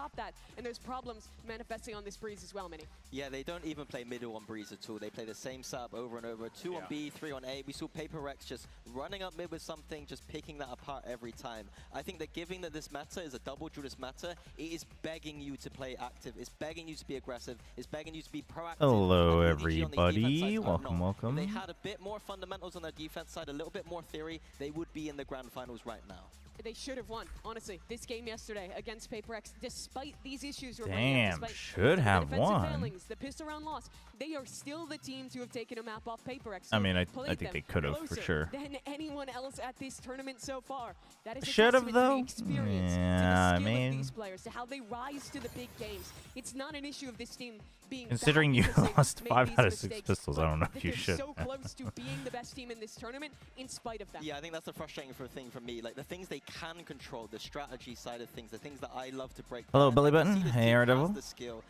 stop that, and there's problems manifesting on this Breeze as well, Mini. Yeah, they don't even play middle on Breeze at all. They play the same setup over and over. 2 on B, 3 on A. We saw Paper Rex just running up mid with something, just picking that apart every time. I think that given that this meta is a double Judas meta, it is begging you to play active. It's begging you to be aggressive. It's begging you to be proactive. Hello, everybody. Welcome, welcome. If they had a bit more fundamentals on their defense side, a little bit more theory, they would be in the grand finals right now. They should have won, honestly. This game yesterday against Paper X, despite these issues, damn, should have won. Failings, the piss around loss, they are still the team to have taken a map off Paper X. I mean, I think they could have for sure. Than anyone else at this tournament so far. That is should have though. Experience, yeah, to the skill I mean, of these players, to how they rise to the big games. It's not an issue of this team being considering you lost 5 out of 6 pistols. I don't know if you should. So close to being the best team in this tournament, in spite of that. Yeah, I think that's the frustrating thing for me. Like the things they can control, the strategy side of things, the things that I love to break. Hello, Billy Button. Hey, Daredevil.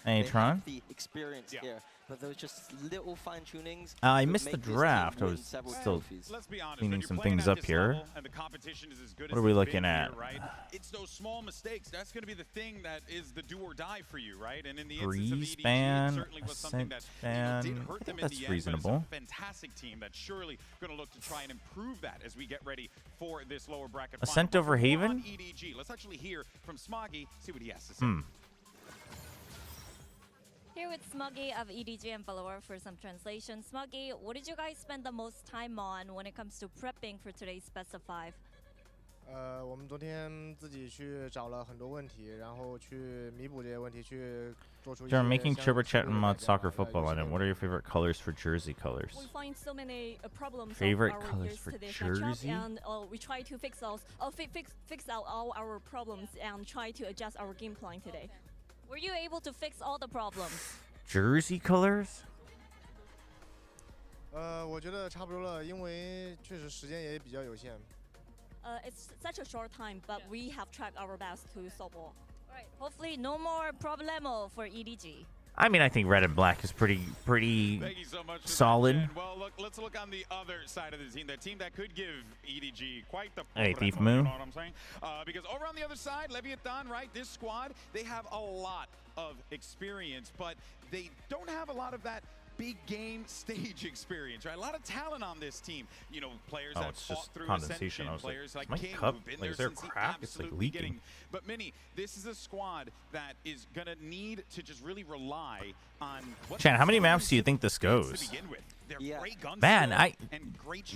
Hey, Tron. The experience here, but those just little fine tunings. I missed the draft. I was still cleaning some things up here. What are we looking at? Right? It's those small mistakes. That's going to be the thing that is the do or die for you, right? And in the Breeze ban, Ascent ban. I think that's reasonable. Fantastic team that's surely going to look to try and improve that as we get ready for this lower bracket. Ascent over Haven. EDG. Let's actually hear from Smoggy. See what he has to say. Here with Smoggy of EDG and follower for some translation. Smoggy, what did you guys spend the most time on when it comes to prepping for today's best of 5? 我们昨天自己去找了很多问题，然后去弥补这些问题，去做出一些。 You're making Chobra chat and mod soccer football on it. What are your favorite colors for jersey colors? We find so many problems. Favorite colors for jersey? And we try to fix those, fix out all our problems and try to adjust our game plan today. Were you able to fix all the problems? Jersey colors? 我觉得差不多了，因为确实时间也比较有限。 It's such a short time, but we have tried our best to solve all. Right. Hopefully, no more problemo for EDG. I mean, I think red and black is pretty Thank you so much solid. Well, look, let's look on the other side of the team that could give EDG quite the hey, problemo, Thief Moon. You know what I'm saying? Because over on the other side, Leviathan, right? This squad, they have a lot of experience, but they don't have a lot of that big game stage experience, right? A lot of talent on this team. You know, players that fought through condensation. Ascension, players like my King, cup, who've been like, there is there since crack? the It's like absolute leaking. beginning. But Minnie, this is a squad that is gonna need to just really rely on. Chan, how many maps do you think this goes? Yeah. Man,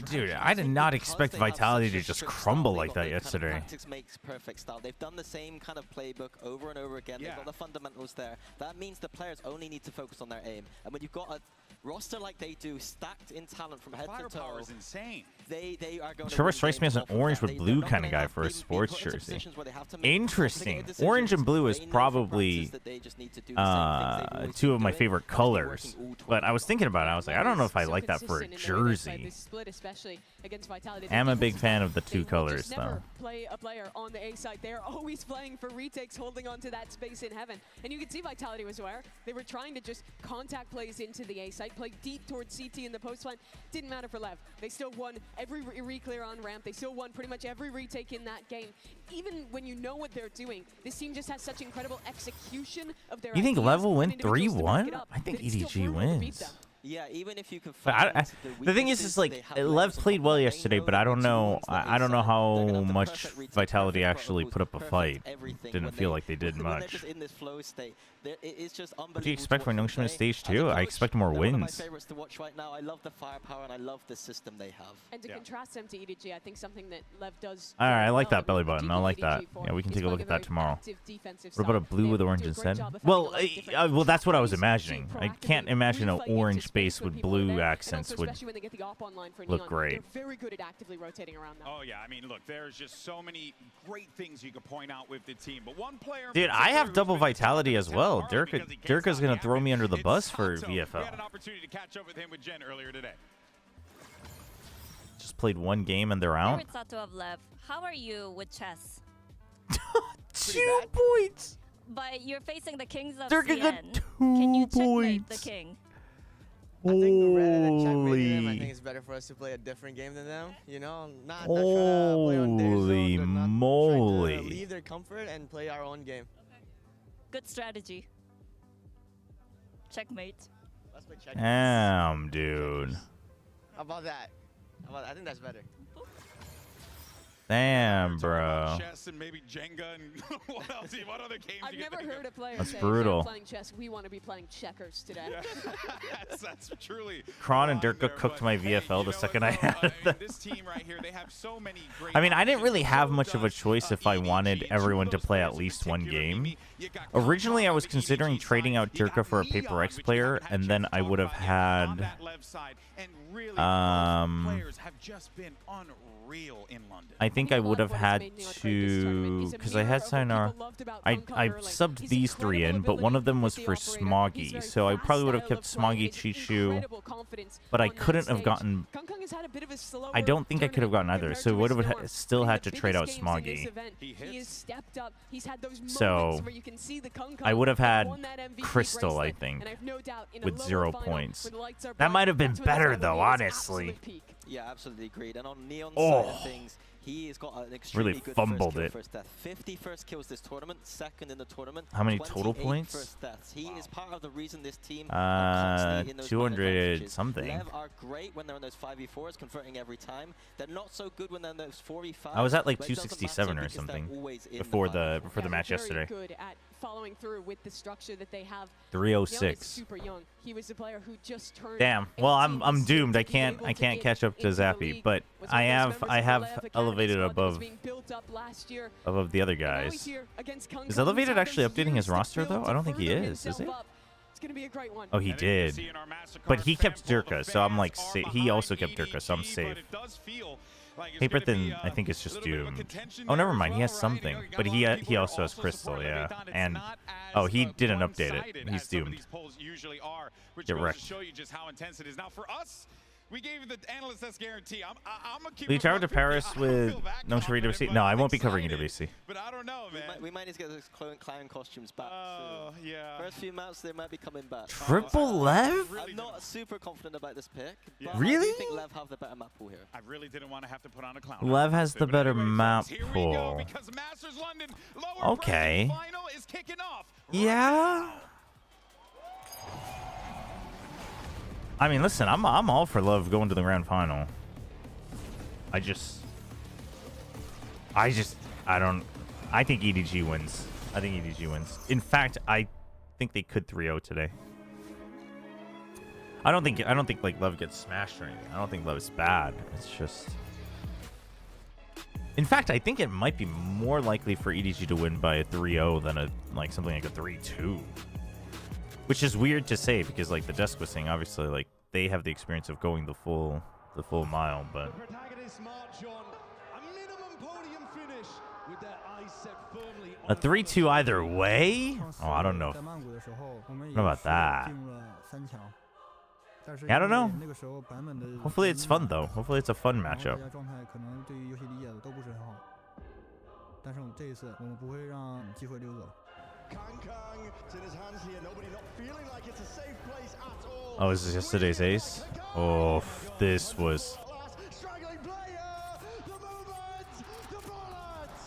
dude, I did not expect Vitality to just crumble like that yesterday. Tactics makes perfect style. They've done the same kind of playbook over and over again. They've got the fundamentals there. That means the players only need to focus on their aim. And when you've got a roster like they do, stacked in talent from head to toe, is insane. They are going to Chobra strikes me as an orange with blue kind of guy for a sports jersey. Interesting. Orange and blue is probably 2 of my favorite colors. But I was thinking about it. I was like, I don't know if I like that for a jersey. I'm a big fan of the 2 colors, though. Play a player on the A side. They're always playing for retakes, holding on to that space in heaven. And you can see Vitality was aware. They were trying to just contact plays into the A side, play deep towards CT in the post line. Didn't matter for LEV. They still won every re-clear on ramp. They still won pretty much every retake in that game. Even when you know what they're doing, this team just has such incredible execution of their. You think LEV will win 3-1? I think EDG EDG wins. Yeah, even if you can find the thing is like LEV played well yesterday, but I don't know how much Vitality actually put up a fight. Didn't feel like they did much. What do you expect from Youngshima stage 2? I expect more wins. Favorites to watch right now. I love the firepower and I love the system they have. And to contrast them to EDG, I think something that LEV does. All right, I like that belly button. I like that. Yeah, we can take a look at that tomorrow. What about a blue with orange instead? Well, well, that's what I was imagining. I can't imagine an orange base with blue accents would look great. Very good at actively rotating around them. Oh yeah, I mean, look, there's just so many great things you could point out with the team. But one player, dude, I have double Vitality as well. Dirka's gonna throw me under the bus for VFL. We had an opportunity to catch up with him with Jen earlier today. Just played 1 game and they're out. Of LEV, how are you with chess? 2 points. But you're facing the kings of Dirka got CN. 2 Can you checkmate points. the king? I think rather than checkmating them, I Holy. think it's better for us to play a different game than them. You know, not trying to play on their zone, Holy not moly. trying to leave their comfort and play our own game. Good strategy. Checkmate. Let's play check. Damn, dude. How about that? I think that's better. Damn, bro. Chess and maybe Jenga and what else? What other games? I've never heard a player That's say, brutal. "We're playing chess. We want to be playing checkers today." Yeah. that's truly. Kron and there, Dirka cooked but my hey, VFL you the know second what, I had them. this team right here, they have so many great I mean, I didn't really options. have So much of a does, choice if I EDG, wanted two of everyone to those play players at in least one particular, game. maybe you got Originally, I was on the considering EDG trading side, out you Dirka got for a Leon, Paper X which we player, haven't had a and chance then to I talk would have about yet on had that LEV side, and really, both players have just been unreal in London. I think I would have had to, because I had Sayonara. I subbed these three in, but one of them was for Smoggy, so I probably would have kept Smoggy, Chishu, but I couldn't have gotten. I don't think I could have gotten either, so I would have still had to trade out Smoggy. So I would have had Crystal, I think, with 0 points. That might have been better, though, honestly. Yeah, absolutely agreed. And on Neon's Oh. side of things, he has got an extremely Really good fumbled first kill, it. first death. 50 first kills this tournament, second in the tournament. How many total 28 points? First deaths. He is part of the reason this team are constantly in those 200 advantages. something. LEV are great when they're in those 5v4s, converting every time. They're not so good when they're in those 4v5s. I was at like but it doesn't 267 matter or because they're something always in before the the match yesterday. Good at following through with the structure that they have. 306. Super young. He was a player who just turned. Damn. Well, 18 I'm this doomed. year I to be can't able to get catch up to into the Zappy, league. but Was I one of those have members of the LEV Academy elevated squad that was above being built up last year. the other And now he's guys. here against Kung Is Kung, Elevated who's had actually those updating his years to roster, build though? to I don't think he further is himself it? up. It's gonna be a great one. Oh, he And then you can did. see in our MasterCard But he kept sample, the Dirka, so I'm like, fans are he also behind kept Dirka, so I'm EDG, safe. but it does feel like it's Paper gonna be, Thin, I think, is just little bit of a doomed. contention Oh, there never as mind. He has well, right? something, You got but a lot of he people who also has support Crystal, yeah. Leviathan. It's And not oh, as, he didn't update one-sided it. as He's some of doomed. these polls usually are, which Get goes wrecked. to show you just how intense it is. Now, for us, we gave the analyst this guarantee. I'm gonna keep WillChobra it to 150. Paris I don't with feel that no trade confident, EWC. but No, I I'm won't be covering excited. EWC. But I don't know, man. We might need to get those clown costumes back Oh, soon. yeah. First few maps, they might be coming back. Triple Lev? I'm not super confident about this pick. Yeah. But Really? I do think LEV have the better map pool here. I really didn't want to have to put on a clown. Lev has the But better anyway, map folks, here we go, pool. because Masters London lower Okay. bracket final is kicking off. Yeah. I mean, listen, I'm all for Love going to the grand final. I think EDG wins. I think EDG wins. In fact, I think they could 3-0 today. I don't think like Love gets smashed or anything. I don't think Love is bad. It's just. In fact, I think it might be more likely for EDG to win by a 3-0 than something like a 3-2. Which is weird to say because like the desk was saying, obviously like they have the experience of going the full mile, but a 3-2 either way? Oh, I don't know. I don't know about that. Yeah, I don't know. Hopefully it's fun though. Hopefully it's a fun matchup. Oh, is this yesterday's ace? Oh, this was.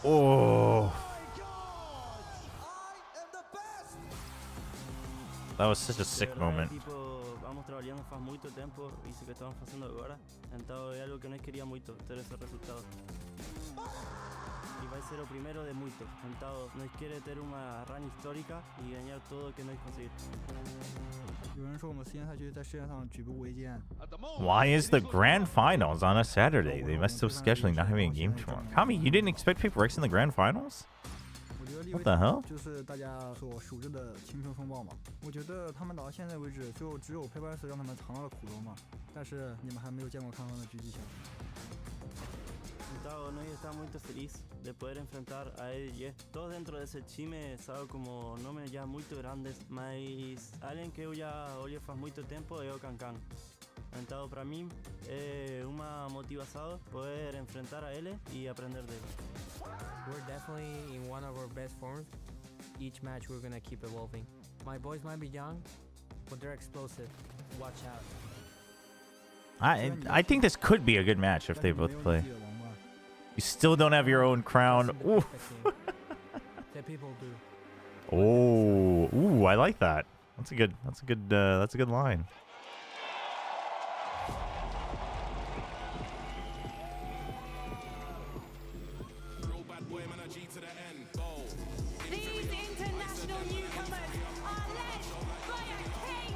Oh. That was such a sick moment. Vamos trabalhando faz muito tempo, isso que estamos fazendo agora. Então é algo que nós queríamos muito, ter esse resultado. E vai ser o primeiro de muitos. Então nós queremos ter uma run histórica e ganhar tudo que nós conseguimos. Why is the grand finals on a Saturday? They messed up scheduling, not having a game tomorrow. Kami, you didn't expect Paper X in the grand finals? What the hell? 就是大家所熟知的青春风暴嘛。我觉得他们到现在为止，就只有 Paper 让他们尝到了苦头嘛。但是你们还没有见过康康的狙击枪。Então nós estamos muito felizes de poder enfrentar a EDG. Todos dentro desse time são como nomes já muito grandes, mas alguém que eu já olho faz muito tempo é o Cancan. Então para mim é uma motivação poder enfrentar a ele e aprender dele. We're definitely in one of our best forms. Each match we're gonna keep evolving. My boys might be young, but they're explosive. Watch out. I think this could be a good match if they both play. You still don't have your own crown. Oof. That people do. Oh. Ooh, I like that. That's a good line. These international newcomers are led by a king.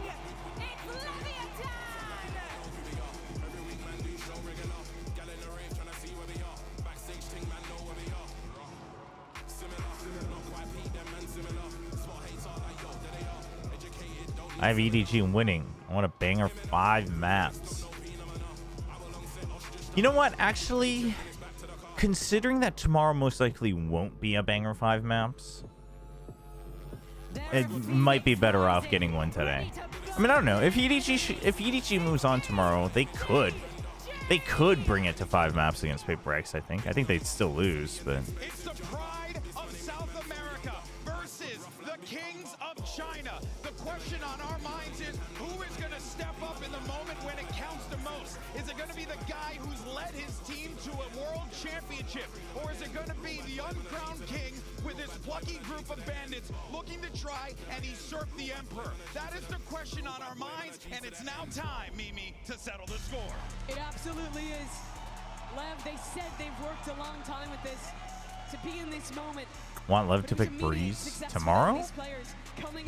It's Leviathan. I have EDG winning. I want a banger 5 maps. You know what? Actually, considering that tomorrow most likely won't be a banger 5 maps, it might be better off getting one today. I mean, I don't know. If EDG moves on tomorrow, they could bring it to 5 maps against Paper X, I think. I think they'd still lose, but... It's the pride of South America versus the kings of China. The question on our minds is, who is going to step up in the moment when it counts the most? Is it going to be the guy who's led his team to a world championship? Or is it going to be the uncrowned king with his plucky group of bandits looking to try and usurp the emperor? That is the question on our minds, and it's now time, Mimi, to settle the score. It absolutely is. Lev, they said they've worked a long time with this. To be in this moment. Want Lev to pick Breeze tomorrow?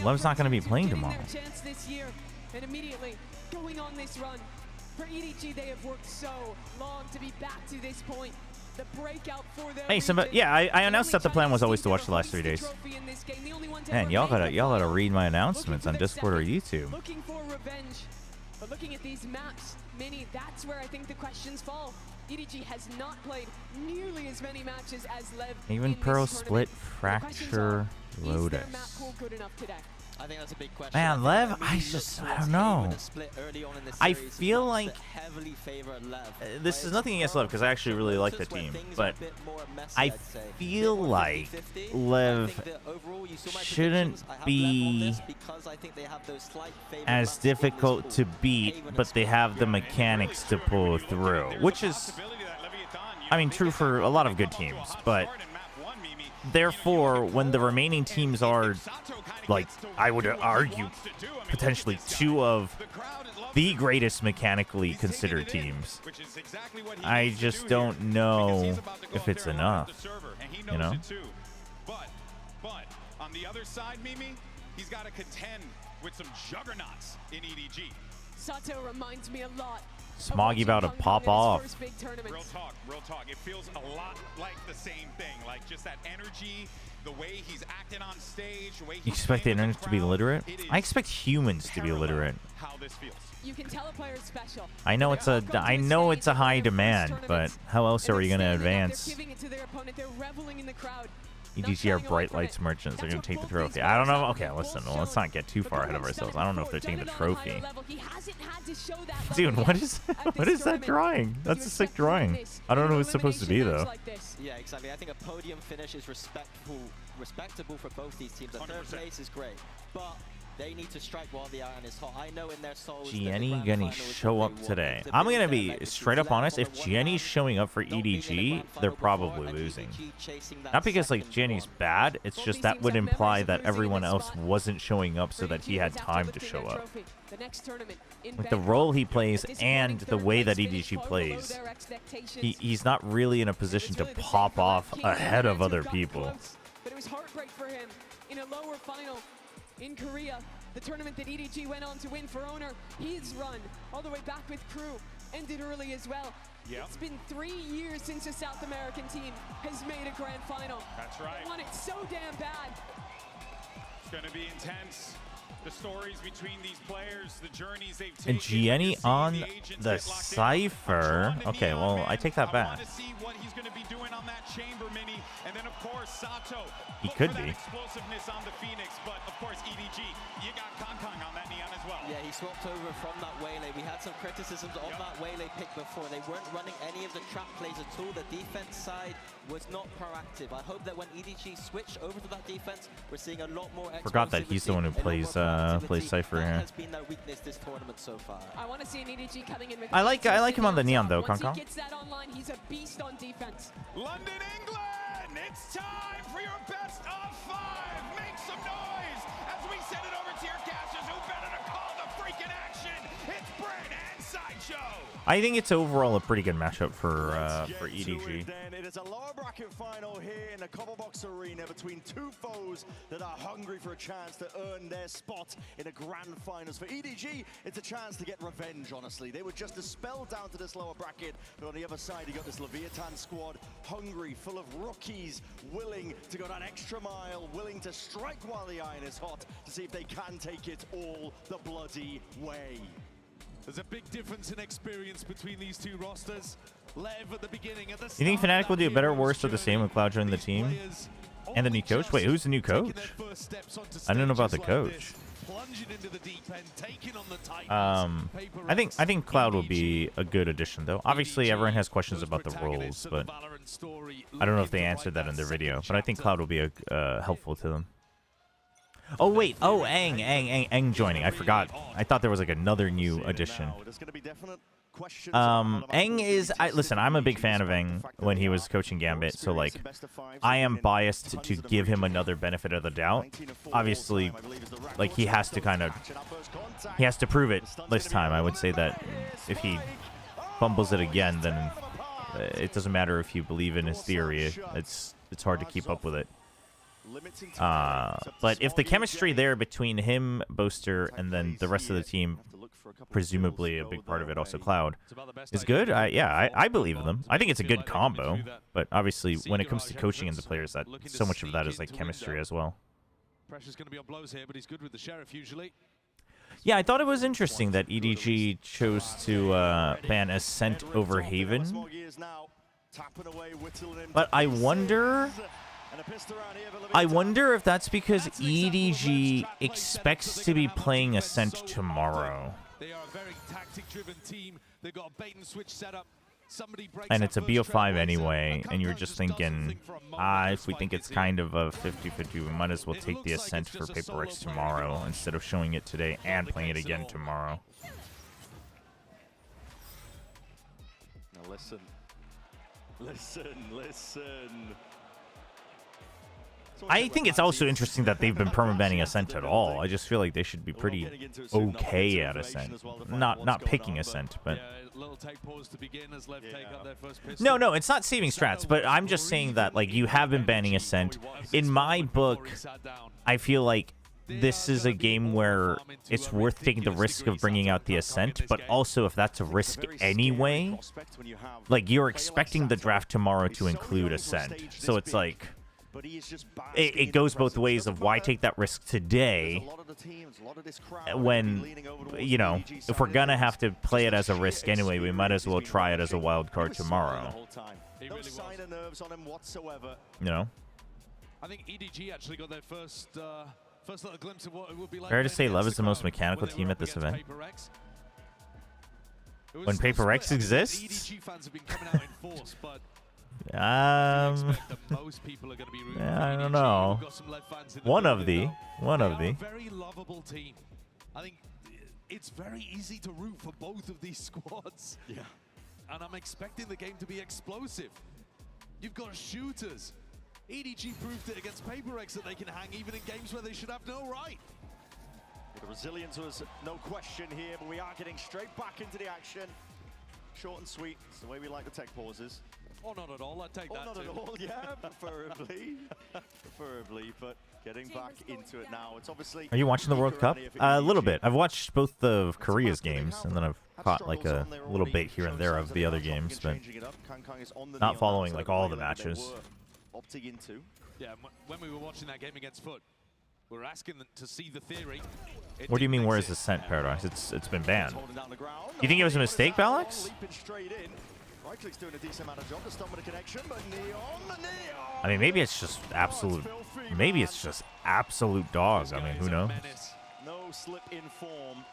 Lev's not going to be playing tomorrow. Chance this year, and immediately going on this run. For EDG, they have worked so long to be back to this point. The breakout for their Hey, somebody, yeah, I announced that the plan was always to watch the last 3 days. Man, y'all gotta read my announcements on Discord or YouTube. Looking for revenge, but looking at these maps, Mini, that's where I think the questions fall. EDG has not played nearly as many matches as Lev. Even Pearl Split, Fracture, Lotus. I think that's a big question. Man, Lev, I don't know. I feel like this is nothing against Lev because I actually really like the team, but I feel like Lev shouldn't be as difficult to beat, but they have the mechanics to pull through, which is, I mean, true for a lot of good teams, but therefore, when the remaining teams are, like, I would argue, potentially 2 of the greatest mechanically considered teams, I just don't know if it's enough, you know? But on the other side, Mimi, he's got to contend with some juggernauts in EDG. Sato reminds me a lot. Smoggy about to pop off. Real talk. It feels a lot like the same thing. Like just that energy, the way he's acting on stage, the way he's You expect the internet to be literate? I expect humans to be literate. How this feels. You can tell a player's special. I know it's a high demand, but how else are we going to advance? EDG are bright lights merchants. They're going to take the trophy. I don't know. Okay, listen. Well, let's not get too far ahead of ourselves. I don't know if they're taking the trophy. Dude, what is that drawing? That's a sick drawing. I don't know who it's supposed to be, though. Yeah, exactly. I think a podium finish is respectable for both these teams. The third place is great, but they need to strike while the iron is hot. I know in their souls. Gianni gonna show up today. I'm gonna be straight up honest. If Gianni's showing up for EDG, they're probably losing. Not because like Gianni's bad. It's just that would imply that everyone else wasn't showing up so that he had time to show up. Like the role he plays and the way that EDG plays, he's not really in a position to pop off ahead of other people. But it was heartbreak for him in a lower final. In Korea, the tournament that EDG went on to win for Owner, his run all the way back with Crew ended early as well. Yep. It's been 3 years since a South American team has made a grand final. That's right. They want it so damn bad. It's going to be intense. The stories between these players, the journeys they've taken. And Gianni on the Cypher. Okay, well, I take that back. And then, of course, Sato. He could be. Explosiveness on the Phoenix, but of course, EDG, you got Kong on that neon as well. Yeah, he swapped over from that waylay. We had some criticisms of that waylay pick before. They weren't running any of the trap plays at all. The defense side was not proactive. I hope that when EDG switched over to that defense, we're seeing a lot more. Forgot that he's the one who plays Cypher here. Has been their weakness this tournament so far. I want to see an EDG coming in with I like him on the neon though, Kong. Once he gets that online, he's a beast on defense. London, England! It's time for your best of 5. Make some noise as we set it I think it's overall a pretty good matchup for EDG. It is a lower bracket final here in the Cobblebox Arena between two foes that are hungry for a chance to earn their spot in the grand finals. For EDG, it's a chance to get revenge, honestly. They were just a spell down to this lower bracket, but on the other side, you got this Leviathan squad, hungry, full of rookies, willing to go that extra mile, willing to strike while the iron is hot, to see if they can take it all the bloody way. There's a big difference in experience between these two rosters. LEV at the beginning, at the You think Fnatic will do better, worse, or the same when Cloud joined the team? And the new coach? Wait, who's the new coach? I don't know about the coach. I think Cloud will be a good addition, though. Obviously, everyone has questions about the roles, but I don't know if they answered that in their video. But I think Cloud will be helpful to them. Oh wait, oh Eng joining. I forgot. I thought there was like another new addition. Eng is listen, I'm a big fan of Eng when he was coaching Gambit, so like I am biased to give him another benefit of the doubt. Obviously, like he has to prove it this time. I would say that if he fumbles it again, then it doesn't matter if you believe in his theory. It's hard to keep up with it. But if the chemistry there between him, Boaster, and then the rest of the team, presumably a big part of it also Cloud, is good, yeah, I believe in them. I think it's a good combo, but obviously when it comes to coaching and the players, that so much of that is like chemistry as well. Pressure's going to be on blows here, but he's good with the Sheriff usually. Yeah, I thought it was interesting that EDG chose to ban Ascent over Haven. But I wonder if that's because EDG expects to be playing Ascent tomorrow. They are a very tactic-driven team. They've got a bait and switch setup. And it's a BO5 anyway, and you're just thinking, if we think it's kind of a 50-50, we might as well take the Ascent for Paper X tomorrow instead of showing it today and playing it again tomorrow. Now listen. I think it's also interesting that they've been permabanning Ascent at all. I just feel like they should be pretty okay at Ascent. Not picking Ascent, but... No, it's not saving strats, but I'm just saying that like you have been banning Ascent. In my book, I feel like this is a game where it's worth taking the risk of bringing out the Ascent, but also if that's a risk anyway, like you're expecting the draft tomorrow to include Ascent. So it's like... It goes both ways of why take that risk today when, you know, if we're going to have to play it as a risk anyway, we might as well try it as a wild card tomorrow. You know? I think EDG actually got their first little glimpse of what it would be like. Fair to say LEV is the most mechanical team at this event. When Paper X exists? EDG fans have been coming out in force, but yeah, I don't know. One of the. Very lovable team. I think it's very easy to root for both of these squads. Yeah. And I'm expecting the game to be explosive. You've got shooters. EDG proved it against Paper X that they can hang even in games where they should have no right. The resilience was no question here, but we are getting straight back into the action. Short and sweet. It's the way we like the tech pauses. Oh, not at all. I'd take that not too. At all, yeah, preferably, but getting back into it now. It's obviously... Are you watching the World Cup? A little bit. I've watched both of Korea's games, and then I've caught like a little bit here and there of the other games, but not following like all the matches. Yeah, when we were watching that game against Foot, we were asking them to see the theory. What do you mean, where is Ascent, Paradox? It's been banned. You think it was a mistake, Alex? I mean, maybe it's just absolute. Maybe it's just absolute dog. I mean, who knows? No slip in form.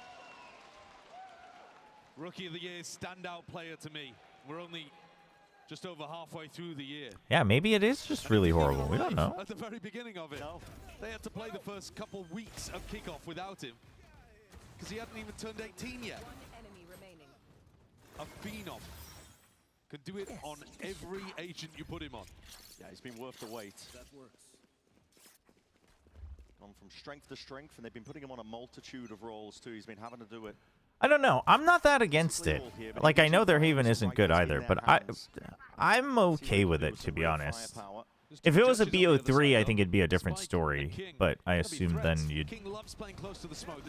Rookie of the Year, standout player to me. We're only just over halfway through the year. Yeah, maybe it is just really horrible. We don't know. At the very beginning of it, they had to play the first couple weeks of kickoff without him because he hadn't even turned 18 yet. A phenom. Can do it on every agent you put him on. Yeah, he's been worth the wait. That works. Gone from strength to strength, and they've been putting him on a multitude of roles too. He's been having to do it I don't know. I'm not that against it. Like, I know their Haven isn't good either, but I'm okay with it, to be honest. If it was a BO3, I think it'd be a different story, but I assume then you'd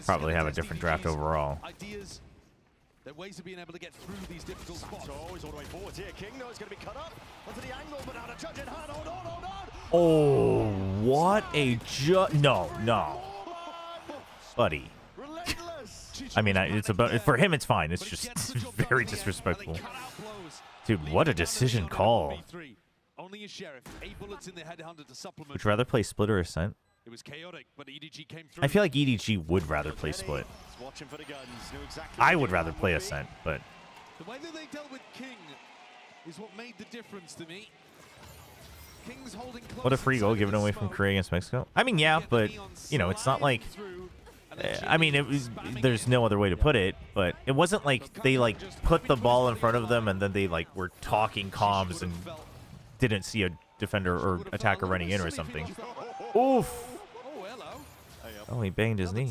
probably have a different draft overall. There are ways of being able to get through these difficult spots. Always all the way forward here. King knows it's going to be cut up onto the angle, but now the judge in hand. Hold on, hold on. Oh, what a no, buddy. I mean, it's about for him. It's fine. It's just very disrespectful, dude. What a decision call. Only a sheriff, 8 bullets in the headhunter to supplement. Would you rather play Split or Ascent? It was chaotic, but EDG came through. I feel like EDG would rather play Split. I would rather play Ascent, but the way that they dealt with King is what made the difference to me. King's holding close. What a free goal given away from Korea against Mexico. I mean, yeah, but you know, it's not like. I mean, it was. There's no other way to put it, but it wasn't like they like put the ball in front of them and then they like were talking comms and didn't see a defender or attacker running in or something. Oof. Oh, he banged his knee.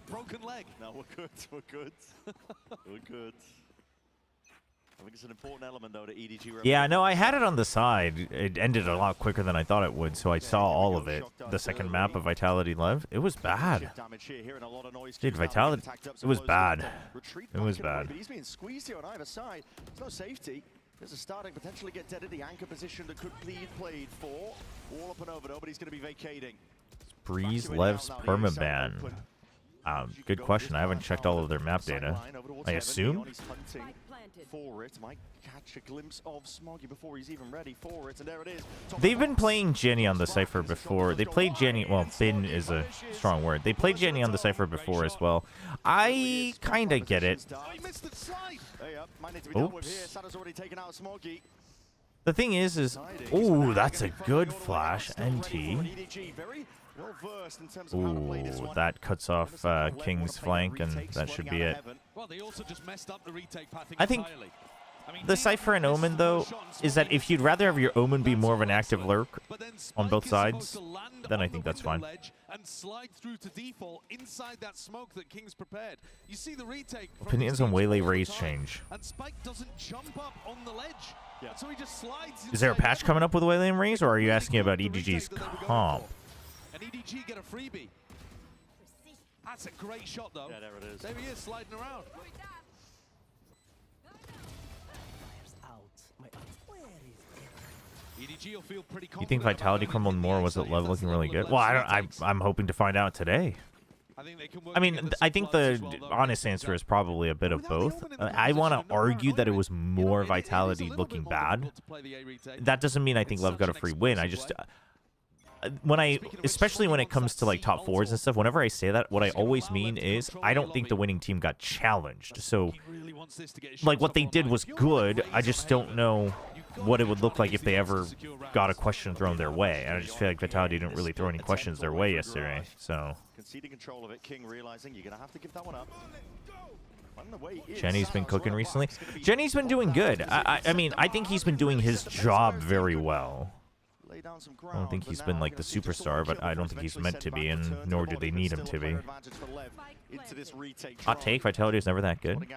Broken leg. No, we're good. We're good. We're good. I think it's an important element, though, to EDG. Yeah, no, I had it on the side. It ended a lot quicker than I thought it would, so I saw all of it. The second map of Vitality LEV, it was bad. Dude, Vitality, it was bad. It was bad. He's being squeezed here on either side. There's no safety. There's a starting potentially get dead at the anchor position that could be played for. All up and over, though, but he's going to be vacating. Breeze Lev's permaban. Good question. I haven't checked all of their map data. I assume. For it, might catch a glimpse of Smoggy before he's even ready for it, and there it is. They've been playing Jenny on the Cypher before. They played Jenny. Well, Bin is a strong word. They played Jenny on the Cypher before as well. I kind of get it. Oops. The thing is, ooh, that's a good flash. NT. Ooh, that cuts off King's flank, and that should be it. I think the Cypher and Omen, though, is that if you'd rather have your Omen be more of an active lurk on both sides, then I think that's fine. Opinions on Waylay Raise change. Is there a patch coming up with Waylay and Raise, or are you asking about EDG's comp? And EDG get a freebie. That's a great shot, though. Yeah, there it is. There he is, sliding around. EDG will feel pretty confident. You think Vitality crumbled more? Was it LEV looking really good? Well, I'm hoping to find out today. I mean, I think the honest answer is probably a bit of both. I want to argue that it was more Vitality looking bad. That doesn't mean I think LEV got a free win. I just... especially when it comes to like top fours and stuff, whenever I say that, what I always mean is I don't think the winning team got challenged. So, like, what they did was good. I just don't know what it would look like if they ever got a question thrown their way. And I just feel like Vitality didn't really throw any questions their way yesterday. So, conceding control of it, King realizing you're gonna have to give that one up. Jenny's been cooking recently. Jenny's been doing good. I mean, I think he's been doing his job very well. I don't think he's been like the superstar, but I don't think he's meant to be, and nor do they need him to be. Hot take, Vitality was never that good.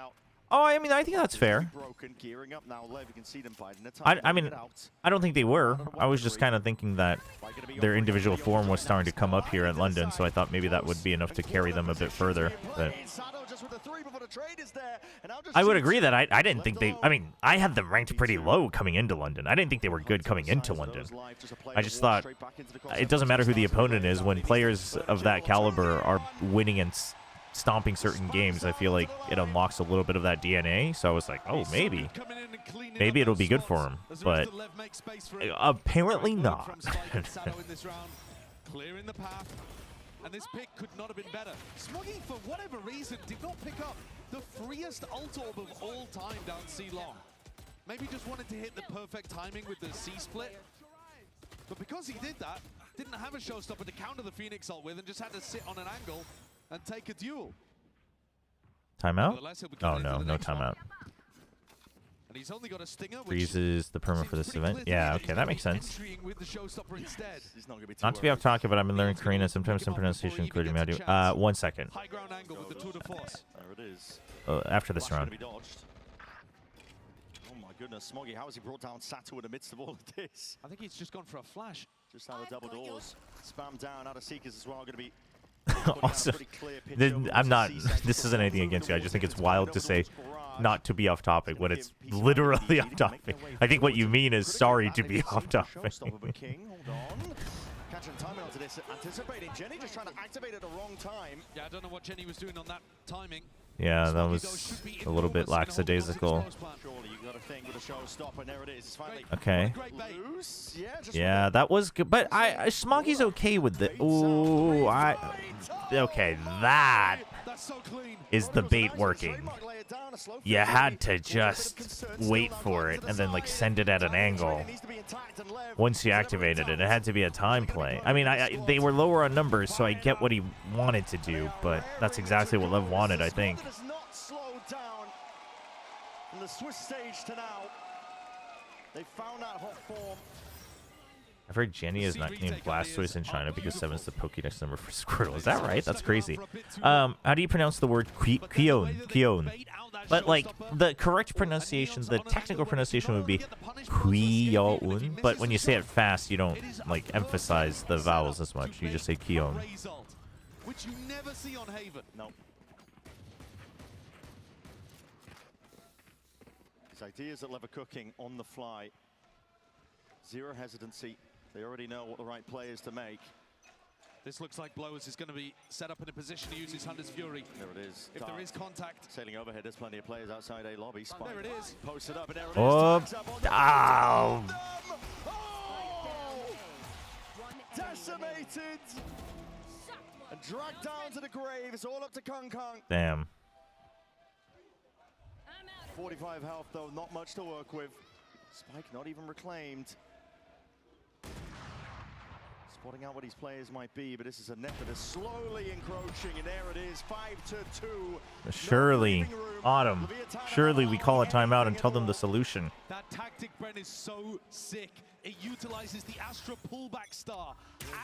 Oh, I mean, I think that's fair. I mean, I don't think they were. I was just kind of thinking that their individual form was starting to come up here in London, so I thought maybe that would be enough to carry them a bit further. But I would agree that I didn't think they... I mean, I had them ranked pretty low coming into London. I didn't think they were good coming into London. I just thought it doesn't matter who the opponent is. When players of that caliber are winning and stomping certain games, I feel like it unlocks a little bit of that DNA. So I was like, oh, maybe it'll be good for him. But apparently not. Clearing the path. And this pick could not have been better. Smoggy, for whatever reason, did not pick up the freest ult orb of all time down C long. Maybe just wanted to hit the perfect timing with the C split. But because he did that, didn't have a showstopper to counter the Phoenix ult with, and just had to sit on an angle and take a duel. Timeout? Oh, no, no timeout. And he's only got a stinger, Freezes the perma for this event. Yeah, okay, that makes sense. Not to be off topic, but I've been learning Korean and sometimes some pronunciation, including Madu. 1 second. High ground angle with the tour de force. after this round. Oh my goodness, Smoggy, how has he brought down Satu in the midst of all of this? I think he's just gone for a flash. Just out the double doors. Spam down, out of Seekers as well, going to be... Also, I'm not, this isn't anything against you. I just think it's wild to say not to be off topic when it's literally off topic. I think what you mean is sorry to be off topic. Catching timing onto this, anticipating Jenny just trying to activate at the wrong time. Yeah, I don't know what Jenny was doing on that timing. Yeah, that was a little bit lackadaisical. Okay. Yeah, that was good, but Smoggy's okay with it. Ooh, okay, that is the bait working. You had to just wait for it and then like send it at an angle. Once you activated it, it had to be a time play. I mean, they were lower on numbers, so I get what he wanted to do, but that's exactly what LEV wanted, I think. From the Swiss stage to now, they found that hot form. I've heard Jenny is not named Blastoise in China because 7's the Pokédex number for Squirtle. Is that right? That's crazy. How do you pronounce the word Quion? But like the correct pronunciation, the technical pronunciation would be Quion. But when you say it fast, you don't like emphasize the vowels as much. You just say Quion. Which you never see on Haven. No. These ideas that LEV are cooking on the fly. Zero hesitancy. They already know what the right play is to make. This looks like Blowers is going to be set up in a position to use his Hunter's Fury. There it is. If there is contact. Sailing overhead, there's plenty of players outside a lobby. Spike. There it is. Posted up, and there it is. Oh, ow. Decimated. And dragged down to the grave. It's all up to Kung Kung. Damn. 45 health, though. Not much to work with. Spike not even reclaimed. Spotting out what his players might be, but this is a net that is slowly encroaching, and there it is, 5-2. Surely, Autumn. Surely we call a timeout and tell them the solution. That tactic, Brent, is so sick. It utilizes the Astra pullback star.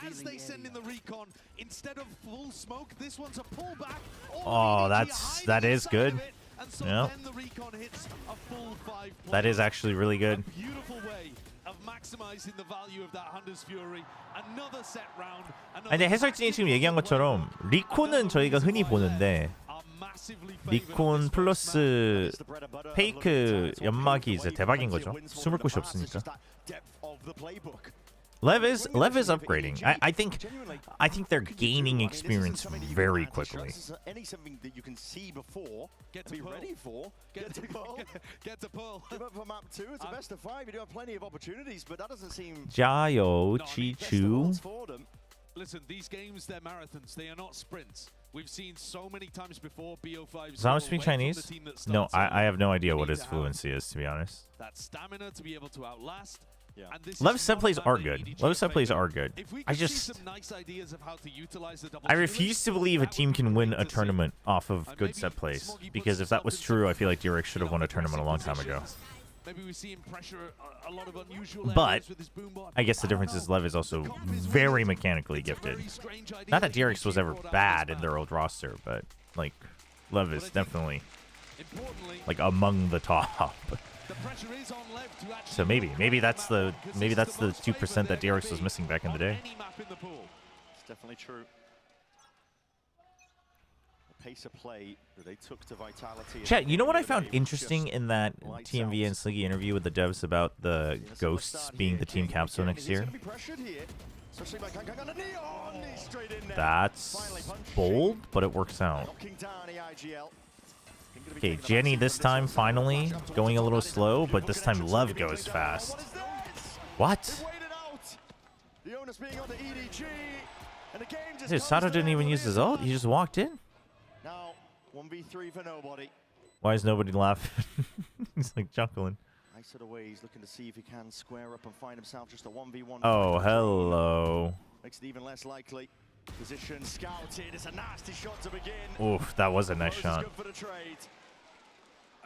As they send in the recon, instead of full smoke, this one's a pullback. Oh, that is good. So yeah. Then the recon hits a full 5 that is actually really good. A beautiful way of maximizing the value of that Hunter's Fury. Another set round. 근데 해설진이 지금 얘기한 것처럼 리콘은 저희가 흔히 보는데 리콘 플러스 페이크 연막이 이제 대박인 거죠. 숨을 곳이 없으니까. LEV is upgrading. I think they're gaining experience very quickly. Anything that you can see before, be ready for, get to Pearl. Get to Pearl. Give up for map 2. It's a best of 5. You do have plenty of opportunities, but that doesn't seem. 加油, Chi-Chu. Listen, these games, they're marathons. They are not sprints. We've seen so many times before BO5. Does Adam speak Chinese? No, I have no idea what his fluency is, to be honest. That stamina to be able to outlast. Yeah. LEV set plays are good. LEV set plays are good. I refuse to believe a team can win a tournament off of good set plays. Because if that was true, I feel like DRX should have won a tournament a long time ago. But I guess the difference is LEV is also very mechanically gifted. Not that DRX was ever bad in their old roster, but like LEV is definitely like among the top. So maybe that's the 2% that DRX was missing back in the day. It's definitely true. The pace of play that they took to Vitality. Chat, you know what I found interesting in that TMV and Sliggy interview with the devs about the Ghosts being the team capsule next year? That's bold, but it works out. Okay, Jenny this time finally going a little slow, but this time LEV goes fast. What? Dude, Sato didn't even use his ult. He just walked in. Now 1v3 for nobody. Why is nobody laughing? He's like chuckling. Nice sort of way. He's looking to see if he can square up and find himself just a 1v1. Oh, hello. Makes it even less likely. Position scouted. It's a nasty shot to begin. Oof, that was a nice shot. Good for the trade.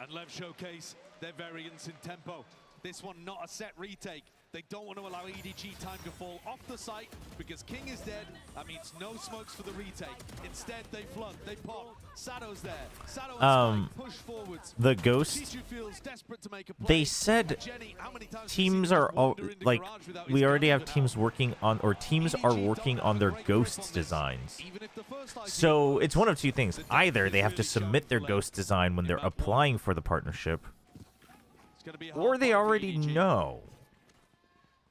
And LEV showcase their variance in tempo. This one not a set retake. They don't want to allow EDG time to fall off the site because King is dead. That means no smokes for the retake. Instead, they flood, they pop. Sado's there. Sado and Spike push forwards. The Ghost, feels desperate to make a play. they said Jenny, how many times teams are all, like, we already have teams working on, or teams are working on their Ghosts designs. So it's one of two things. Either they have to submit their Ghost design when they're applying for the partnership, or they already know.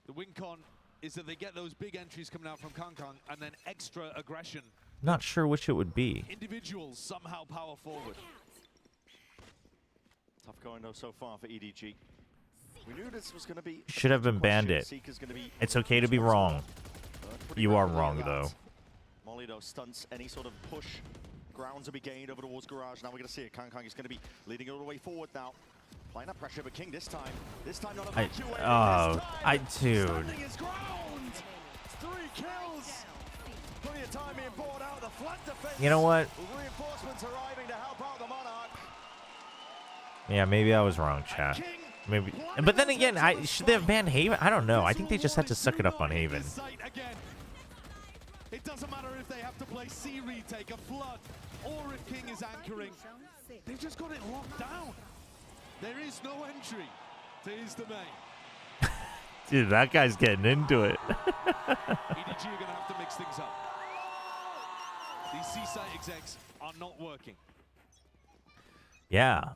The win con is that they get those big entries coming out from Kangkang and then extra aggression. Not sure which it would be. Individuals somehow power forward. Tough going though so far for EDG. We knew this was going to be. Should have been Bandit. It's okay to be wrong. You are wrong though. Molly though stunts any sort of push. Ground to be gained over towards Garage. Now we're going to see it. Kangkang is going to be leading all the way forward now. Applying that pressure, but King this time not dude. His ground. 3 kills. Plenty of time being poured out. The flank defense. You know what? Reinforcements arriving to help out the Monarch. Yeah, maybe I was wrong, chat. Maybe, but then again, should they have banned Haven? I don't know. I think they just had to suck it up on Haven. It doesn't matter if they have to play C retake, a flood, or if King is anchoring. They've just got it locked down. There is no entry to his domain. Dude, that guy's getting into it. EDG are going to have to mix things up. These C-site execs are not working. Yeah.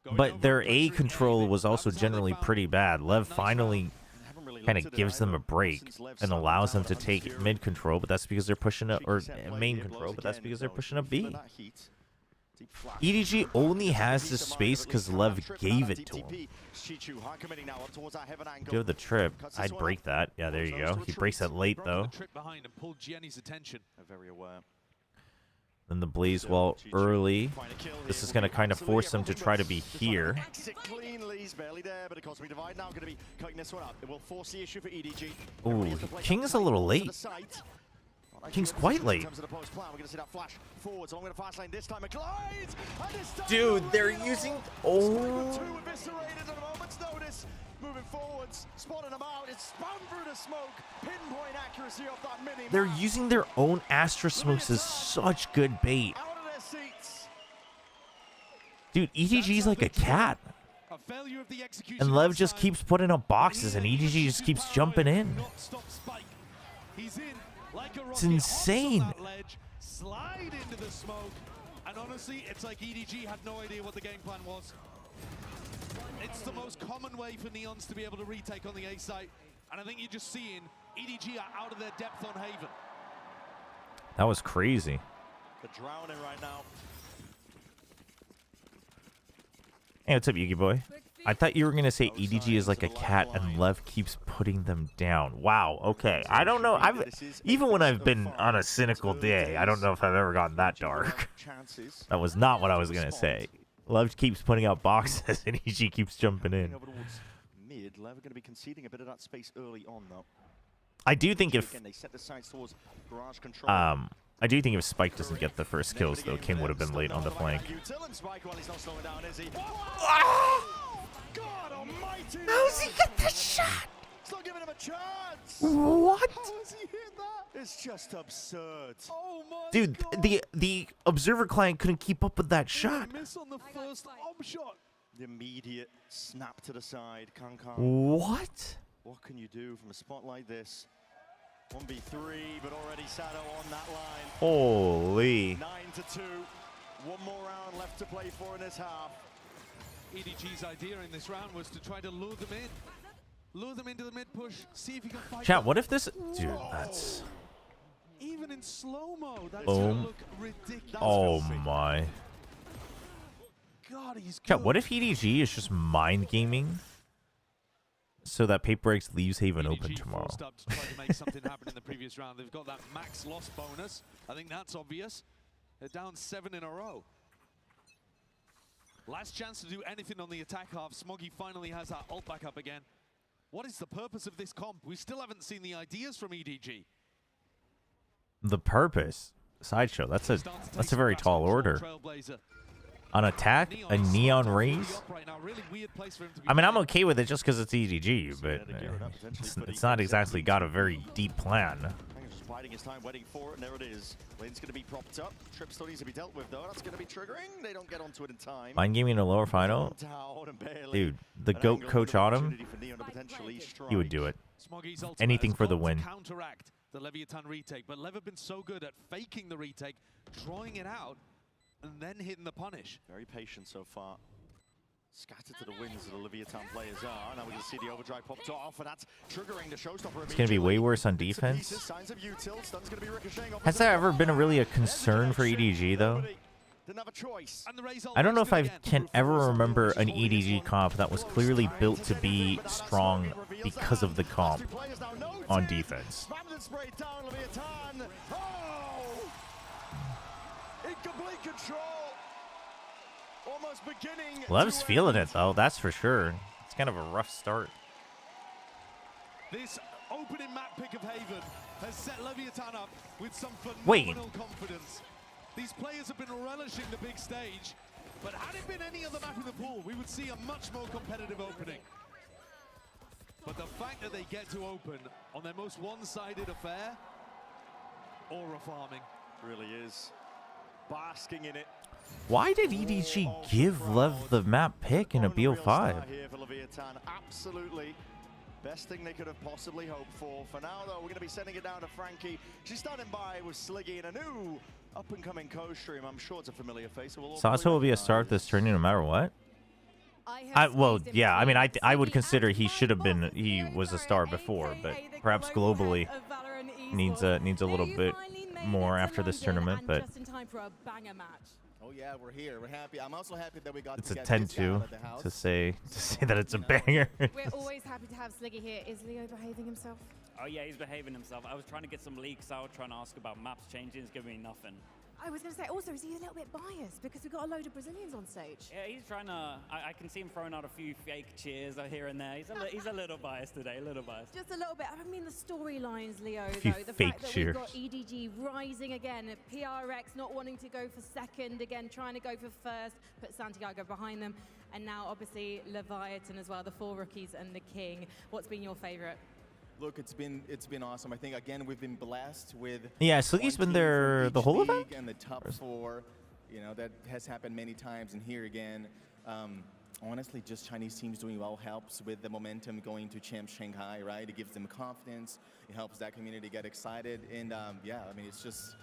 But their A control was also generally pretty bad. Lev finally kind of gives them a break and allows them to take mid control, but that's because they're pushing up, or main control, but that's because they're pushing up B. EDG only has this space because Lev gave it to him. Go the trip. I'd break that. Yeah, there you go. He breaks it late though. Very aware. Then the Blaze Wall early. This is going to kind of force them to try to be here. Ooh, King's a little late. King's quite late. Dude, they're using... Oh. Moving forwards, spotting them out. It's spun through the smoke. Pinpoint accuracy off that mini. They're using their own Astra smokes as such good bait. Out of their seats. Dude, EDG's like a cat. And Lev just keeps putting up boxes and EDG just keeps jumping in. It's insane. Slide into the smoke. And honestly, it's like EDG had no idea what the game plan was. It's the most common way for Neons to be able to retake on the A site. And I think you're just seeing EDG are out of their depth on Haven. That was crazy. They're drowning right now. Hey, what's up, Yugi boy? I thought you were going to say EDG is like a cat and Lev keeps putting them down. Wow, okay. I don't know. Even when I've been on a cynical day, I don't know if I've ever gotten that dark. That was not what I was going to say. Lev keeps putting out boxes and EDG keeps jumping in. Mid, Lev are going to be conceding a bit of that space early on, though. I do think if they set the sights towards garage control. I do think if Spike doesn't get the first kills, though, King would have been late on the flank. How's he get the shot? It's not giving him a chance. What? How does he hit that? It's just absurd. Oh my Dude, the observer client couldn't keep up with that shot. Miss on the first shot. The immediate snap to the side. Kangkang. What? What can you do from a spot like this? 1v3, but already Sado on that line. Holy. 9-2. One more round left to play for in this half. EDG's idea in this round was to try to lure them in. Lure them into the mid push. See if you can fight. Chat, what if this... Dude, that's... Even in slow-mo, that's gonna look ridiculous. Oh my. God, he's good. Chat, what if EDG is just mind gaming so that Paper Eggs leaves Haven open tomorrow? Forced up to try to make something happen in the previous round. They've got that max loss bonus. I think that's obvious. They're down 7 in a row. Last chance to do anything on the attack half. Smoggy finally has that ult back up again. What is the purpose of this comp? We still haven't seen the ideas from EDG. The purpose? Sideshow. That's a very tall order. On attack, a neon raise. I mean, I'm okay with it just because it's EDG, but it's not exactly got a very deep plan. Just biding his time, waiting for it, and there it is. Lane's going to be propped up. Trip still needs to be dealt with, though. That's going to be triggering. They don't get onto it in time. Mind gaming in a lower final? Dude, the GOAT coach Autumn, he would do it. Anything for the win. Counteract the Leviathan retake, but Lev have been so good at faking the retake, drawing it out, and then hitting the punish. Very patient so far. Scattered to the winds of the Leviathan players are. Now we can see the overdrive popped off, and that's triggering the showstopper. It's going to be way worse on defense. Signs of util. Stun's going to be ricocheting off. Has that ever been really a concern for EDG, though? Didn't have a choice. I don't know if I can ever remember an EDG comp that was clearly built to be strong because of the comp on defense. Incomplete control. Almost beginning. Lev's feeling it, though, that's for sure. It's kind of a rough start. This opening map pick of Haven has set Leviathan up with some phenomenal confidence. These players have been relishing the big stage, but had it been any other map in the pool, we would see a much more competitive opening. But the fact that they get to open on their most one-sided affair, aura farming. Really is. Basking in it. Why did EDG give Lev the map pick in a BO5? Absolutely. Best thing they could have possibly hoped for. For now, though, we're going to be sending it down to Frankie. She's standing by with Sliggy and a new up-and-coming co-stream. I'm sure it's a familiar face. Sato will be a star at this tourney no matter what. Well, yeah, I mean, I would consider he should have been, he was a star before, but perhaps globally needs a little bit more after this tournament, but oh yeah, we're here. We're happy. I'm also happy that we got it's a 10-2 to say that it's a banger. We're always happy to have Sliggy here. Is Leo behaving himself? Oh yeah, he's behaving himself. I was trying to get some leaks out, trying to ask about maps changing. He's giving me nothing. I was going to say, also, is he a little bit biased because we've got a load of Brazilians on stage? Yeah, he's trying to. I can see him throwing out a few fake cheers here and there. He's a little biased today, a little biased. Just a little bit. I mean, the storylines, Leo, few though. The fake fact that cheers. we've got EDG rising again, PRX not wanting to go for second again, trying to go for first, put Santiago behind them, and now obviously Leviathan as well, the 4 rookies and the King. What's been your favorite? Look, it's been awesome. I think again we've been blessed with. Yeah, Sliggy's been there the whole event. And the top 4, you know, that has happened many times, and here again, honestly, just Chinese teams doing well helps with the momentum going to Champ Shanghai, right? It gives them confidence. It helps that community get excited, and yeah, I mean, it's just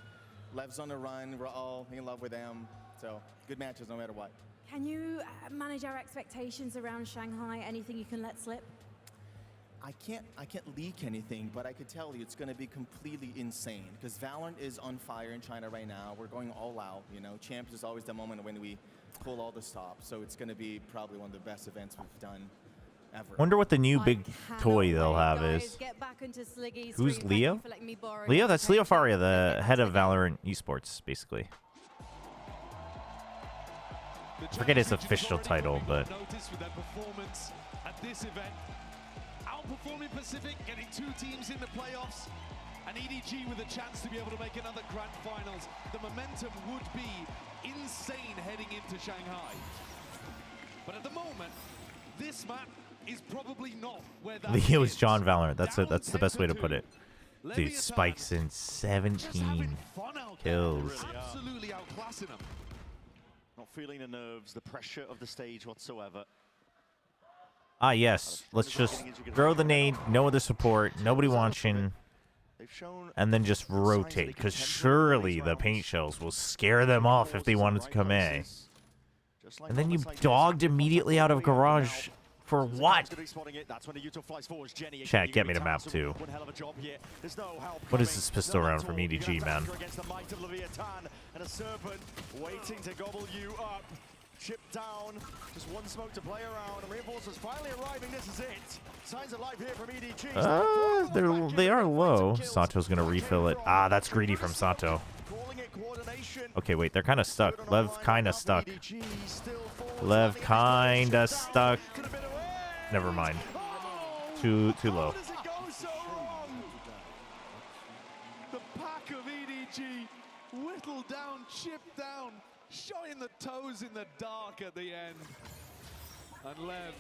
Lev's on the run. We're all in love with them, so good matches no matter what. Can you manage our expectations around Shanghai? Anything you can let slip? I can't leak anything, but I could tell you it's going to be completely insane because Valorant is on fire in China right now. We're going all out, you know. Champs is always the moment when we pull all the stops, so it's going to be probably one of the best events we've done ever. Wonder what the new big toy they'll have is. Who's Leo? Leo, that's Leo Faria, the head of Valorant esports, basically. I forget his official title, but. Outperforming Pacific, getting 2 teams in the playoffs, and EDG with a chance to be able to make another grand finals. The momentum would be insane heading into Shanghai. But at the moment, this map is probably not where that Leo's John Valorant. That's the best way to put it. Dude, spikes in 17 kills. Absolutely outclassing them. Not feeling the nerves, the pressure of the stage whatsoever. Ah, yes. Let's just throw the nade, no other support, nobody watching, and then just rotate, because surely the paint shells will scare them off if they wanted to come A. And then you dogged immediately out of garage for what? Chat, get me to map 2. What is this pistol round from EDG, man? Chip down, just one smoke to play around, and reinforcements finally arriving. This is it. Signs of life here from EDG. They are low. Sato's gonna refill it. Ah, that's greedy from Sato. Okay, wait, they're kind of stuck. Lev kind of stuck. Lev kind of stuck. Never mind. Too low. The pack of EDG whittled down chip down, showing the toes in the dark at the end. And Lev,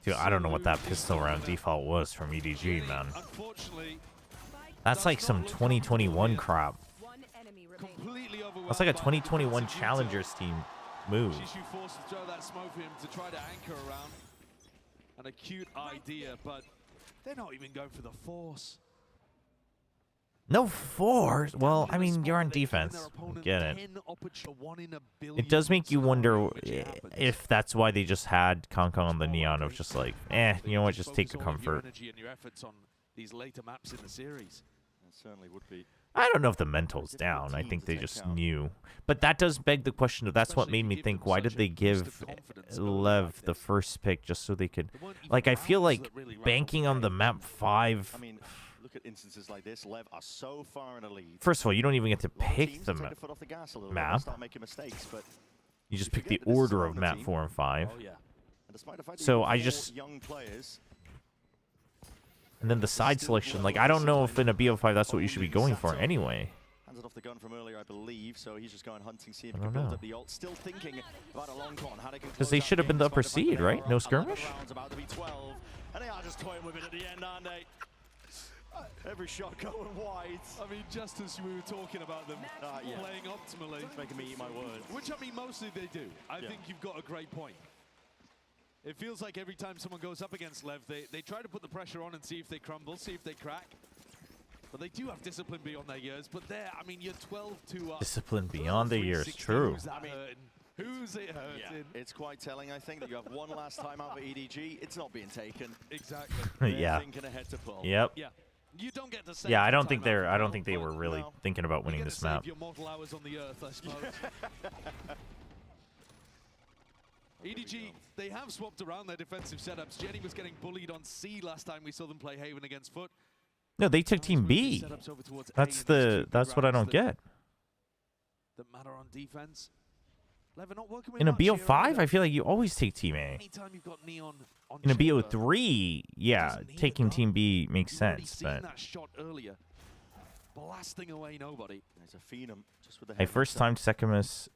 Dude, I don't know what that pistol round default was from EDG, man. That's like some 2021 crap. That's like a 2021 Challengers team move. Shishu forced to throw that smoke for him to try to anchor around. An acute idea, but they're not even going for the force. No force? Well, I mean, you're on defense. I get it. It does make you wonder if that's why they just had Kong on the Neon of just like, you know what, just take the comfort. These later maps in the series. It certainly would be. I don't know if the mental's down. I think they just knew. But that does beg the question of that's what made me think, why did they give Lev the first pick just so they could... Like, I feel like banking on the map 5... I mean, look at instances like this. Lev are so far in a lead. First of all, you don't even get to pick the map. You just pick the order of map 4 and 5. So I just... And then the side selection, like, I don't know if in a BO5 that's what you should be going for anyway. Hands it off the gun from earlier, I believe, so he's just going hunting, see if he can build up the ult. Still thinking about a long con. Because they should have been the upper seed, right? No skirmish? About to be 12, and they are just toying with it at the end, aren't they? Every shot going wide. I mean, just as we were talking about them playing optimally. It's making me eat my words. Which, I mean, mostly they do. I think you've got a great point. It feels like every time someone goes up against Lev, they try to put the pressure on and see if they crumble, see if they crack. But they do have discipline beyond their years. But there, I mean, you're 12-2 up. Discipline beyond their years, true. Who's it hurting? Yeah, it's quite telling, I think, that you have one last time out for EDG. It's not being taken. Exactly. Yeah. Thinking ahead to pull. Yep. Yeah. You don't get to say Yeah, I don't think they were really thinking about winning this map. Your mortal hours on the earth, I suppose. EDG, they have swapped around their defensive setups. Jenny was getting bullied on C last time we saw them play Haven against Foot. No, they took Team B. That's what I don't get. That matter on defense. In a BO5, I feel like you always take Team A. In a BO3, yeah, taking Team B makes sense. But that shot earlier, blasting away nobody. There's a phenom just with the I first time Sekimus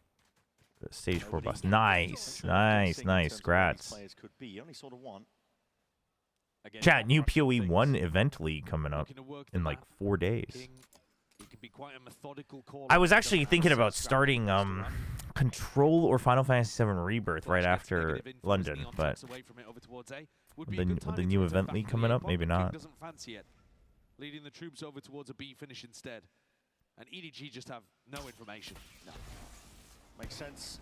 stage 4 bus. Nice, nice, nice. Grats. Chat, new PoE 1 event league coming up in like 4 days. I was actually thinking about starting Control or Final Fantasy VII Rebirth right after London, but the new event league coming up, maybe not. Leading the troops over towards a B finish instead, and EDG just have no information. No. Makes sense.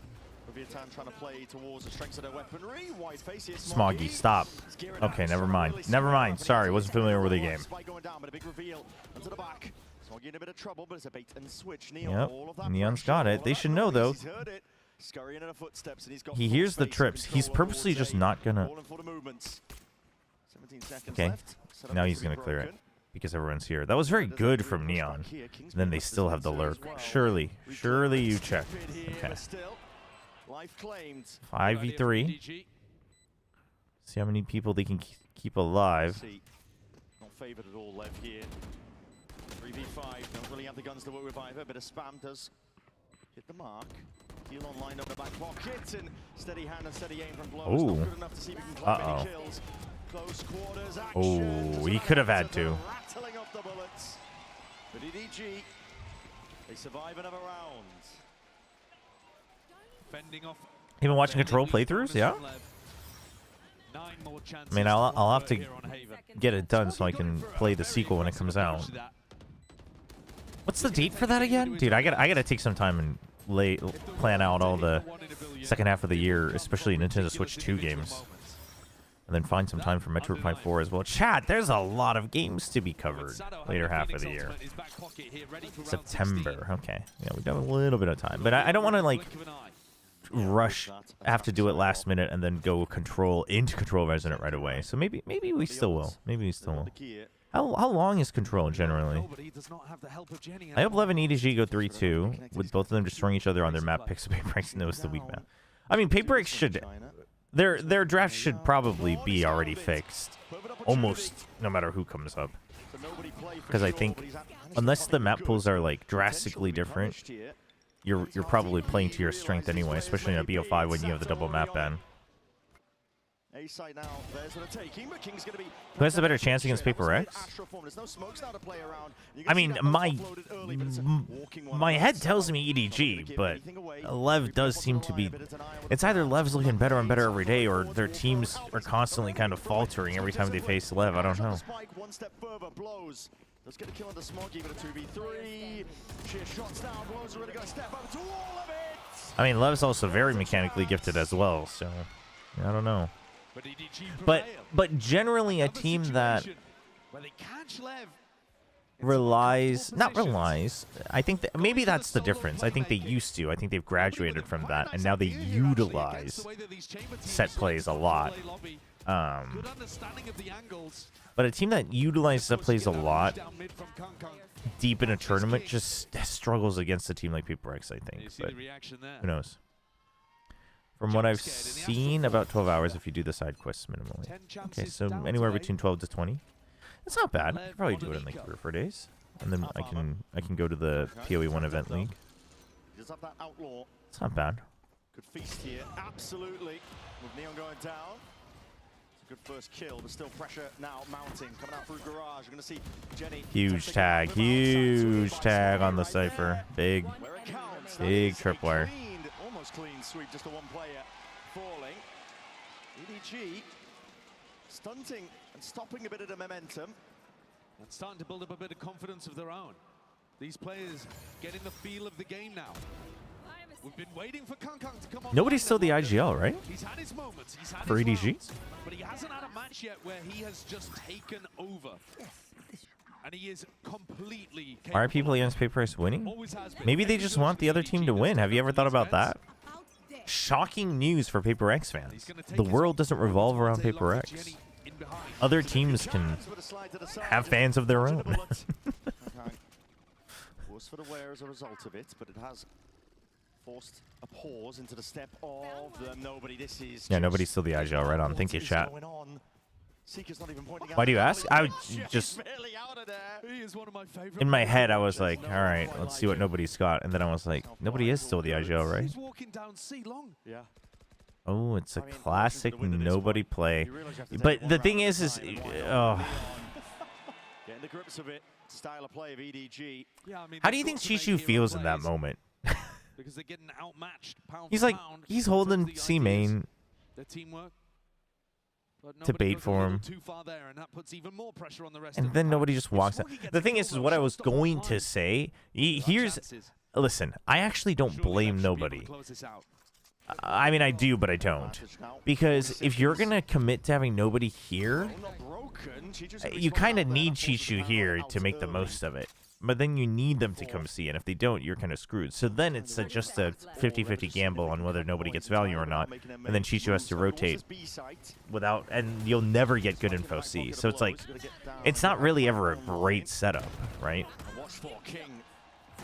Leviathan trying to play towards the strengths of their weaponry. Wide face here. Smoggy, stop. Okay, never mind. Never mind. Sorry, wasn't familiar with the game. Spike going down, but a big reveal into the back. Smoggy in a bit of trouble, but it's a bait and switch. Yep, Neon's got it. They should know though. He hears the trips. He's purposely just not gonna. Okay, now he's gonna clear it because everyone's here. That was very good from Neon. And then they still have the lurk. Surely you check. Okay. 5v3. See how many people they can keep alive. Not favored at all, Lev here. 3v5. Don't really have the guns to work with either. Bit of spam does hit the mark. Heal on lined up the back pocket and steady hand and steady aim from blows. Not good enough to see if we can climb any kills. Close quarters action. Oh, he could have had to. Rattling off the bullets. But EDG, they survive another round. Fending off. You been watching Control playthroughs? Yeah. I mean, I'll have to get it done so I can play the sequel when it comes out. What's the date for that again, dude? I gotta take some time and plan out all the second half of the year, especially Nintendo Switch 2 games, and then find some time for Metroid Prime 4 as well. Chat, there's a lot of games to be covered later half of the year. September, okay. Yeah, we've got a little bit of time, but I don't want to like rush, have to do it last minute and then go into Control Resonant right away. So maybe we still will. Maybe we still will. How long is Control generally? I hope LEV and EDG go 3-2 with both of them destroying each other on their map picks. Paper X knows the weak map. I mean, Paper X should their draft should probably be already fixed, almost no matter who comes up. Because I think unless the map pools are like drastically different, you're probably playing to your strength anyway, especially in a BO5 when you have the double map ban. Who has the better chance against Paper X? I mean, my head tells me EDG, but LEV does seem to be... It's either LEV's looking better and better every day, or their teams are constantly kind of faltering every time they face LEV. I don't know. Let's get a kill on the Smoggy with a 2v3. Sheer shots now. Blows are really going to step up to all of it. I mean, LEV's also very mechanically gifted as well, so I don't know. But generally a team that not relies, I think that maybe that's the difference. I think they used to. I think they've graduated from that, and now they utilize set plays a lot. But a team that utilizes set plays a lot deep in a tournament just struggles against a team like Paper X, I think. But who knows? From what I've seen, about 12 hours if you do the side quests minimally. Okay, so anywhere between 12 to 20. That's not bad. I could probably do it in like 3 or 4 days, and then I can go to the PoE1 event league. It's not bad. Good feast here, absolutely. With Neon going down. Good first kill, but still pressure now mounting. Coming out through garage. You're going to see Jenny. Huge tag on the Cypher. Big tripwire. Almost clean sweep, just a one player falling. EDG stunting and stopping a bit of the momentum. And starting to build up a bit of confidence of their own. These players getting the feel of the game now. We've been waiting for Kankang to come on. Nobody's still the IGL, right? He's had his moments. He's had for his EDG? moments, but he hasn't had a match yet where he has just taken over. And he is completely capable. Why are people against Paper X winning? Maybe they just want the other team to win. Have you ever thought about that? Shocking news for Paper X fans. The world doesn't revolve around Paper X. Other teams can have fans of their own. Was for the wear as a result of it, but it has forced a pause into the step of the nobody. This is nobody's still the IGL, right on. Thank you, chat. Why do you ask? I would just in my head I was like, all right, let's see what nobody's got, and then I was like, nobody is still the IGL, right? Oh, it's a classic nobody play. But the thing is getting the grips of it. Style of play of EDG. How do you think Chishu feels in that moment? Because they're getting outmatched pound He's like, he's holding C main to bait for him. And then nobody just walks out. The thing is what I was going to say, listen, I actually don't blame nobody. I mean, I do, but I don't. Because if you're going to commit to having nobody here, you kind of need Chishu here to make the most of it. But then you need them to come see, and if they don't, you're kind of screwed. So then it's just a 50-50 gamble on whether nobody gets value or not, and then Chishu has to rotate without, and you'll never get good info C. So it's like, it's not really ever a great setup, right?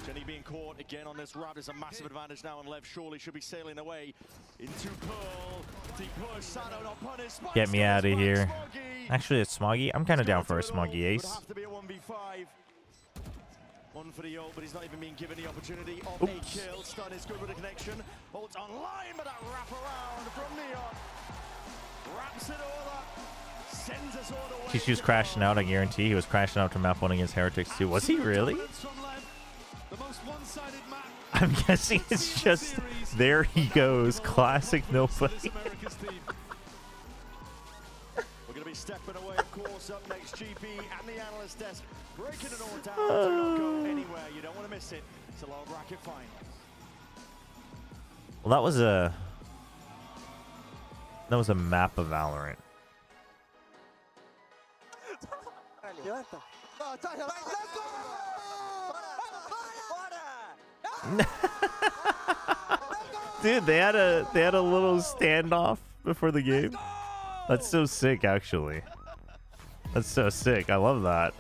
Jenny being caught again on this route is a massive advantage now, and Lev surely should be sailing away into Pearl. Deep push, Sano not punished. Get me out of here. Actually, it's Smoggy. I'm kind of down for a Smoggy ace. Have to be a 1v5. One for the ult, but he's not even being given the opportunity of a kill. Stun is good with the connection. Ult online, but that wrap around from Neon. Wraps it all up. Sends us all the way. Chishu's crashing out, I guarantee. He was crashing out to map 1 against Heretics too. Was he really? I'm guessing it's just, there he goes. Classic nobody. We're going to be stepping away, of course, up next GP and the analyst desk. Breaking it all down. Do not go anywhere. You don't want to miss it. It's a low bracket final. Well, that was a map of Valorant. Dude, they had a little standoff before the game. That's so sick, actually. That's so sick. I love that.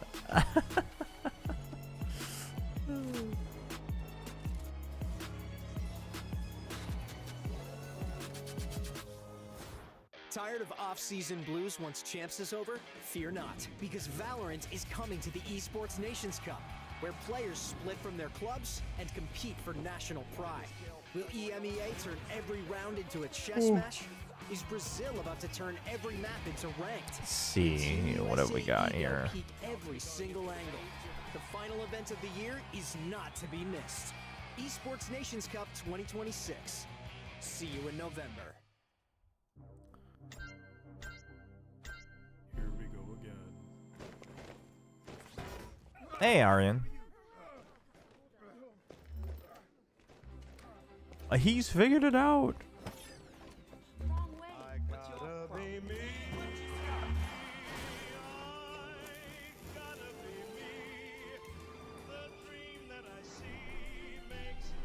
Tired of off-season blues once Champs is over? Fear not, because Valorant is coming to the Esports Nations Cup. where players split from their clubs and compete for national pride. Will EMEA turn every round into a chess match? Is Brazil about to turn every map into ranked? Let's see, what have we got here? Peak every single angle. The final event of the year is not to be missed. Esports Nations Cup 2026. See you in November. Here we go again. Hey, Aryan. He's figured it out.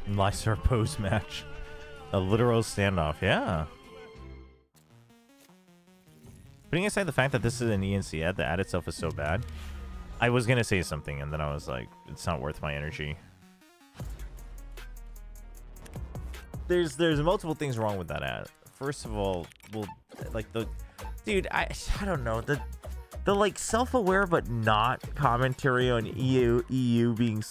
Lyser pose match. A literal standoff, yeah. Putting aside the fact that this is an ENC ad, the ad itself is so bad. I was gonna say something and then I was like, it's not worth my energy. There's multiple things wrong with that ad. First of all, well, like the dude, I don't know, the like self-aware but not commentary on EU being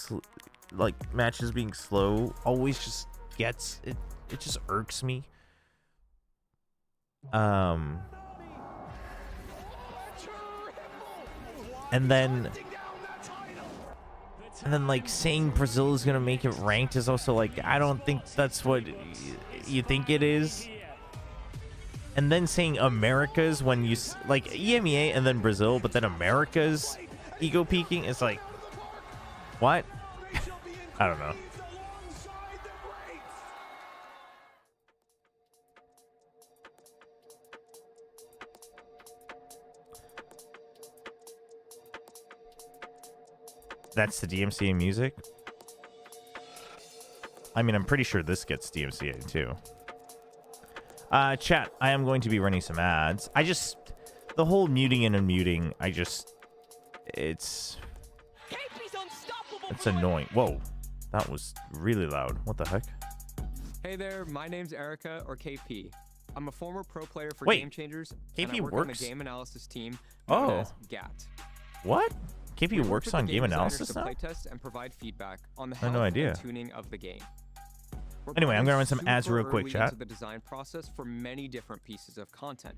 like matches being slow always just gets it. It just irks me. And then like saying Brazil is gonna make it ranked is also like, I don't think that's what you think it is. And then saying Americas when you like EMEA and then Brazil, but then America's ego peaking is like, what? I don't know. That's the DMCA music. I mean, I'm pretty sure this gets DMCA too. Chat, I am going to be running some ads. The whole muting and unmuting, it's annoying. Whoa, that was really loud. What the heck? Hey there, my name's Erica, or KP. I'm a former pro player for Wait, Game Changers, KP and I work works? on the game analysis team known as GAT. What? KP We work works with on the game designers analysis to now? playtest and provide feedback on the I had no health idea. and tuning of the game. We're Anyway, I'm gonna run some super ads real quick, early chat. into the design process for many different pieces of content,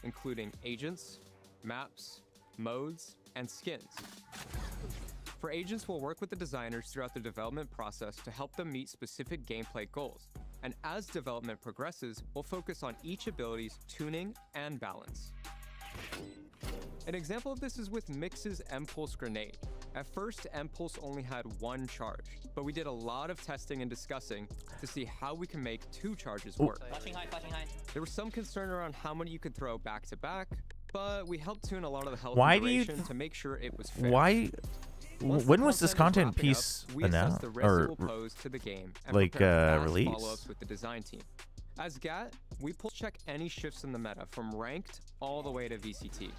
including agents, maps, modes, and skins. For agents, we'll work with the designers throughout the development process to help them meet specific gameplay goals. And as development progresses, we'll focus on each ability's tuning and balance. An example of this is with Mix's M-Pulse grenade. At first, M-Pulse only had one charge, but we did a lot of testing and discussing to see how we can make 2 charges work. Flashing high, flashing high. There was some concern around how many you could throw back to back, but we helped tune a lot of the health Why and do you duration to make sure it was fair. Why? Once When the was this content content is wrapping piece up, we assess announced the or residual pose to the game and like prepare fast released? follow-ups with the design team. As GAT, we pulse check any shifts in the meta from ranked all the way to VCT.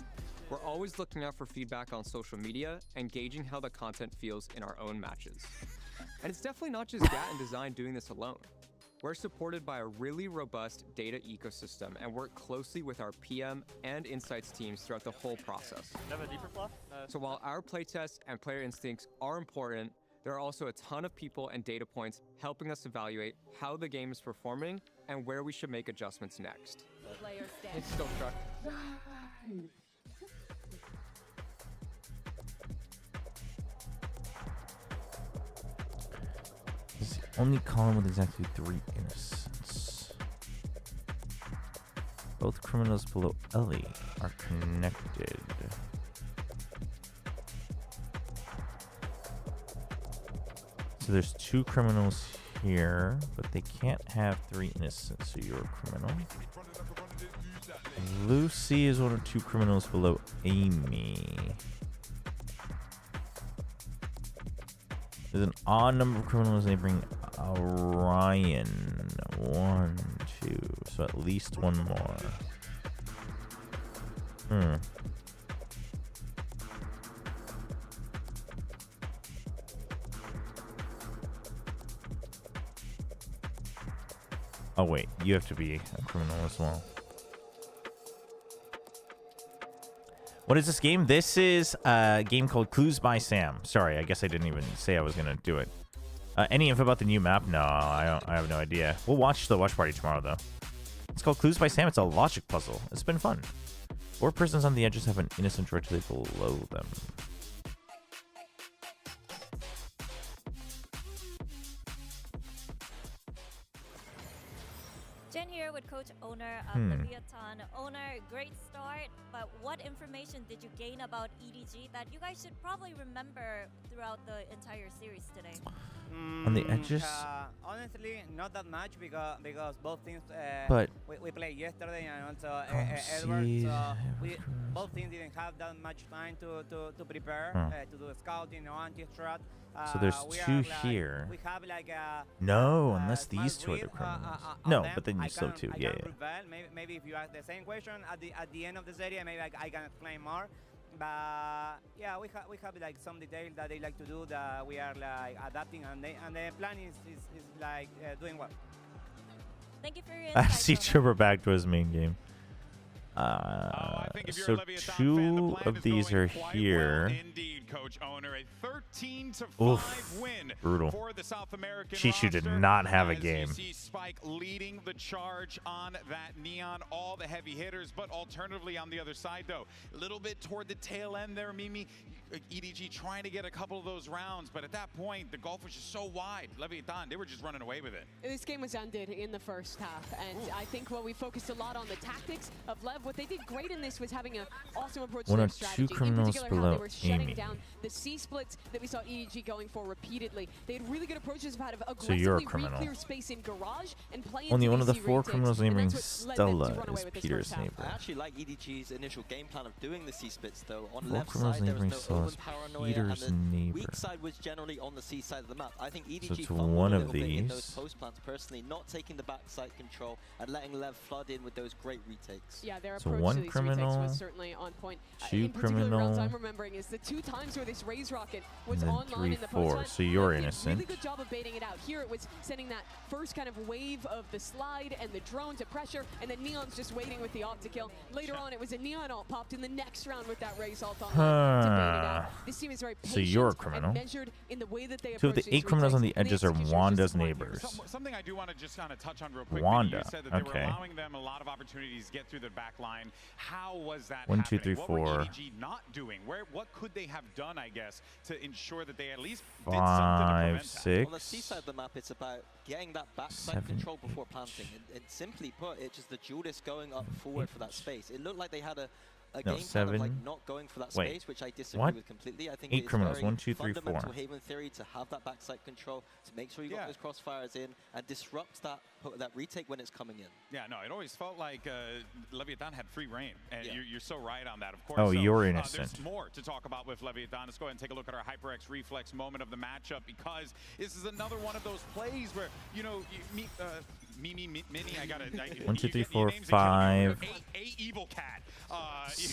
We're always looking out for feedback on social media and gauging how the content feels in our own matches. And it's definitely not just GAT and design doing this alone. We're supported by a really robust data ecosystem and work closely with our PM and insights teams throughout the whole process. You have a deeper fluff? So while our playtests and player instincts are important, there are also a ton of people and data points helping us evaluate how the game is performing and where we should make adjustments next. It's still struck. This is the only column with exactly 3 innocents. Both criminals below LE are connected. So there's 2 criminals here, but they can't have 3 innocents, so you're a criminal. Lucy is one of 2 criminals below Amy. There's an odd number of criminals neighboring Orion. 1, 2, so at least 1 more. Oh wait, you have to be a criminal as well. What is this game? This is a game called Clues by Sam. Sorry, I guess I didn't even say I was going to do it. Any info about the new map? No, I have no idea. We'll watch the watch party tomorrow, though. It's called Clues by Sam. It's a logic puzzle. It's been fun. 4 persons on the edges have an innocent directly below them. Jen here with Coach Owner of Leviathan. Owner, great start, but what information did you gain about EDG that you guys should probably remember throughout the entire series today? On the edges? Honestly, not that much because both teams But we played yesterday and also Edward, so both teams didn't have that much time to prepare to do scouting or anti-strat. So there's 2 here. We have like no, unless these 2 are the criminals. No, but then you still have 2. Yeah. Maybe if you ask the same question at the end of the series, maybe I can explain more. But yeah, we have like some details that they like to do that we are like adapting, and the plan is like doing well. Thank you for your I insight. see Chobra back to his main game. So 2 of these are here. Indeed, Coach Owner, a 13-5 win brutal. for the South American Chishu did roster. not have a As game. You see Spike leading the charge on that Neon, all the heavy hitters, but alternatively on the other side, though, a little bit toward the tail end there, Mimi. EDG trying to get a couple of those rounds, but at that point, the gulf was just so wide. Leviathan, they were just running away with it. This game was ended in the first half, and I think while we focused a lot on the tactics of LEV, what they did great in this was having an awesome approach to their strategy. One or 2 criminals in particular, how they below were shutting Amy. down the C-splits that we saw EDG going for repeatedly. They had really good approaches of how to So you're a aggressively criminal. re-clear space in garage and play Only into one of the easy 4 retakes, criminals and naming that's what led them to Stella run away is with this Peter's first half. neighbor. I actually like EDG's initial game plan of doing the C-splits, though. On 4 left criminals side, there was neighboring no Stella open is paranoia, and Peter's the neighbor. weak side was generally on the C side of the map. I think EDG it's fumbled one a of little bit in those these. post plants, personally, not taking the backside control and letting Lev flood in with those great retakes. Yeah, their So approach 1 to these criminal, retakes was certainly on point. 2 in particular, the rounds I'm criminal, remembering is the 2 times where this Raise Rocket was and then online 3, in the 4. post line. So you're Did a innocent. really good job of baiting it out. Here it was sending that first kind of wave of the slide and the drone to pressure, and then Neon's just waiting with the ult to kill. Later on, it was a Neon ult popped in the next round with that Raise ult on to bait it out. This team is very patient So you're a criminal. and measured in the way that they 2 of the approach 8 these criminals on retakes, the and edges are execution is Wanda's just one here. neighbors. Something I do want to just kind of touch on real quick. Wanda, You said that they were okay. allowing them a lot of opportunities to get through the back line. How was that 1, 2, 3, happening? What were 4. EDG not doing? What could they have done, I guess, to ensure that they at least did something to 5, prevent that? 6. On the C side of the map, it's about getting that backside 7, control before planting. And simply put, it's just the duelists going up forward for that space. It looked like they had a No, game plan of like 7. not going for that Wait, space, which I disagree what? with completely. I think 8 it's criminals, very 1, 2, 3, 4. fundamental Haven theory to have that backside control, to make sure you got those crossfires in and disrupt that retake when it's coming in. Yeah, no, it always felt like Leviathan had free reign, and you're so right on that, of course. Oh, so, you're innocent. There's more to talk about with Leviathan. Let's go ahead and take a look at our HyperX Reflex moment of the matchup, because this is another one of those plays where, you know, Mini, I got to... 1, 2, 3, 4, 5. A evil cat. 6.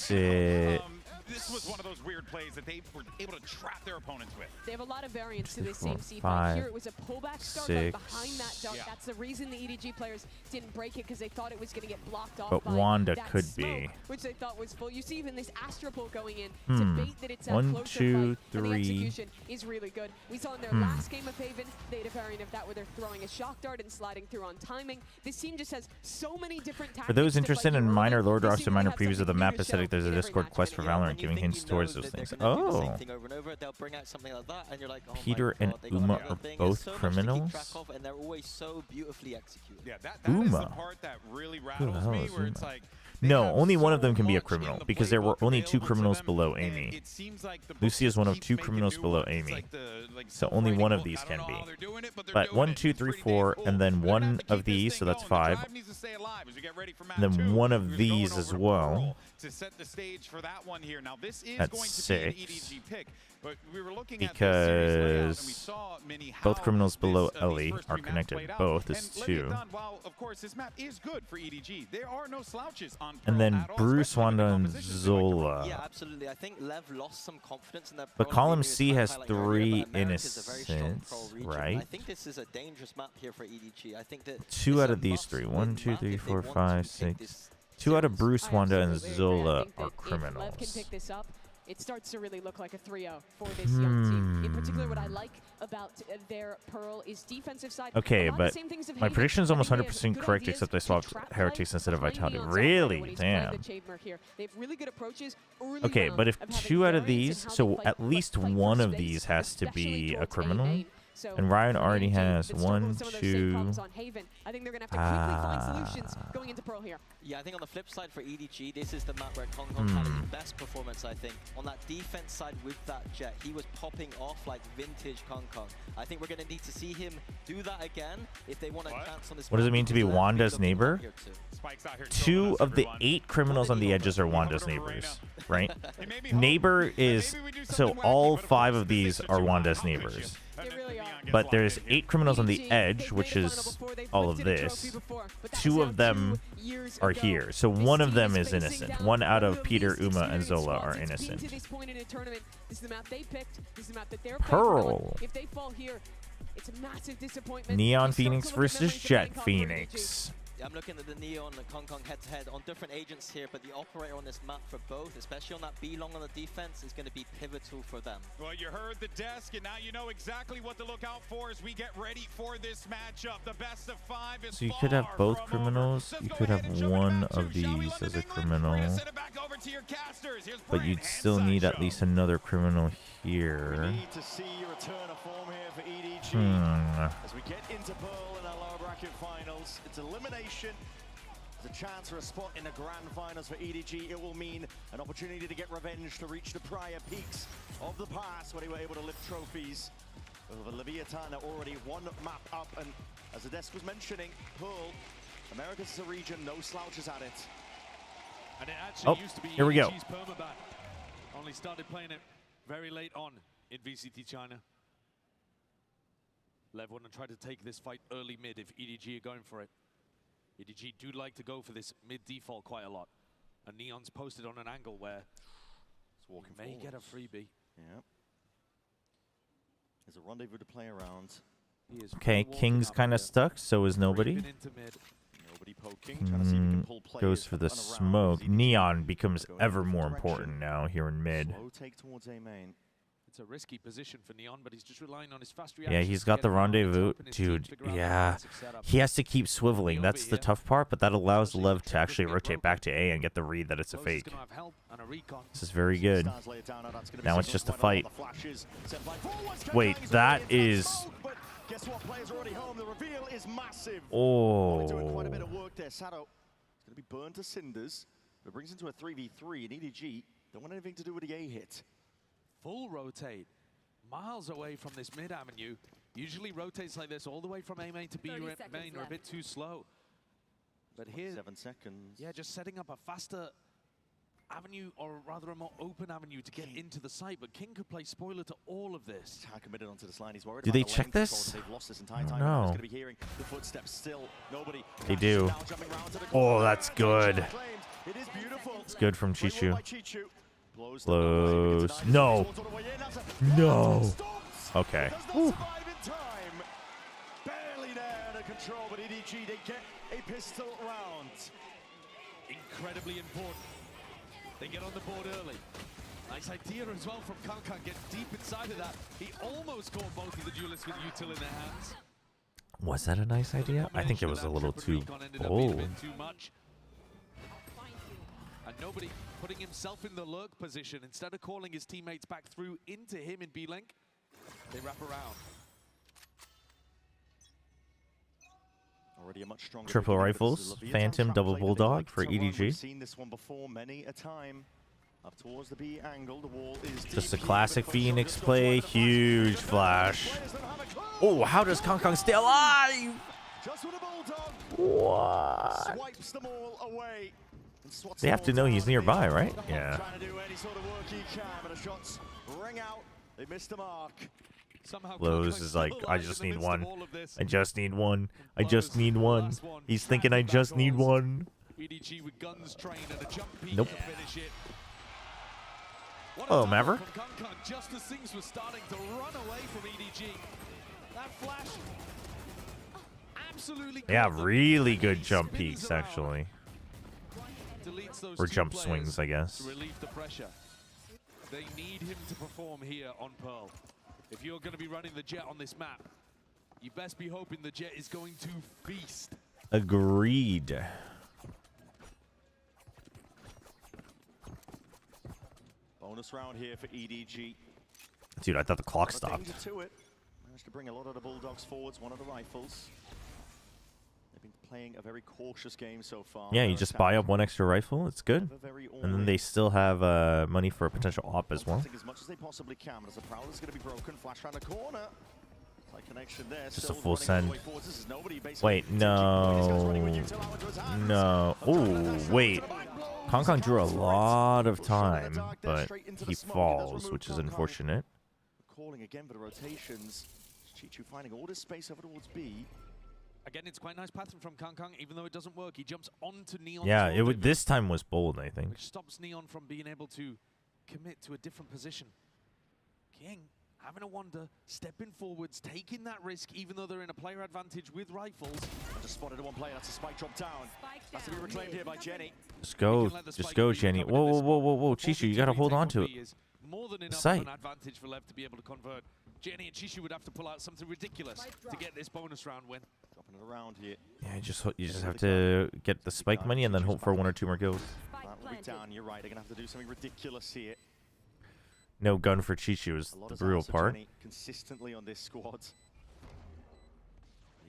This was one of those weird plays that they were able to trap their opponents with. They have a lot of variants to this 4, same C 5, Here it was a pullback start 6. behind that dart. That's the reason the EDG players didn't break it, because they thought it was going to get blocked off But by Wanda that could smoke, be. which they thought was full. You see even this Astropole going in to bait that it's a 1, closer 2, fight, and the 3. execution is really good. We saw in their last game of Haven, they had a variant of that where they're throwing a shock dart and sliding through on timing. This team just has so many different tactics. For those to interested fight in you minor early. lore They drops seem and to minor have previews of the something map new to aesthetic, show there's a in every Discord match. quest for Valorant giving hints towards those things. Oh. Over and over, they'll bring out something like that, and you're like, oh Peter my and God, they got Uma another are thing. both There's so much to keep criminals? track of, and they're always so beautifully executed. Yeah, that is the Uma. part that really Who the rattles hell me, is where it's Uma? like... No, only one of them can be a criminal, because there were only 2 criminals below Amy. Lucy is one of 2 criminals below Amy. So only one of these can be. But 1, 2, 3, 4, and then 1 of these, so that's 5. And then 1 of these as well. To set the stage for that one here. Now this is That's going to 6. be an EDG pick, but we were looking Because at this series layout, and we saw Mini both how criminals below these Ellie first are 3 maps connected. played out. Both is And 2. Leviathan, while of course this map is good for EDG, there are no slouches on And Pearl then at all, Bruce, especially in the Wanda, and compositions they like to run. Zola. Yeah, absolutely. I think Lev lost some confidence in their But Pearl column game. C We were has highlighting 3 earlier, but America's a very strong innocents, Pearl region. right? I think this is a dangerous map here for EDG. I think that 2 it's out a of these 3. must-win 1, 2, map 3, if they 4, want 5, to take 6, this 2 out of Bruce, Wanda, and Absolutely. Zola I think are that if criminals. Lev can pick this up, it starts to really look like a 3-0 for this young team. In particular, what I like about their Pearl is defensive side. Okay, A lot of but the same things of my Haven. prediction is I almost think they have 100% good correct, ideas except I to swapped trap play Heretics instead of behind Vitality. Neon's outside when Really? he's playing Damn. the Chobra here. They have really good approaches early Okay, round but if of having 2 out of variance these, in how so they fight, at but least fight for one of space, these has to especially be a towards A criminal. main. So And Ryan for already EDG, has been struggling 1, with some of those same 2. problems on Haven. I think they're going to have to quickly find solutions going into Pearl here. Yeah, I think on the flip side for EDG, this is the map where Kong Kong had his best performance, I think. On that defense side with that Jet, he was popping off like vintage Kong Kong. I think we're going to need to see him do that again if they want a chance on this. What does it mean to be because Wanda's looking neighbor? here too. 2 of the 8 criminals on the edges are Wanda's neighbors, right? Neighbor is, so all 5 of these are Wanda's neighbors. But there's 8 criminals on the edge, which is all of this. 2 of them are here. So 1 of them is innocent. 1 out of Peter, Uma, and Zola are innocent. Pearl. If they fall here, it's a massive disappointment. Neon Phoenix versus Jet Phoenix. Yeah, I'm looking at the Neon and Kong Kong head-to-head on different agents here, but the operator on this map for both, especially on that B long on the defense, is going to be pivotal for them. Well, you heard the desk, and now you know exactly what to look out for as we get ready for this matchup. The best of 5 is So you could have both criminals. You could have one of these as a criminal. But you'd still need at least another criminal here. We need to see a return of form here for EDG. As we get into Pearl in our lower bracket finals, it's elimination. There's a chance for a spot in the grand finals for EDG. It will mean an opportunity to get revenge, to reach the prior peaks of the past where they were able to lift trophies. Over Leviathan are already 1 map up, and as the desk was mentioning, Pearl, Americas is a region, no slouches at it. And it actually used to be here we go. EDG's permaban. Only started playing it very late on in VCT China. Lev want to try to take this fight early mid if EDG are going for it. EDG do like to go for this mid default quite a lot. And Neon's posted on an angle where walking may get a forwards. freebie. Yeah. There's a rendezvous to play around. Okay, King's kind of stuck, so is nobody. Nobody poking, trying to see if we can pull players Goes for the up and around. smoke. Neon becomes ever more important now here in mid. Slow take towards A main. It's a risky position for Neon, but he's just relying on his fast reaction. Yeah, he's got the rendezvous. Dude, yeah. He has to keep swiveling. That's the tough part, but that allows Lev to actually rotate back to A and get the read that it's a fake. This is very good. Now it's just a fight. Wait, that is... Guess what? Players already home. The reveal is massive. Oh. Doing quite a bit of work there. Sado is going to be burned to cinders. But it brings into a 3v3, and EDG don't want anything to do with the A hit. Full rotate, miles away from this mid avenue. Usually rotates like this all the way from A main to B main are a bit too slow. But here, 7 seconds. Yeah, just setting up a faster avenue, or rather a more open avenue to get into the site. But King could play spoiler to all of this. Committed onto the slide. He's worried Do about they the check lane this? control. They've lost this I entire don't time. know. He's going to be hearing the footsteps still. Nobody. They do. Oh, that's good. It is beautiful. It's good from Chichu. Chichu. Close. No. No. Okay. Whew. Barely there under control, but EDG, they get a pistol round. Incredibly important. They get on the board early. Nice idea as well from Kankan. Get deep inside of that. He almost caught both of the duelists with util in their hands. Was that a nice idea? I think it was a little too bold. Too much. And nobody putting himself in the lurk position. Instead of calling his teammates back through into him in B-Link, they wrap around. Already a much stronger Triple beginning, but rifles, this is a Phantom, trap double play that they bulldog like for to run. We've EDG. seen this one before many a time. Up towards the B angle, the wall is Just a deep. classic Phoenix play. Huge flash. Oh, how does Kong Kong stay alive? Just with a bulldog. What? Swipes them all away. They have to know he's nearby, right? Yeah. Trying to do any sort of work he can, but the shots ring out. They missed the mark. Lowe's is like, I just need one. I just need one. I just need one. He's thinking I just need one. EDG with guns trained and a jump peek Nope. to finish it. Oh, Maverick. From Kankan, just as things were starting to run away from EDG. That flash absolutely Yeah, really good jump peaks, actually. deletes those Or two jump players swings, I guess. to relieve the pressure. They need him to perform here on Pearl. If you're going to be running the Jet on this map, you best be hoping the Jet is going to feast. Agreed. Bonus round here for EDG. Dude, I thought the clock Danger stopped. to it. Managed to bring a lot of the Bulldogs forwards, one of the rifles. They've been playing a very cautious game so far. Yeah, you just buy up one extra rifle. It's good. And then they still have money for a potential op as well. As much as they possibly can, but as the Prowler's going to be broken, flash around the corner. Tight connection there. Just a Still full running all the send. way forwards. This is nobody basically. Wait, no. No. Oh, wait. Kong Kong drew a lot of time, but he falls, which is unfortunate. Calling again for the rotations. Chichu finding all this space over towards B. Again, it's quite a nice pattern from Kong Kong, even though it doesn't work. He jumps onto Neon. Yeah, it would. This time was bold, I think. Which stops Neon from being able to commit to a different position. King having a wander, stepping forwards, taking that risk, even though they're in a player advantage with rifles. Just spotted one player. That's a spike drop down. Has to be reclaimed here by Jenny. Just go, Jenny. Whoa, whoa, whoa, whoa, whoa, Chishu, you gotta hold on to it. More than enough Sight. of an advantage for Lev to be able to convert. Jenny and Chishu would have to pull out something ridiculous to get this bonus round win. Dropping it around here. Yeah, you just have to get the spike money and then hope for one or two more kills. That will be down. You're right. They're gonna have to do something ridiculous here. No gun for Chishu is the brutal part. Consistently on this squad.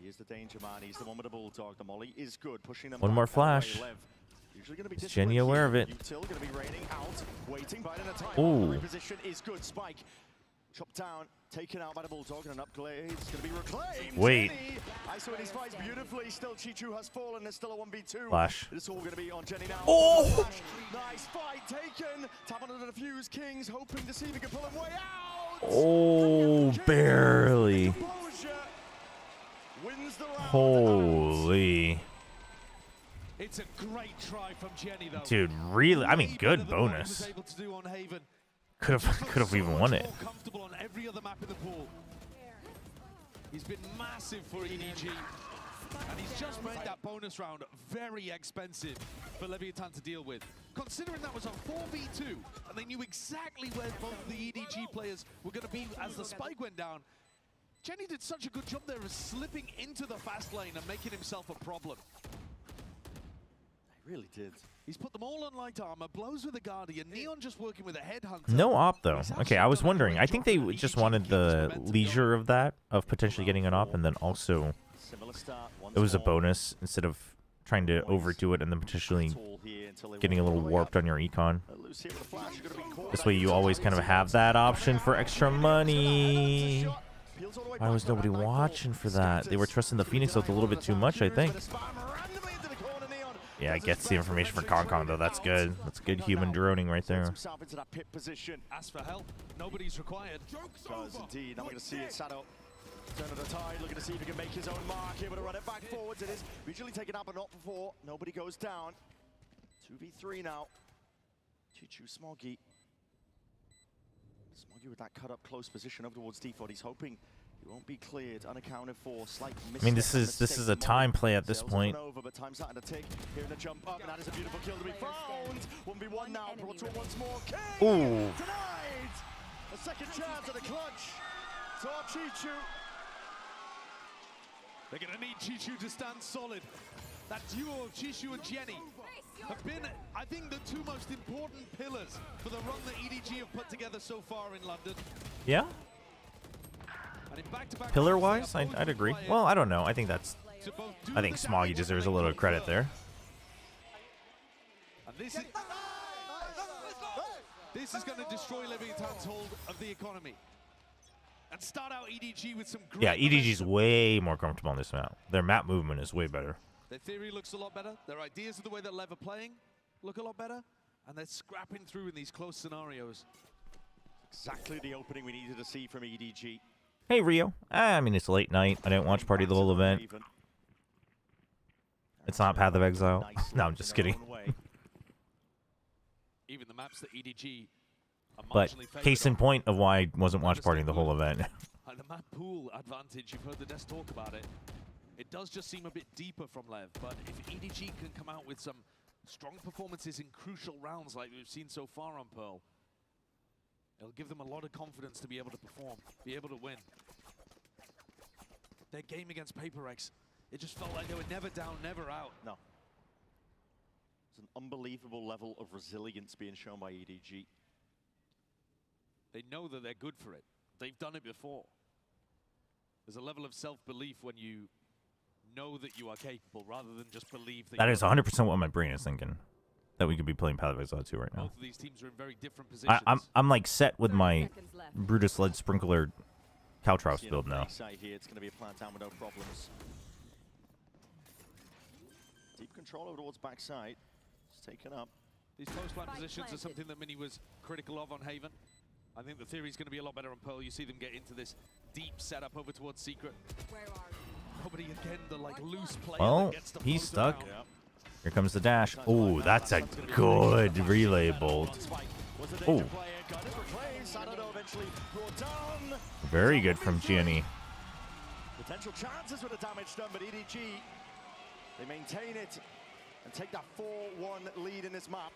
He is the danger man. He's the one with the bulldog. The molly is good, pushing them. One more flash. Is Jenny aware of it? Util gonna be raining out, waiting by the time. Ooh. Position is good. Spike chopped down, taken out by the bulldog, and an upgrade. It's gonna be reclaimed. Wait. Jenny. ISO his fights beautifully. Still Chichu has fallen. There's still a 1v2. Flash. It's all gonna be on Jenny now. Oh! Nice fight taken. Tap under the fuse. Kings hoping to see if he can pull him way out. Oh, barely. Wins the round. Holy. It's a great try from Jenny, though. Dude, really? I mean, good bonus. Could have even won it. Comfortable on every other map in the pool. He's been massive for EDG, and he's just made that bonus round very expensive for Leviathan to deal with. Considering that was a 4v2, and they knew exactly where both the EDG players were going to be as the spike went down. Jenny did such a good job there of slipping into the fast lane and making himself a problem. He really did. He's put them all on light armor, blows with a Guardian, Neon just working with a headhunter. No op, though. Okay, I was wondering. I think they just wanted the leisure of that, of potentially getting an op, and then also it was a bonus instead of trying to overdo it and then potentially getting a little warped on your econ. This way you always kind of have that option for extra money. Why was nobody watching for that? They were trusting the Phoenix out a little bit too much, I think. Yeah, it gets the information for Kong Kong, though. That's good. That's good human droning right there. Ask for help. Nobody's required. Does indeed. Now we're going to see it. Saddle. Turn of the tide. Looking to see if he can make his own mark. Able to run it back forwards. It is visually taken out, but not before. Nobody goes down. 2v3 now. Chichu Smoggy. Smoggy with that cut up close position over towards default. He's hoping he won't be cleared, unaccounted for. Slight I mean, this is a time play at this point. Over, but time's starting to tick. Here in the jump up, and that is a beautiful kill to be found. 1v1 now. Brought to once more. King Ooh. tonight. A second chance at a clutch. To our Chichu. They're going to need Chichu to stand solid. That duo of Chichu and Jenny have been, I think, the two most important pillars for the run that EDG have put together so far in London. Yeah? Pillar-wise, I'd agree. Well, I don't know. I think Smoggy deserves a little credit there. And this is going to destroy Leviathan's hold of the economy. And start out EDG with some great Yeah, EDG's way more comfortable on this map. Their map movement is way better. Their theory looks a lot better. Their ideas of the way that Lev are playing look a lot better. And they're scrapping through in these close scenarios. Exactly the opening we needed to see from EDG. Hey, Rio. I mean, it's late night. I didn't watch party the whole event. It's not Path of Exile. No, I'm just kidding. Even the maps that EDG are But marginally case in point of why I wasn't watch partying the whole event. And the map pool advantage, you've heard the desk talk about it. It does just seem a bit deeper from Lev, but if EDG can come out with some Strong performances in crucial rounds like we've seen so far on Pearl. It'll give them a lot of confidence to be able to perform, be able to win. Their game against PaperX, it just felt like they were never down, never out. No. It's an unbelievable level of resilience being shown by EDG. They know that they're good for it. They've done it before. There's a level of self-belief when you know that you are capable rather than just believe that That is 100% what my brain is thinking. That we could be playing Path of Exile 2 right now. Both of these teams are in very different positions. I'm like set with my Brutus Lead Sprinkler Caltrops build now. Here, it's going to be a plant down with no problems. Deep control over towards backside. It's taken up. These post-plant positions are something that Mini was critical of on Haven. I think the theory is going to be a lot better on Pearl. You see them get into this deep setup over towards Secret. Nobody again, the like loose player Well, that gets to he's float stuck. around. Here comes the dash. Oh, that's a good relay bolt. Oh. Very good from Gianni. Potential chances with the damage done, but EDG, they maintain it and take that 4-1 lead in this map.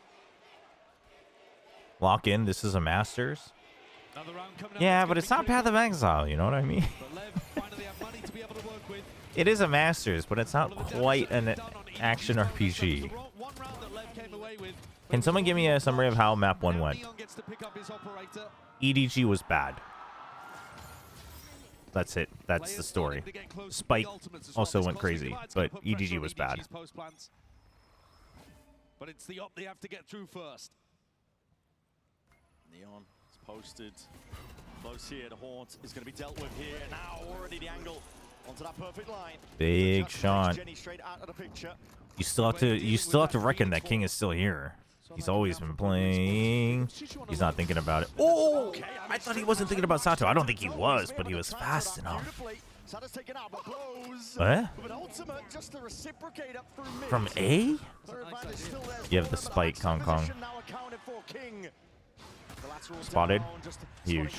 Lock in. This is a Masters. Yeah, but it's not Path of Exile. You know what I mean? It is a Masters, but it's not quite an action RPG. Can someone give me a summary of how map 1 went? EDG was bad. That's it. That's the story. Spike also went crazy, but EDG was bad. But it's the op they have to get through first. Neon is posted close here. The Haunt is going to be dealt with here. Now already the angle onto that perfect line. Big shot. You still have to reckon that King is still here. He's always been playing. He's not thinking about it. Oh, I thought he wasn't thinking about Sato. I don't think he was, but he was fast enough. What? From A? You have the spike, Kong Kong. Spotted. Huge.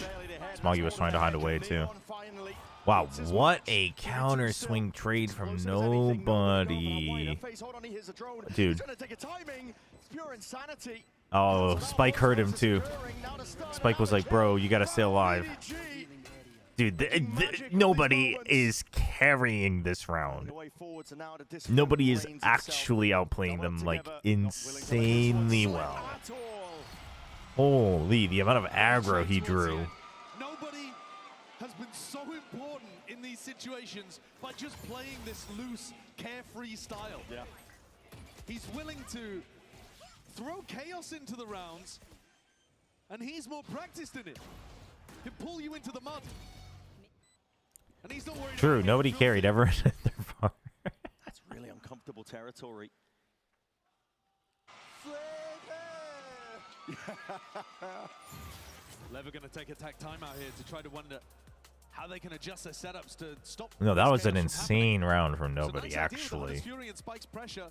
Smoggy was trying to hide away too. Wow, what a counter swing trade from nobody. Dude. Oh, Spike hurt him too. Spike was like, bro, you gotta stay alive. Dude, nobody is carrying this round. Nobody is actually outplaying them like insanely well. Holy, the amount of aggro he drew. Nobody has been so important in these situations by just playing this loose, carefree style. Yeah. He's willing to throw chaos into the rounds, and he's more practiced in it. He'll pull you into the mud. And he's not worried. True, nobody carried ever in their bar. That's really uncomfortable territory. LEV are going to take attack timeout here to try to wonder how they can adjust their setups to stop. No, that was an insane round from nobody, actually. Fury and Spike's pressure,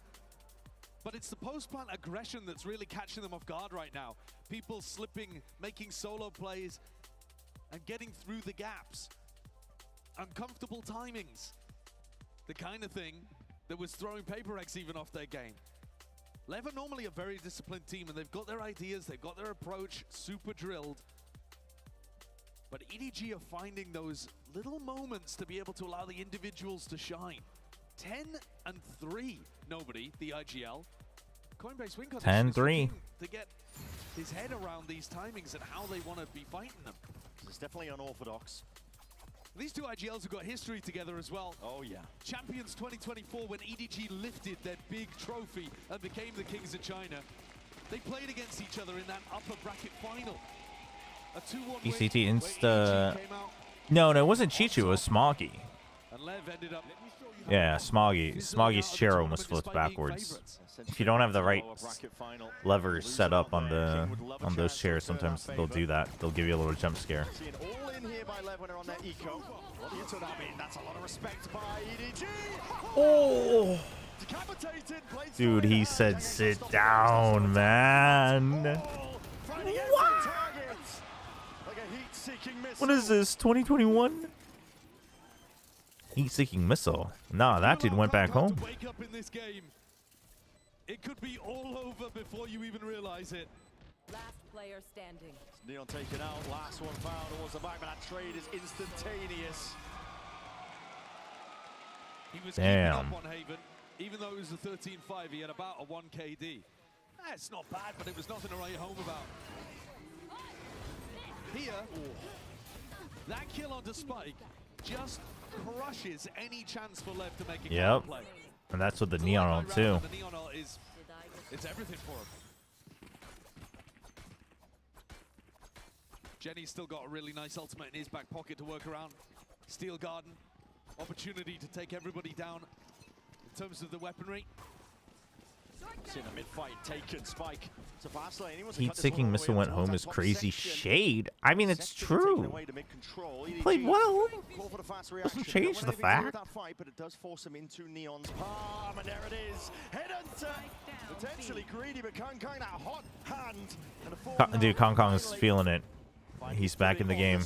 but it's the post-plant aggression that's really catching them off guard right now. People slipping, making solo plays, and getting through the gaps. Uncomfortable timings. The kind of thing that was throwing PaperX even off their game. LEV are normally a very disciplined team, and they've got their ideas, they've got their approach super drilled. But EDG are finding those little moments to be able to allow the individuals to shine. 10-3, nobody, the IGL. Coinbase win condition 10-3. to get his head around these timings and how they want to be fighting them. It's definitely unorthodox. These two IGLs have got history together as well. Oh, yeah. Champions 2024, when EDG lifted their big trophy and became the Kings of China, they played against each other in that upper bracket final. A 2-1 ECT Insta. No, it wasn't Chichu, it was Smoggy. And LEV ended up. Yeah, Smoggy's chair almost flipped backwards. If you don't have the right levers set up on those chairs, sometimes they'll do that. They'll give you a little jump scare. All in here by LEV when they're on their eco. What do you think that mean? That's a lot of respect by EDG. Oh! Dude, he said sit down, man. What is this, 2021? Heat-seeking missile. Nah, that dude went back home. It could be all over before you even realize it. Last player standing. Neon taken out, last one found towards the back, but that trade is instantaneous. He was keeping up on Haven, even though it was a 13-5, he had about a 1 KD. That's not bad, but it was nothing to write home about. Here, that kill onto Spike just crushes any chance for Lev to make a Yep. play. And that's with the Neon ult too. The Neon ult is, it's everything for him. Jenny's still got a really nice ultimate in his back pocket to work around. Steel Garden, opportunity to take everybody down in terms of the weaponry. In a mid-fight, taken Spike to fast lane. Heat-seeking missile went home is crazy shade. I mean, it's true. He played well. Doesn't change the fact. But it does force him into Neon's palm, and there it is. Headhunter, potentially greedy, but Kong that hot hand. Dude, Kong is feeling it. He's back in the game.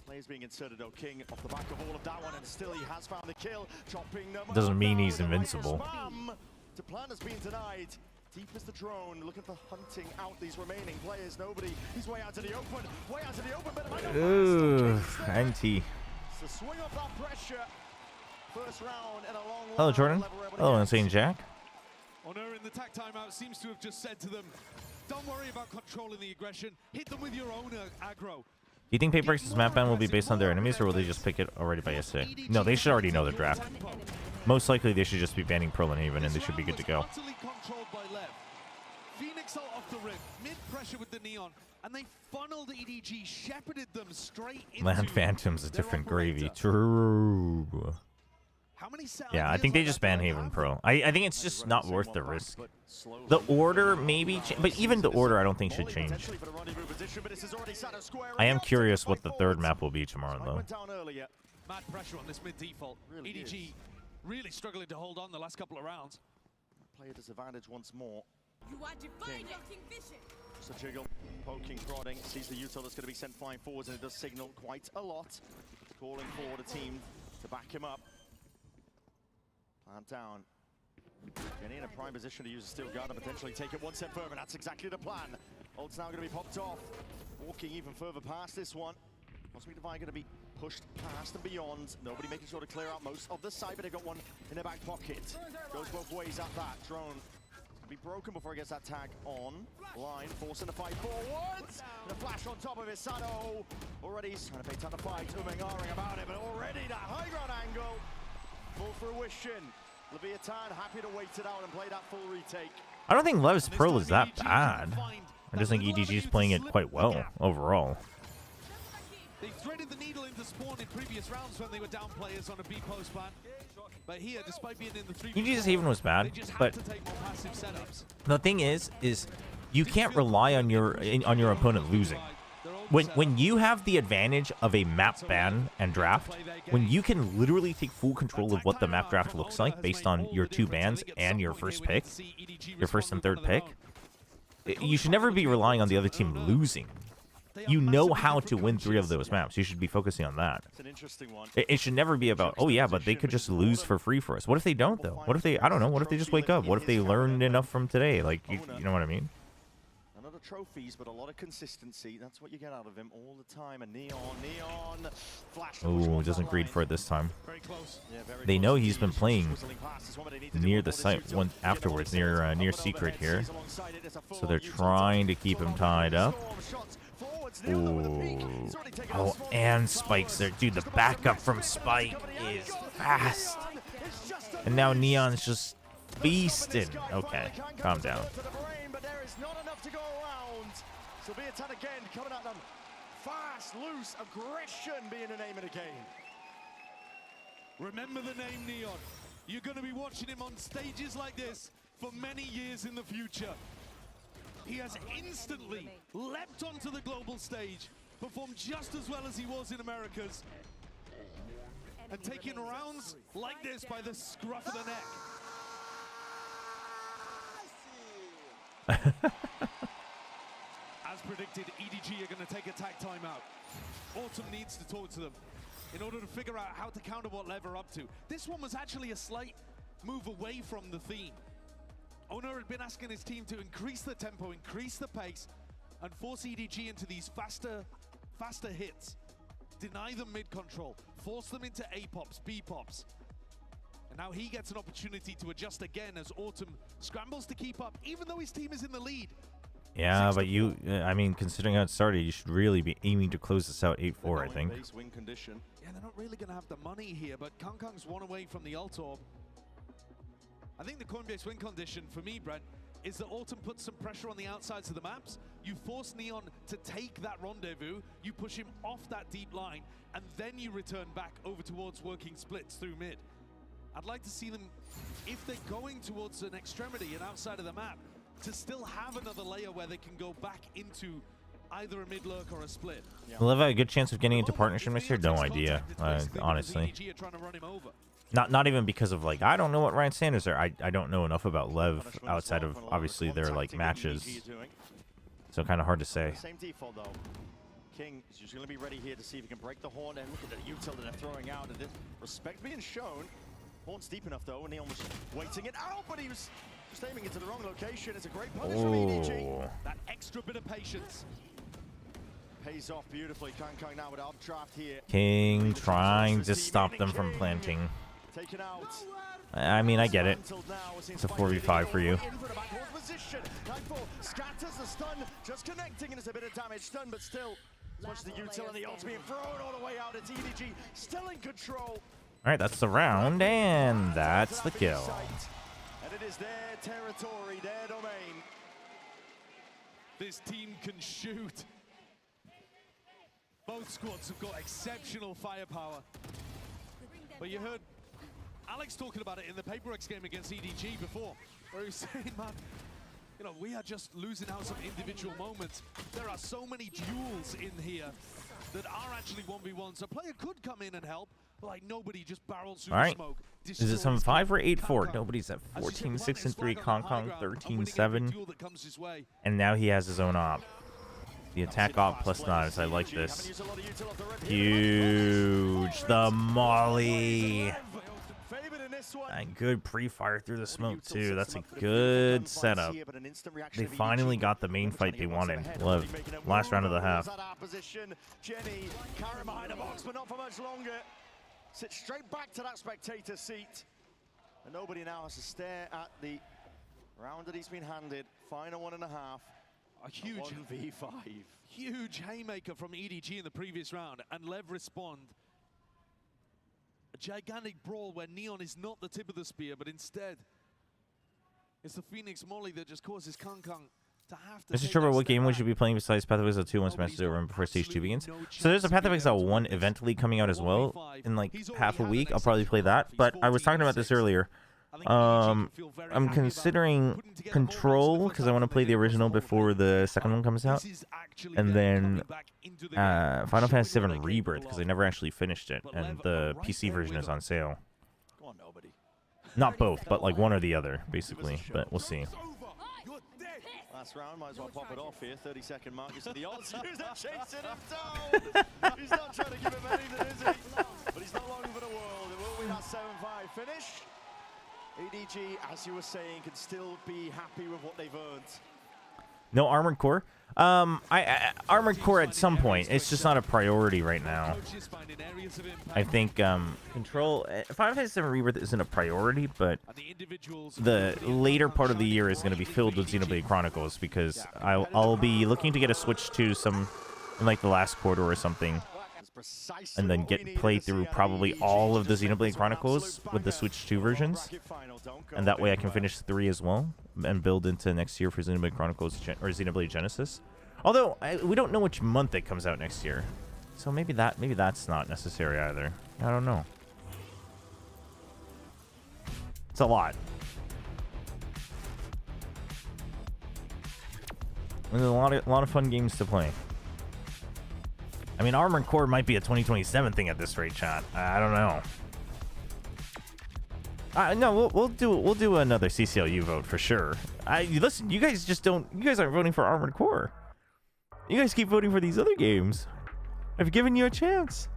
Players being inserted, though. King off the back of all of that one, and still he has found the kill. Chopping them. Doesn't mean he's invincible. The plan has been denied. Deep as the drone, looking for hunting out these remaining players. Nobody. He's way out to the open. Way out to the open. But Ooh, NT. So swing off that pressure. First round and a long. Hello, Jordan. Hello, Insane Jack. Honor in the tag timeout seems to have just said to them, don't worry about controlling the aggression. Hit them with your own aggro. Do you think Paperx's map ban will be based on their enemies, or will they just pick it already by SA? No, they should already know their draft. Most likely, they should just be banning Pearl and Haven, and they should be good to go. Utterly controlled by Lev. Phoenix ult off the rip, mid-pressure with the Neon, and they funneled EDG, shepherded them straight into Land Phantom's a different gravy. True. Yeah, I think they just ban Haven Pro. I think it's just not worth the risk. The order maybe, but even the order I don't think should change. I am curious what the third map will be tomorrow, though. Mad pressure on this mid-default. EDG really struggling to hold on the last couple of rounds. Player disadvantage once more. You are defining your vision. So Jiggle, poking, prodding, sees the util that's going to be sent flying forwards, and it does signal quite a lot. Calling for the team to back him up. Plan down. Getting in a prime position to use a steel guard and potentially take it one step further, and that's exactly the plan. Ult's now going to be popped off. Walking even further past this one. Cosmic Divide going to be pushed past and beyond. Nobody making sure to clear out most of the side, but they've got one in their back pocket. Goes both ways at that. Drone going to be broken before he gets that tag on. Line forcing the fight forwards. And a flash on top of his Sado. Already he's trying to bait out the fight. Umeng-ahring about it, but already that high ground angle. Full fruition. Leviathan happy to wait it out and play that full retake. I don't think Lev's Pearl is that bad. I just think EDG is playing it quite well overall. They threaded the needle into spawn in previous rounds when they were down players on a B post plan. But here, despite being in the 3v4, EDG's Haven was bad, but to take more passive setups. the thing is you can't rely on your opponent losing. When you have the advantage of a map ban and draft, when you can literally take full control of what the map draft looks like based on your two bans and your first pick, your first and third pick, you should never be relying on the other team losing. You know how to win 3 of those maps. You should be focusing on that. It's an interesting one. It should never be about, oh yeah, but they could just lose for free for us. What if they don't, though? What if they, I don't know, what if they just wake up? What if they learned enough from today? Like, you know what I mean? Another trophies, but a lot of consistency. That's what you get out of him all the time. And Neon, flash. Oh, doesn't greed for it this time. Very close. Yeah, very they close. know he's been playing near the site one afterwards, near Secret here. So they're trying to keep him tied up. Ooh. Oh, and Spike's there. Dude, the backup from Spike is fast. And now Neon's just feasting. Okay, calm down. Not enough to go around. So Leviathan again coming at them. Fast, loose, aggression being the name of the game. Remember the name Neon. You're going to be watching him on stages like this for many years in the future. He has instantly leapt onto the global stage, performed just as well as he was in Americas, and taking rounds like this by the scruff of the neck. As predicted, EDG are going to take a tag timeout. Autumn needs to talk to them in order to figure out how to counter what Lev are up to. This one was actually a slight move away from the theme. Owner had been asking his team to increase the tempo, increase the pace, and force EDG into these faster hits. Deny them mid-control, force them into A-pops, B-pops. And now he gets an opportunity to adjust again as Autumn scrambles to keep up, even though his team is in the lead. Yeah, but you, I mean, considering how it started, you should really be aiming to close this out 8-4, I think. Yeah, they're not really going to have the money here, but Kangkang's one away from the ult orb. I think the coin-based win condition for me, Brent, is that Autumn puts some pressure on the outsides of the maps. You force Neon to take that rendezvous, you push him off that deep line, and then you return back over towards working splits through mid. I'd like to see them, if they're going towards an extremity and outside of the map, to still have another layer where they can go back into either a mid lurk or a split. Will Lev have a good chance of getting into partnership next year? No idea, honestly. Not even because of, like, I don't know what Ryan Sanders are. I don't know enough about Lev outside of, obviously, their, like, matches. So kind of hard to say. Same default, though. King is just going to be ready here to see if he can break the horn, and look at the util that they're throwing out, and respect being shown. Horn's deep enough, though, and Neon was waiting it out, but he was just aiming into the wrong location. It's a great punish from EDG. That extra bit of patience pays off beautifully. Kangkang now with updraft here. King trying to stop them from planting. Taken out. I mean, I get it. It's a 4v5 for you. Scatters the stun, just connecting, and it's a bit of damage. Stun, but still, as much as the util and the ult's being thrown all the way out. It's EDG still in control. All right, that's the round, and that's the kill. And it is their territory, their domain. This team can shoot. Both squads have got exceptional firepower. But you heard Alex talking about it in the PaperX game against EDG before, where he was saying, man, you know, we are just losing out some individual moments. There are so many duels in here that are actually 1v1s. A player could come in and help, but like nobody just barrels through the smoke. Is it 7-5 or 8-4? Nobody's at 14-6-3, Kangkang 13-7. And now he has his own op. The attack op plus knives. I like this. Huge. The molly. And good pre-fire through the smoke, too. That's a good setup. They finally got the main fight they wanted. Last round of the half. Jenny, carry behind the box, but not for much longer. Sit straight back to that spectator seat. And nobody now has to stare at the round that he's been handed. Final 1.5. A huge 1v5. Huge haymaker from EDG in the previous round, and Lev respond. A gigantic brawl where Neon is not the tip of the spear, but instead it's the Phoenix Molly that just causes Kangkang to have to. Mr. Chobra, what game would you be playing besides Path of Exile 2 once matches are over and before Stage 2 begins? So there's a Path of Exile 1 eventually coming out as well in like half a week. I'll probably play that, but I was talking about this earlier. I'm considering Control because I want to play the original before the second one comes out, and then Final Fantasy VII Rebirth because I never actually finished it, and the PC version is on sale. Not both, but like one or the other, basically. But we'll see. Last round, might as well pop it off here. 30-second mark. You see the odds. Who's that chasing him down? He's not trying to give him anything, is he? But he's not long for the world. It will be that 7-5 finish. EDG, as you were saying, can still be happy with what they've earned. No Armored Core. Armored Core at some point. It's just not a priority right now. I think Control. Final Fantasy VII Rebirth isn't a priority, but the later part of the year is going to be filled with Xenoblade Chronicles because I'll be looking to get a Switch to some in like the last quarter or something, and then play through probably all of the Xenoblade Chronicles with the Switch 2 versions, and that way I can finish 3 as well and build into next year for Xenoblade Chronicles or Xenoblade Genesis. Although we don't know which month it comes out next year, so maybe that's not necessary either. I don't know. It's a lot. There's a lot of fun games to play. I mean, Armored Core might be a 2027 thing at this rate, chat. I don't know. No, we'll do another CCLU vote for sure. Listen, you guys aren't voting for Armored Core. You guys keep voting for these other games. I've given you a chance.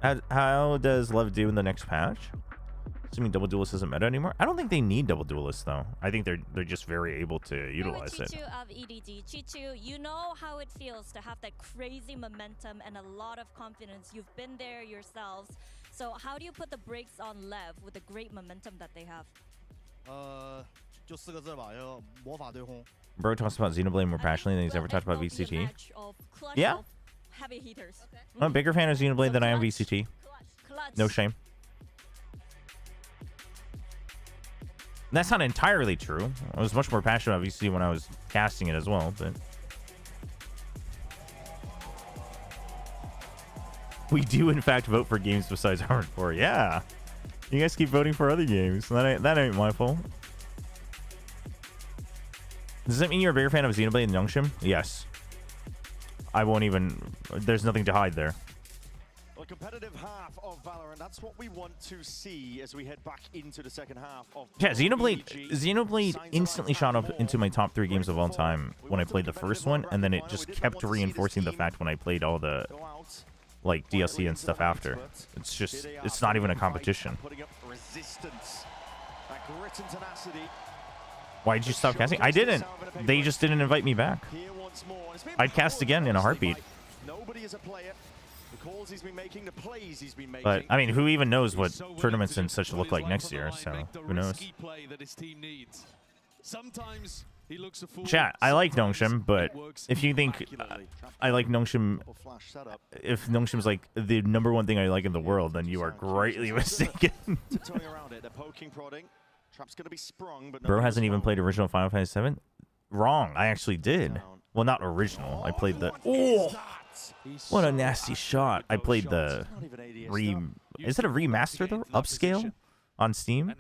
How does LEV do in the next patch? Assuming double duelist isn't meta anymore. I don't think they need double duelists though. I think they're just very able to utilize it. Chichu of EDG. Chichu, you know how it feels to have that crazy momentum and a lot of confidence. You've been there yourselves. So how do you put the brakes on LEV with the great momentum that they have? 就4个字吧，要魔法对轰。 Bro talks about Xenoblade more passionately than he's ever talked about VCT. Yeah. Heavy hitters. I'm a bigger fan of Xenoblade than I am VCT. No shame. That's not entirely true. I was much more passionate about VCT when I was casting it as well, but we do in fact vote for games besides Armored Core. Yeah. You guys keep voting for other games. That ain't my fault. Does that mean you're a bigger fan of Xenoblade and Youngshim? Yes. I won't even... There's nothing to hide there. Well, competitive half of Valorant, that's what we want to see as we head back into the second half of... Yeah, Xenoblade instantly shot up into my top 3 games of all time when I played the first one, and then it just kept reinforcing the fact when I played all the like DLC and stuff after. It's just, it's not even a competition. Why did you stop casting? I didn't. They just didn't invite me back. I'd cast again in a heartbeat. But I mean, who even knows what tournaments and such look like next year? So who knows? Chat, I like Nongshim, but if you think I like Nongshim, if Nongshim's like the #1 thing I like in the world, then you are greatly mistaken. Bro hasn't even played original Final Fantasy VII? Wrong, I actually did. Well, not original. I played the... Oh! What a nasty shot. I played the... Is it a remaster, though? Upscale? On Steam?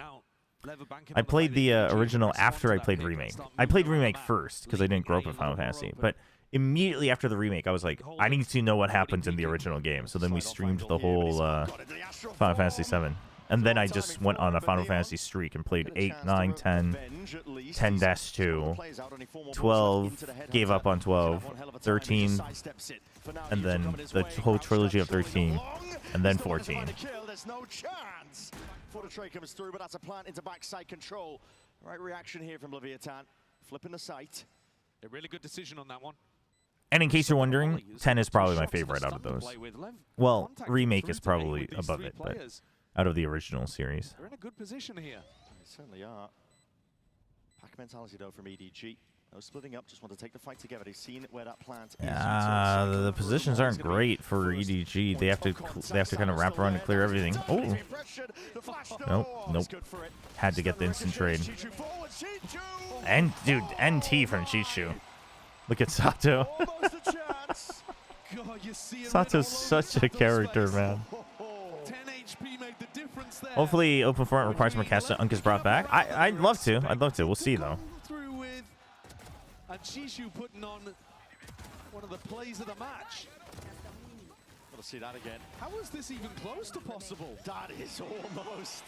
I played the original after I played Remake. I played Remake first, because I didn't grow up with Final Fantasy. But immediately after the Remake, I was like, I need to know what happens in the original game. So then we streamed the whole Final Fantasy VII. And then I just went on a Final Fantasy streak and played 8, 9, 10, 10-2, 12, gave up on 12, 13, and then the whole trilogy of 13, and then 14. comes through, but that's a plant into backside control. Right reaction here from Leviathan, flipping the sight. A really good decision on that one. And in case you're wondering, 10 is probably my favorite out of those. Well, Remake is probably above it, but out of the original series. They're in a good position here. They certainly are. Pack mentality, though, from EDG. No splitting up, just want to take the fight together. They've seen where that plant is. The positions aren't great for EDG. They have to kind of wrap around and clear everything. Oh. Nope. Had to get the instant trade. And dude, NT from Chichu. Look at Sato. Sato's such a character, man. Hopefully open format requires more cast to Uncas brought back. I'd love to. We'll see though. And Chichu putting on one of the plays of the match. Got to see that again. How is this even close to possible? That is almost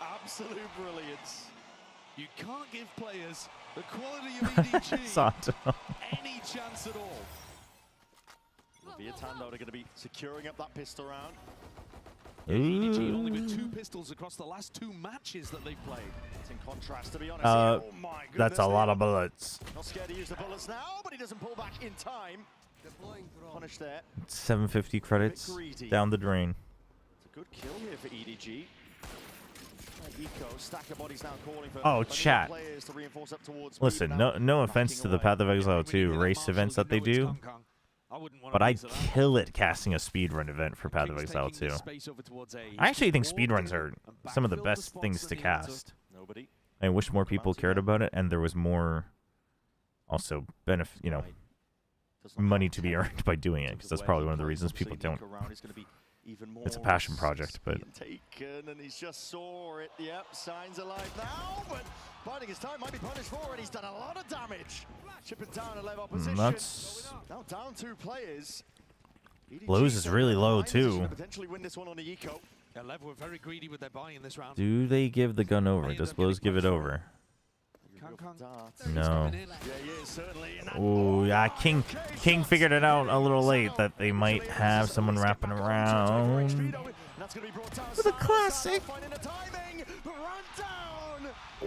absolute brilliance. You can't give players the quality of EDG Sato. any chance at all. Leviathan, though, they're going to be securing up that pistol round. EDG only with 2 pistols across the last 2 matches that they've played. It's in contrast, to be honest. Oh my goodness, that's a lot of bullets. Not scared to use the bullets now, but he doesn't pull back in time. Punish there. 750 credits down the drain. It's a good kill here for EDG. Eco, stack of bodies now calling for oh, chat. Players to reinforce up towards listen, no offense to the Path of Exile 2 race events that they do, but I'd kill it casting a speedrun event for Path of Exile 2. I actually think speedruns are some of the best things to cast. I wish more people cared about it, and there was more, also benefit, you know, money to be earned by doing it, because that's probably one of the reasons people don't. It's a passion project, but taken, and he's just saw it. Yep, signs alive now, but biding his time might be punished for it. He's done a lot of damage. Chipping down a LEV opposition. That's now down 2 players. Blows is really low too. Potentially win this one on the eco. Yeah, LEV were very greedy with their buy in this round. Do they give the gun over? Does Blows give it over? No. Ooh, yeah, King figured it out a little late that they might have someone wrapping around. With a classic.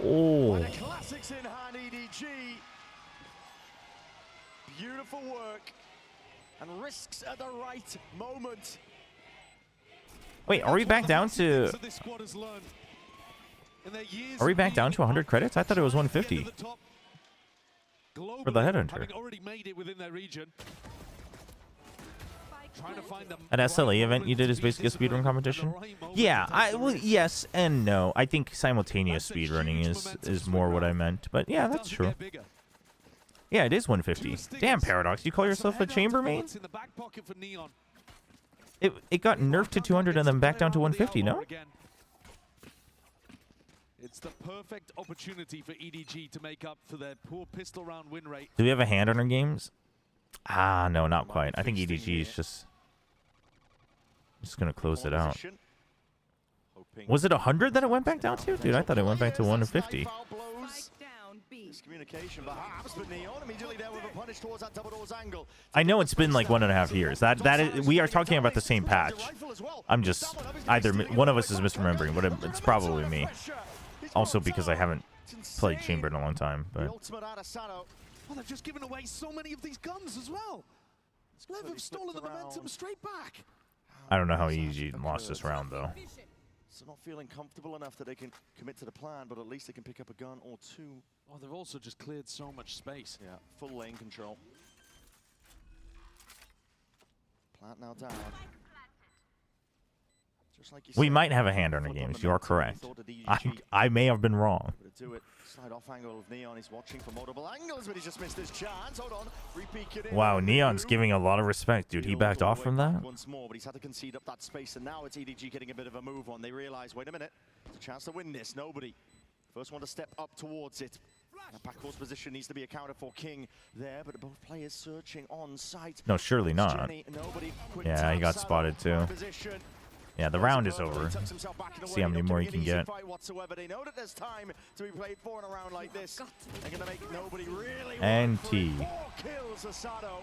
Oh. Classics in hand, EDG. Beautiful work. And risks at the right moment. Wait, are we back down to... Are we back down to 100 credits? I thought it was 150 for the Headhunter. At SLE event you did is basically a speedrun competition? Yeah, well, yes and no. I think simultaneous speedrunning is more what I meant. But yeah, that's true. Yeah, it is 150. Damn, Paradox, you call yourself a chamber main? It got nerfed to 200 and then back down to 150, no? It's the perfect opportunity for EDG to make up for their poor pistol round win rate. Do we have a hand on our games? Ah, no, not quite. I think EDG is just gonna close it out. Was it 100 that it went back down to? Dude, I thought it went back to 150. I know it's been like 1.5 years. That is, we are talking about the same patch. I'm just either one of us is misremembering, but it's probably me. Also because I haven't played Chamber in a long time. But Oh, they've just given away so many of these guns as well. LEV have stolen the momentum straight back. I don't know how EDG lost this round though. So not feeling comfortable enough that they can commit to the plan, but at least they can pick up a gun or two. Oh, they've also just cleared so much space. Yeah, full lane control. Plant now down. Just like you We said, might have a hand on our games. You are correct. I may have been wrong. Do it. Side off angle of Neon. He's watching for multiple angles, but he just missed his chance. Hold on. Repeat it in. Wow, Neon's giving a lot of respect, dude. He backed off from that. Once more, but he's had to concede up that space, and now it's EDG getting a bit of a move on. They realize, wait a minute, there's a chance to win this. Nobody. First one to step up towards it. That backcourse position needs to be accounted for. King there, but both players searching on site. No, surely not. Yeah, he got spotted too. Yeah, the round is over. See how many more you can get. They know that there's time to be played for in a round like this. They're gonna make nobody really And T. 4 kills Asado.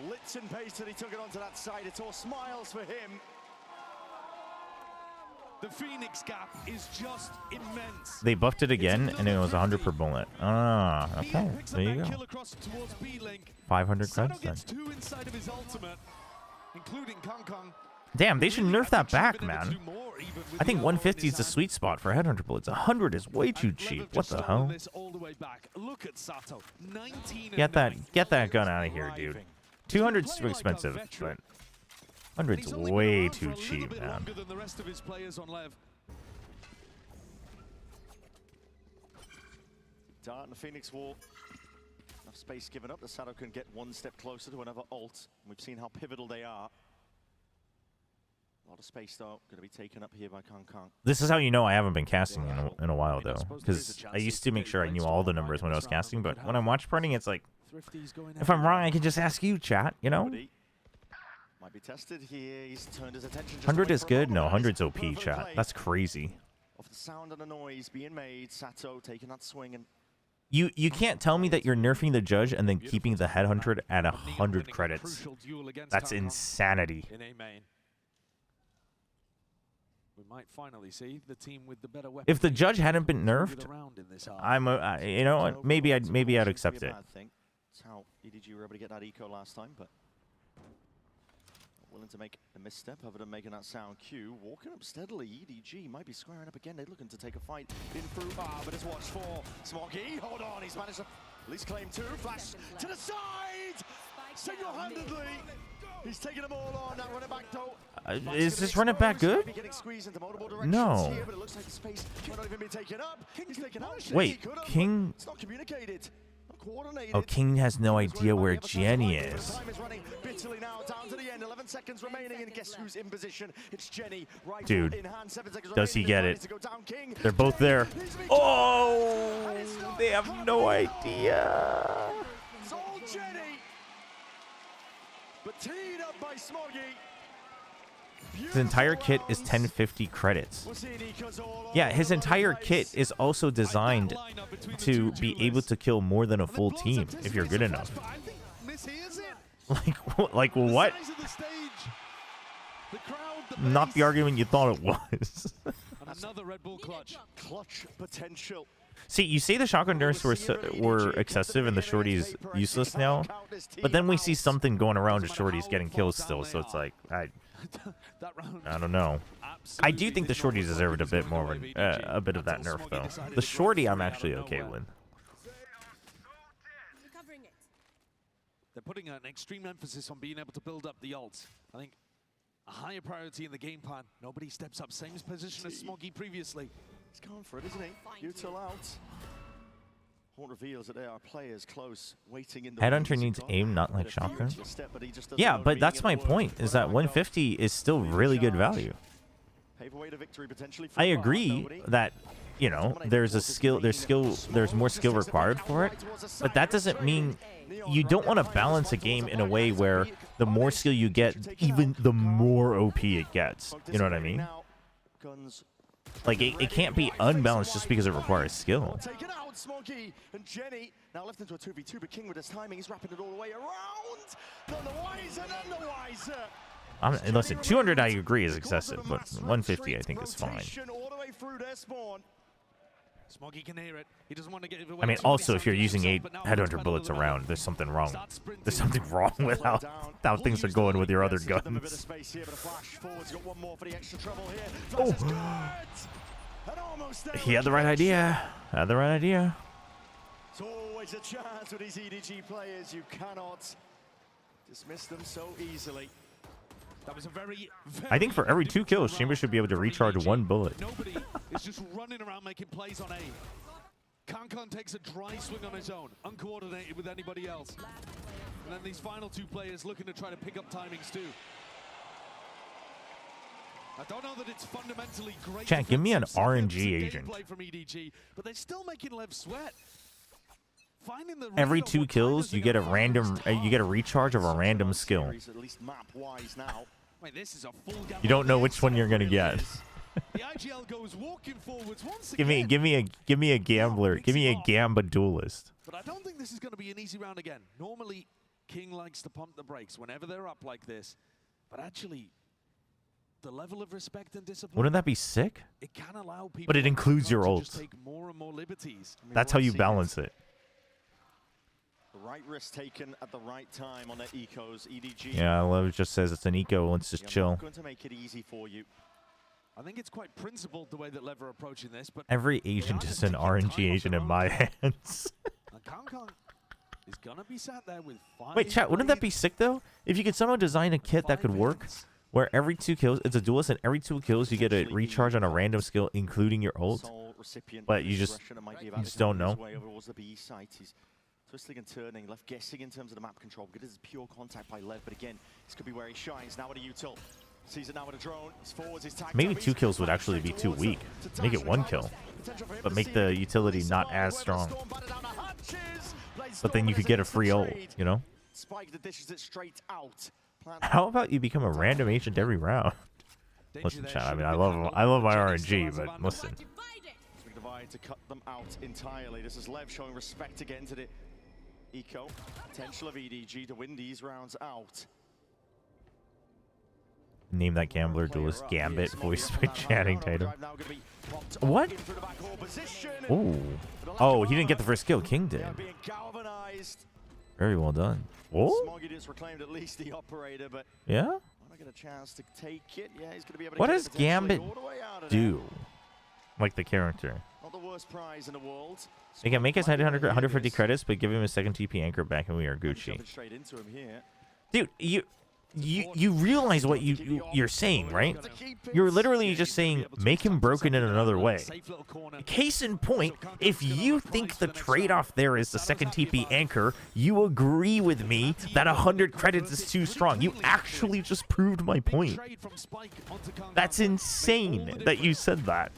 Blitz and pace that he took it onto that side. It's all smiles for him. The Phoenix gap is just immense. They buffed it again, and it was 100 per bullet. Ah, okay. There you go. 500 credits then. Two inside of his ultimate, including Kong Kong. Damn, they should nerf that back, man. I think 150 is the sweet spot for Headhunter bullets. 100 is way too cheap. What the hell? Get that gun out of here, dude. 200's too expensive, but 100's way too cheap, man. Dart and the Phoenix wall. Enough space given up. The Asado can get one step closer to another ult. We've seen how pivotal they are. A lot of space, though, going to be taken up here by Kong Kong. This is how you know I haven't been casting in a while, though. Because I used to make sure I knew all the numbers when I was casting, but when I'm watch partying, it's like, if I'm wrong, I can just ask you, chat, you know? Might be tested here. He's turned his attention. 100 is good? No, 100's OP, chat. That's crazy. Of the sound and the noise being made, Sato taking that swing and You can't tell me that you're nerfing the judge and then keeping the Headhunter at 100 credits. That's insanity. We might finally see the team with the better weapon. If the judge hadn't been nerfed, you know what? Maybe I'd accept it. That's how EDG were able to get that eco last time, but willing to make a misstep other than making that sound cue. Walking up steadily, EDG might be squaring up again. They're looking to take a fight in through. But it's watch for Smoggy. Hold on, he's managed to at least claim two. Flash to the side! Single-handedly! He's taking them all on. That running back, though. Is this running back good? No. Wait, King... It's not communicated. Oh, King has no idea where Jenny is. Dude, does he get it? They're both there. Oh, they have no idea. It's all Jenny, but teed up by Smoggy. His entire kit is 1050 credits. Yeah, his entire kit is also designed to be able to kill more than a full team if you're good enough. Like what? Not the argument you thought it was. Another Red Bull clutch potential. See, you say the shotgun nerfs were excessive and the shorty's useless now, but then we see something going around and shorty's getting kills still, so it's like, I don't know. I do think the shorty deserved a bit more of a bit of that nerf, though. The shorty I'm actually okay with. They're putting an extreme emphasis on being able to build up the ults. I think a higher priority in the game plan. Nobody steps up. Same position as Smoggy previously. He's going for it, isn't he? Util out. Horn reveals that there are players close, waiting in the Headhunter needs aim, not like shotgun. Yeah, but that's my point, is that 150 is still really good value. I agree that, you know, there's more skill required for it, but that doesn't mean you don't want to balance a game in a way where the more skill you get, even the more OP it gets. You know what I mean? Like, it can't be unbalanced just because it requires skill. Taken out, Smoggy and Jenny. Now left into a 2v2, but King with his timing, he's wrapping it all the way around. None the wiser, none the wiser. Listen, 200 I agree is excessive, but 150 I think is fine. All the way through their spawn. Smoggy can hear it. He doesn't want to get it away. I mean, also, if you're using 8 headhunter bullets around, there's something wrong. There's something wrong with how things are going with your other guns. Oh. He had the right idea. Had the right idea. It's always a chance with these EDG players. You cannot dismiss them so easily. That was a very I think for every 2 kills, Chambers should be able to recharge 1 bullet. Nobody is just running around making plays on A. Kankan takes a dry swing on his own, uncoordinated with anybody else. And then these final 2 players looking to try to pick up timings too. I don't know that it's fundamentally great. Chat, give me an RNG agent. Play from EDG, but they're still making LEV sweat. Every 2 kills, you get a recharge of a random skill. Wait, this is a full You don't know which one you're gonna get. The IGL goes walking forwards once give me a gambler. Give me a Gamba duelist. But I don't think this is going to be an easy round again. Normally, King likes to pump the brakes whenever they're up like this. But actually, the level of respect and discipline. Wouldn't that be sick? It can allow people. But it includes your ult. Take more and more liberties. That's how you balance it. The right risk taken at the right time on their ecos. EDG. Yeah, LEV just says it's an eco. Let's just chill. I'm going to make it easy for you. I think it's quite principled the way that LEV are approaching this, but every agent is an RNG agent in my hands. And Kankan is gonna be sat there with 5. Wait, chat, wouldn't that be sick though? If you could somehow design a kit that could work, where every 2 kills, it's a duelist, and every 2 kills you get a recharge on a random skill, including your ult. But you just don't know. Twisting and turning, left guessing in terms of the map control because this is pure contact by LEV. But again, this could be where he shines. Now with a util. Sees it now with a drone. He's forwards, his tag. Maybe 2 kills would actually be too weak. Make it 1 kill, but make the utility not as strong. But then you could get a free ult, you know? Spike dishes it straight out. How about you become a random agent every round? Listen, chat, I mean, I love my RNG, but listen. To cut them out entirely. This is LEV showing respect again to the eco. Potential of EDG to win these rounds out. Name that gambler duelist Gambit, voiced by Channing Tatum. What? Oh, he didn't get the first kill. King did. Very well done. Oh? Smoggy just reclaimed at least the operator, but yeah? Might not get a chance to take it. Yeah, he's going to be able to What get does it potentially Gambit all the way out of do? Like the character. Not the worst prize in the world. They can make us 150 credits, but give him a second TP anchor back and we are Gucci. Straight into him here. Dude, you realize what you're saying, right? You're literally just saying make him broken in another way. Case in point, if you think the trade-off there is the second TP anchor, you agree with me that 100 credits is too strong. You actually just proved my point. That's insane that you said that.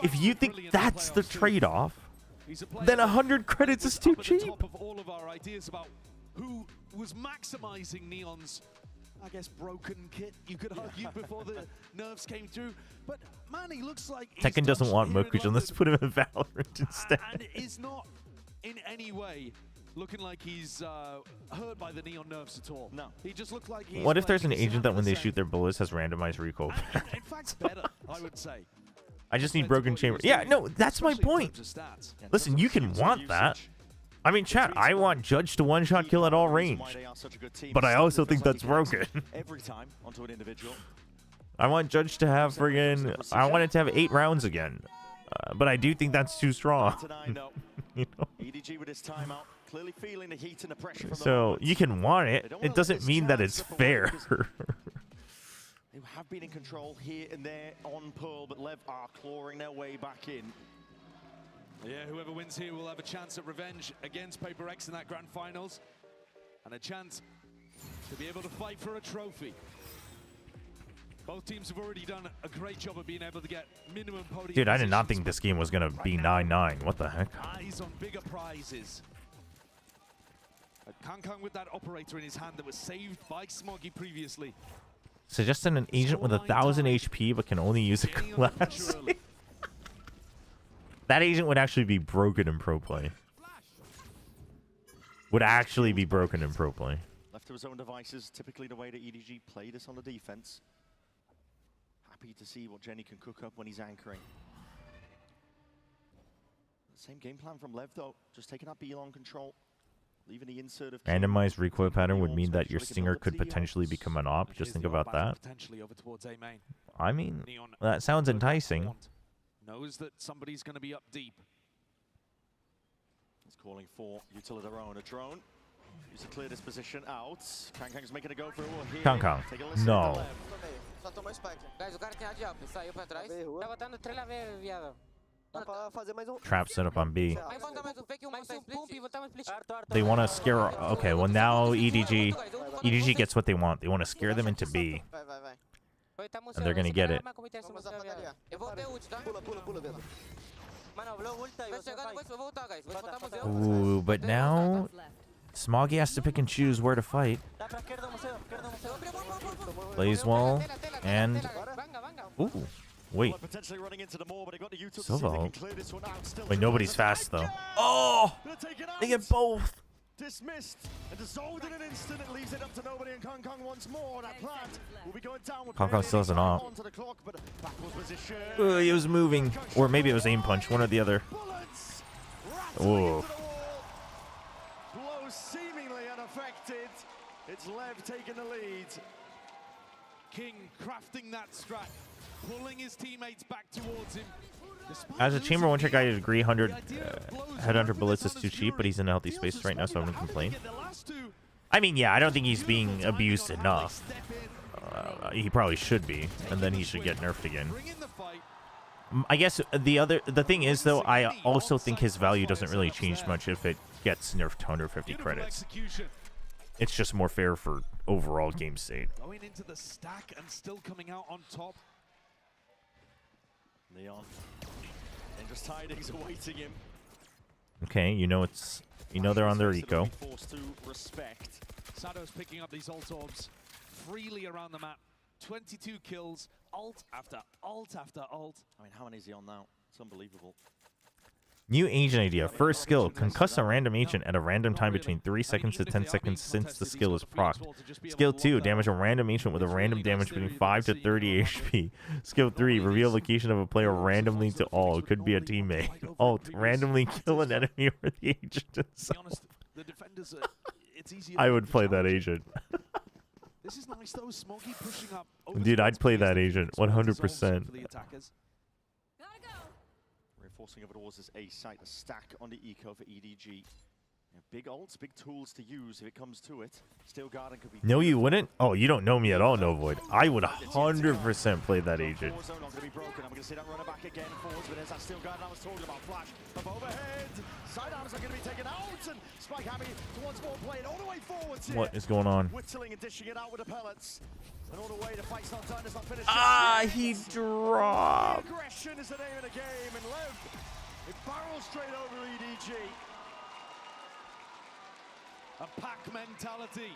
If you think that's the trade-off, then 100 credits is too cheap. Top of all of our ideas about who was maximizing Neon's I guess, broken kit, you could argue, before the nerfs came through. But man, he looks like Tekken doesn't want Mokuja. Let's put him in Valorant instead. And is not in any way looking like he's hurt by the neon nerfs at all. No. He just looks like he's What if there's an agent that when they shoot their bullets has randomized recoil? In fact, better, I would say. I just need broken chamber. Yeah, no, that's my point. Listen, you can want that. I mean, chat, I want Judge to one-shot kill at all range. But I also think that's broken. Every time onto an individual. I want Judge to have friggin'... I want it to have 8 rounds again. But I do think that's too strong. You know? EDG with his timeout, clearly feeling the heat and the pressure from So, you can want it. It doesn't mean that it's fair. They have been in control here and there on Pearl, but LEV are clawing their way back in. Yeah, whoever wins here will have a chance at revenge against Paper Rex in that grand finals. And a chance to be able to fight for a trophy. Both teams have already done a great job of being able to get minimum podium. Dude, I did not think this game was going to be 9-9. What the heck? Eyes on bigger prizes. Kang with that operator in his hand that was saved by Smoggy previously. Suggesting an agent with 1,000 HP but can only use a class. That agent would actually be broken in pro play. Would actually be broken in pro play. Left to his own devices, typically the way that EDG play this on the defense. Happy to see what Jenny can cook up when he's anchoring. Same game plan from LEV though, just taking that B-long control. Leaving the insert of Randomized recoil pattern would mean that your Stinger could potentially become an op. Just think about that. I mean, that sounds enticing. Knows that somebody's going to be up deep. He's calling for utility drone. A drone. Used to clear this position out. Kang's making a go for it. Kang. No. Trap set up on B. They want to scare... Okay, well now EDG gets what they want. They want to scare them into B. And they're going to get it. Ooh, but now Smoggy has to pick and choose where to fight. Plays well, and... Ooh, wait. Silva. Wait, nobody's fast, though. Oh! They get both! Dismissed and dissolved in an instant. It leaves it up to nobody, and Kang once more. That plant will be going down with Kang still has an op. He was moving, or maybe it was aim punch, one or the other. Whoa. Blow seemingly unaffected. It's LEV taking the lead. King crafting that strat, pulling his teammates back towards him. As a chamber one-trick guy, I agree 100 headhunter bullets is too cheap, but he's in a healthy space right now, so I wouldn't complain. I mean, yeah, I don't think he's being abused enough. He probably should be, and then he should get nerfed again. I guess the thing is, though, I also think his value doesn't really change much if it gets nerfed to 150 credits. It's just more fair for overall game state. Going into the stack and still coming out on top. Leon. Dangerous tidings awaiting him. Okay, you know they're on their eco. Forced to respect. Sado's picking up these ult orbs freely around the map. 22 kills, ult after ult after ult. I mean, how many is he on now? It's unbelievable. New agent idea. First skill, concuss a random agent at a random time between 3 seconds to 10 seconds since the skill is procced. Skill 2, damage a random agent with a random damage between 5 to 30 HP. Skill 3, reveal location of a player randomly to all. It could be a teammate. Alt, randomly kill an enemy or the agent itself. I would play that agent. This is nice though, Smoggy pushing up. Dude, I'd play that agent 100%. Reinforcing over towards this A site, a stack on the eco for EDG. Yeah, big ults, big tools to use if it comes to it. Steel Garden could be. No, you wouldn't? Oh, you don't know me at all, No Void. I would 100% play that agent. I'm going to be broken. I'm going to see that runner back again. Forwards, but there's that Steel Garden I was talking about. Flash up overhead. Sidearms are going to be taken out, and Spike Hammy to once more play it all the way forwards here. What is going on? Whittling and dishing it out with the pellets. And all the way, the fight's not done, it's not finished. Ah, he dropped. Aggression is the name of the game, and LEV, it barrels straight over EDG. A pack mentality.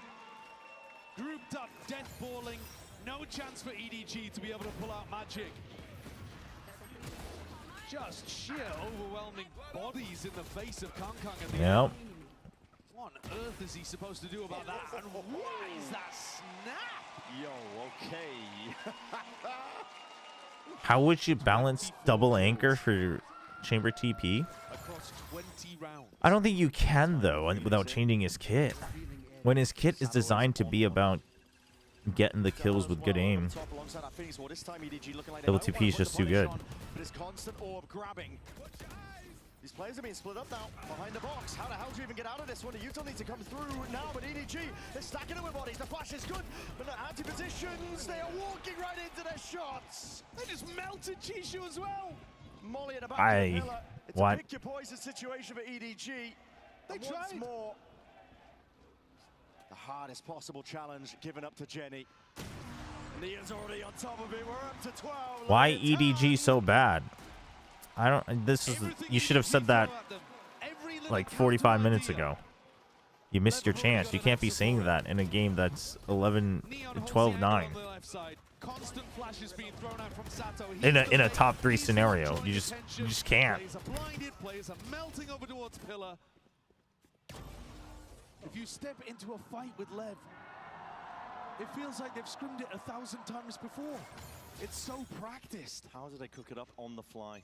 grouped up, death balling. No chance for EDG to be able to pull out magic. Just sheer overwhelming bodies in the face of Kong Kong. Yep. What on earth is he supposed to do about that? And what is that snap? Yo, okay. How would you balance double anchor for chamber TP? Across 20 rounds. I don't think you can, though, without changing his kit. When his kit is designed to be about getting the kills with good aim, double TP is just too good. These players are being split up now behind the box. How the hell do you even get out of this one? The Utah need to come through now, but EDG, they're stacking it with bodies. The flash is good, but the anti-positions, they are walking right into their shots. They just melted Chishu as well. Molly at the back of the pillar. It's What? a pick your poison situation for EDG. They tried more. The hardest possible challenge given up to Jenny. Nia's already on top of it. We're up to 12. Why EDG so bad? I don't. This is. You should have said that like 45 minutes ago. You missed your chance. You can't be saying that in a game that's 12-9. In a top 3 scenario, you just can't. Players are melting over towards Pillar. If you step into a fight with LEV, it feels like they've scrimmed it 1,000 times before. It's so practiced. How do they cook it up on the fly?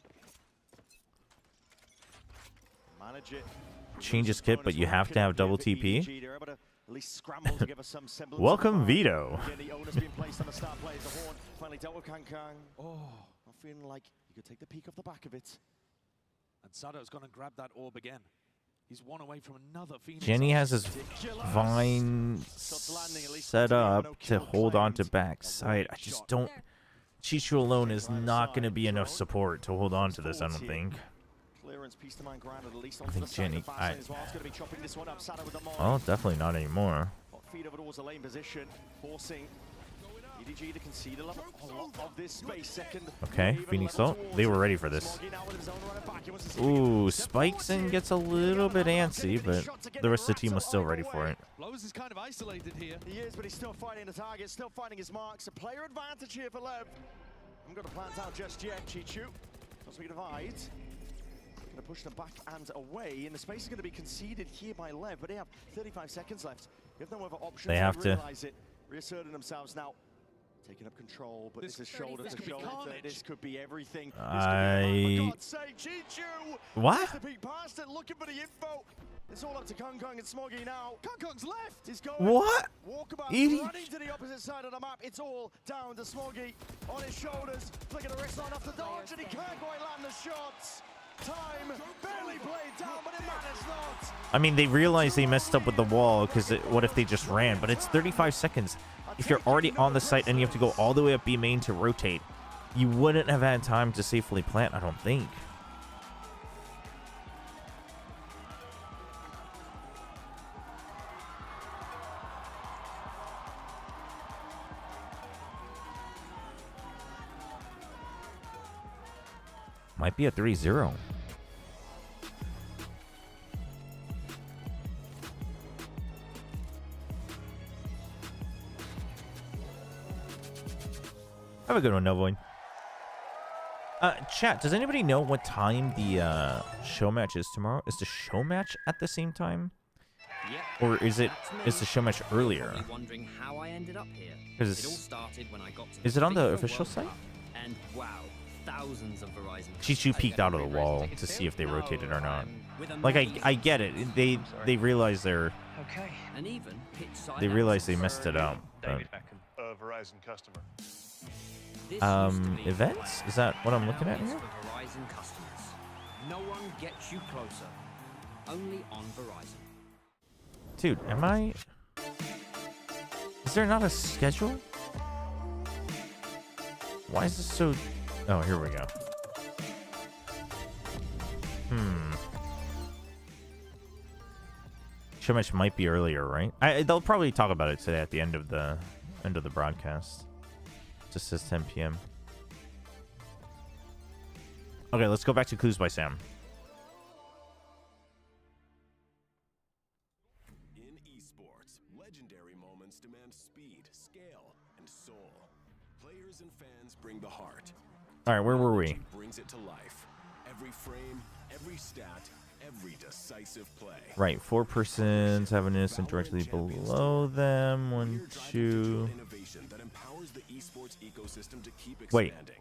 Manage it. Change his kit, but you have to have double TP. Welcome, Vito. Oh, I'm feeling like you could take the peek off the back of it. And Sato's going to grab that orb again. He's one away from another Phoenix. Jenny has his vine set up to hold on to backside. I just don't. Chishu alone is not going to be enough support to hold on to this, I don't think. I think Jenny. Well, definitely not anymore. Feed over towards the lane position, forcing EDG to concede a lot of this space. Second. Okay, Phoenix ult. They were ready for this. Ooh, spikes and gets a little bit antsy, but the rest of the team was still ready for it. Lowe's is kind of isolated here. He is, but he's still fighting the target, still finding his marks. A player advantage here for LEV. I'm going to plant out just yet. Chichu. As we divide. Going to push them back and away, and the space is going to be conceded here by LEV, but they have 35 seconds left. You have no other options. They have to realize it. Reasserting themselves now. Taking up control, but this is shoulder to shoulder. This could be everything. For God's sake, Chichu! What? Past it, looking for the info. It's all up to Kong Kong and Smoggy now. Kong Kong's left. He's going. What? Walkabout running to the opposite side of the map. It's all down to Smoggy on his shoulders. Flicking the wrist line off the dodge, and he can't quite land the shots. Time barely played down, but it matters not. I mean, they realized they messed up with the wall because what if they just ran? But it's 35 seconds. If you're already on the site and you have to go all the way up B main to rotate, you wouldn't have had time to safely plant, I don't think. Might be a 3-0. Have a good one, Novoid. Chat, does anybody know what time the show match is tomorrow? Is the show match at the same time? Or is the show match earlier? Wondering how I ended up here. It all started when I got to is it on the official site? And wow, thousands of Verizon. Chichu peeked out of the wall to see if they rotated or not. Like I get it. They realize they're. Okay. And even they realize they messed it up. David Beckham, a Verizon customer. Events? Is that what I'm looking at here? Verizon customers. No one gets you closer. Only on Verizon. Dude, am I? Is there not a schedule? Why is this so? Oh, here we go. Show match might be earlier, right? They'll probably talk about it today at the end of the broadcast. Just says 10 p.m. Okay, let's go back to Clues by Sam. In esports, legendary moments demand speed Players and fans bring the heart. All right, where were we? Brings it to life. Every frame, every stat, every decisive play. Right, 4 persons have an innocent directly below them. 1, 2. Innovation that empowers the esports ecosystem to keep Wait. expanding.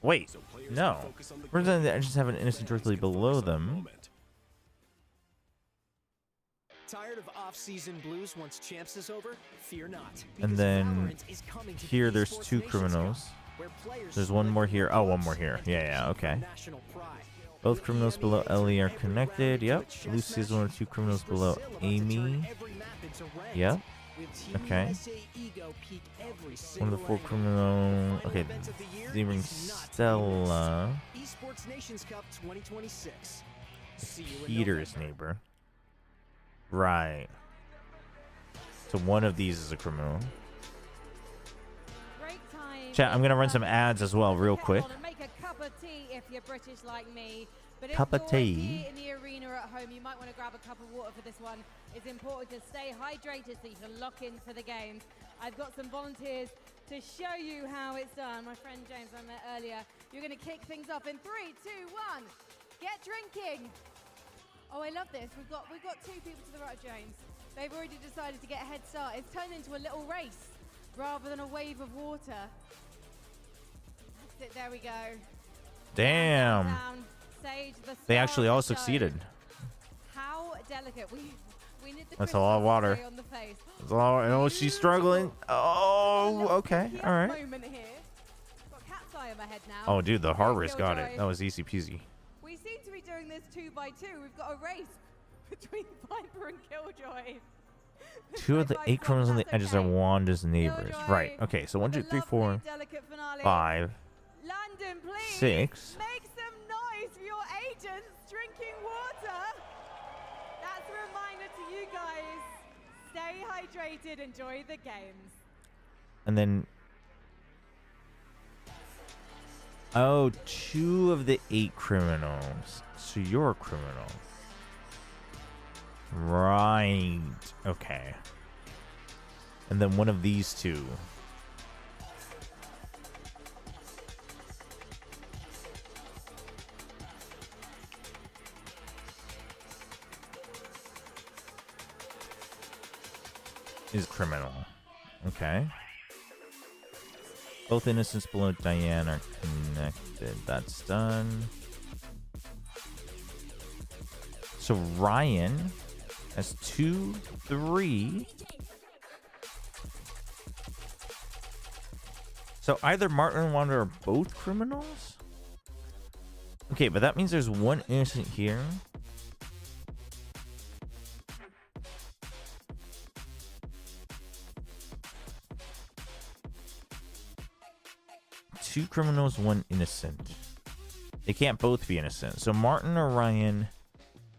Wait. No. Persons that just have an innocent directly below them. Tired of off-season blues once champs is over? Fear not. And then here there's 2 criminals. There's one more here. Oh, one more here. Yeah, okay. Both criminals below Ellie are connected. Yep. Lucy is one of 2 criminals below Amy. Yep. Okay. One of the 4 criminals. Okay. Neighboring Stella. Esports Nations Cup 2026. Peter's neighbor. Right. So one of these is a criminal. Chat, I'm gonna run some ads as well, real quick. Make a cup of tea if you're British like me. But if Cup of you're tea. here in the arena at home, you might want to grab a cup of water for this one. It's important to stay hydrated so you can lock in for the games. I've got some volunteers to show you how it's done. My friend James I met earlier. You're going to kick things off in 3, 2, 1. Get drinking. Oh, I love this. We've got 2 people to the right of James. They've already decided to get a head start. It's turned into a little race rather than a wave of water. That's it. There we go. Damn. Sage, the They star actually of all the show. succeeded. How delicate. We need the That's a lot of crystal water. spray on the face. That's a lot. Oh, she's struggling. Oh, okay. All right. Moment here. Got cat's eye on my head now. Oh, dude, the Harvest got Killjoy. it. That was easy peasy. We seem to be doing this 2 by 2. We've got a race between Viper and Killjoy. 2 of the 8 criminals on the edges are Wanda's neighbors. Right. Okay. So 1, 2, 3, 4, 5, London, please 6. make some noise for your agents drinking water. That's a reminder to you guys. Stay hydrated. Enjoy the games. And then, oh, 2 of the 8 criminals. So you're a criminal. Right. Okay. And then one of these 2. Is criminal. Okay. Both innocents below Diane are connected. That's done. So Ryan has 2, 3. So either Martin and Wanda are both criminals? Okay, but that means there's 1 innocent here. Two criminals, 1 innocent. They can't both be innocent. So Martin or Ryan,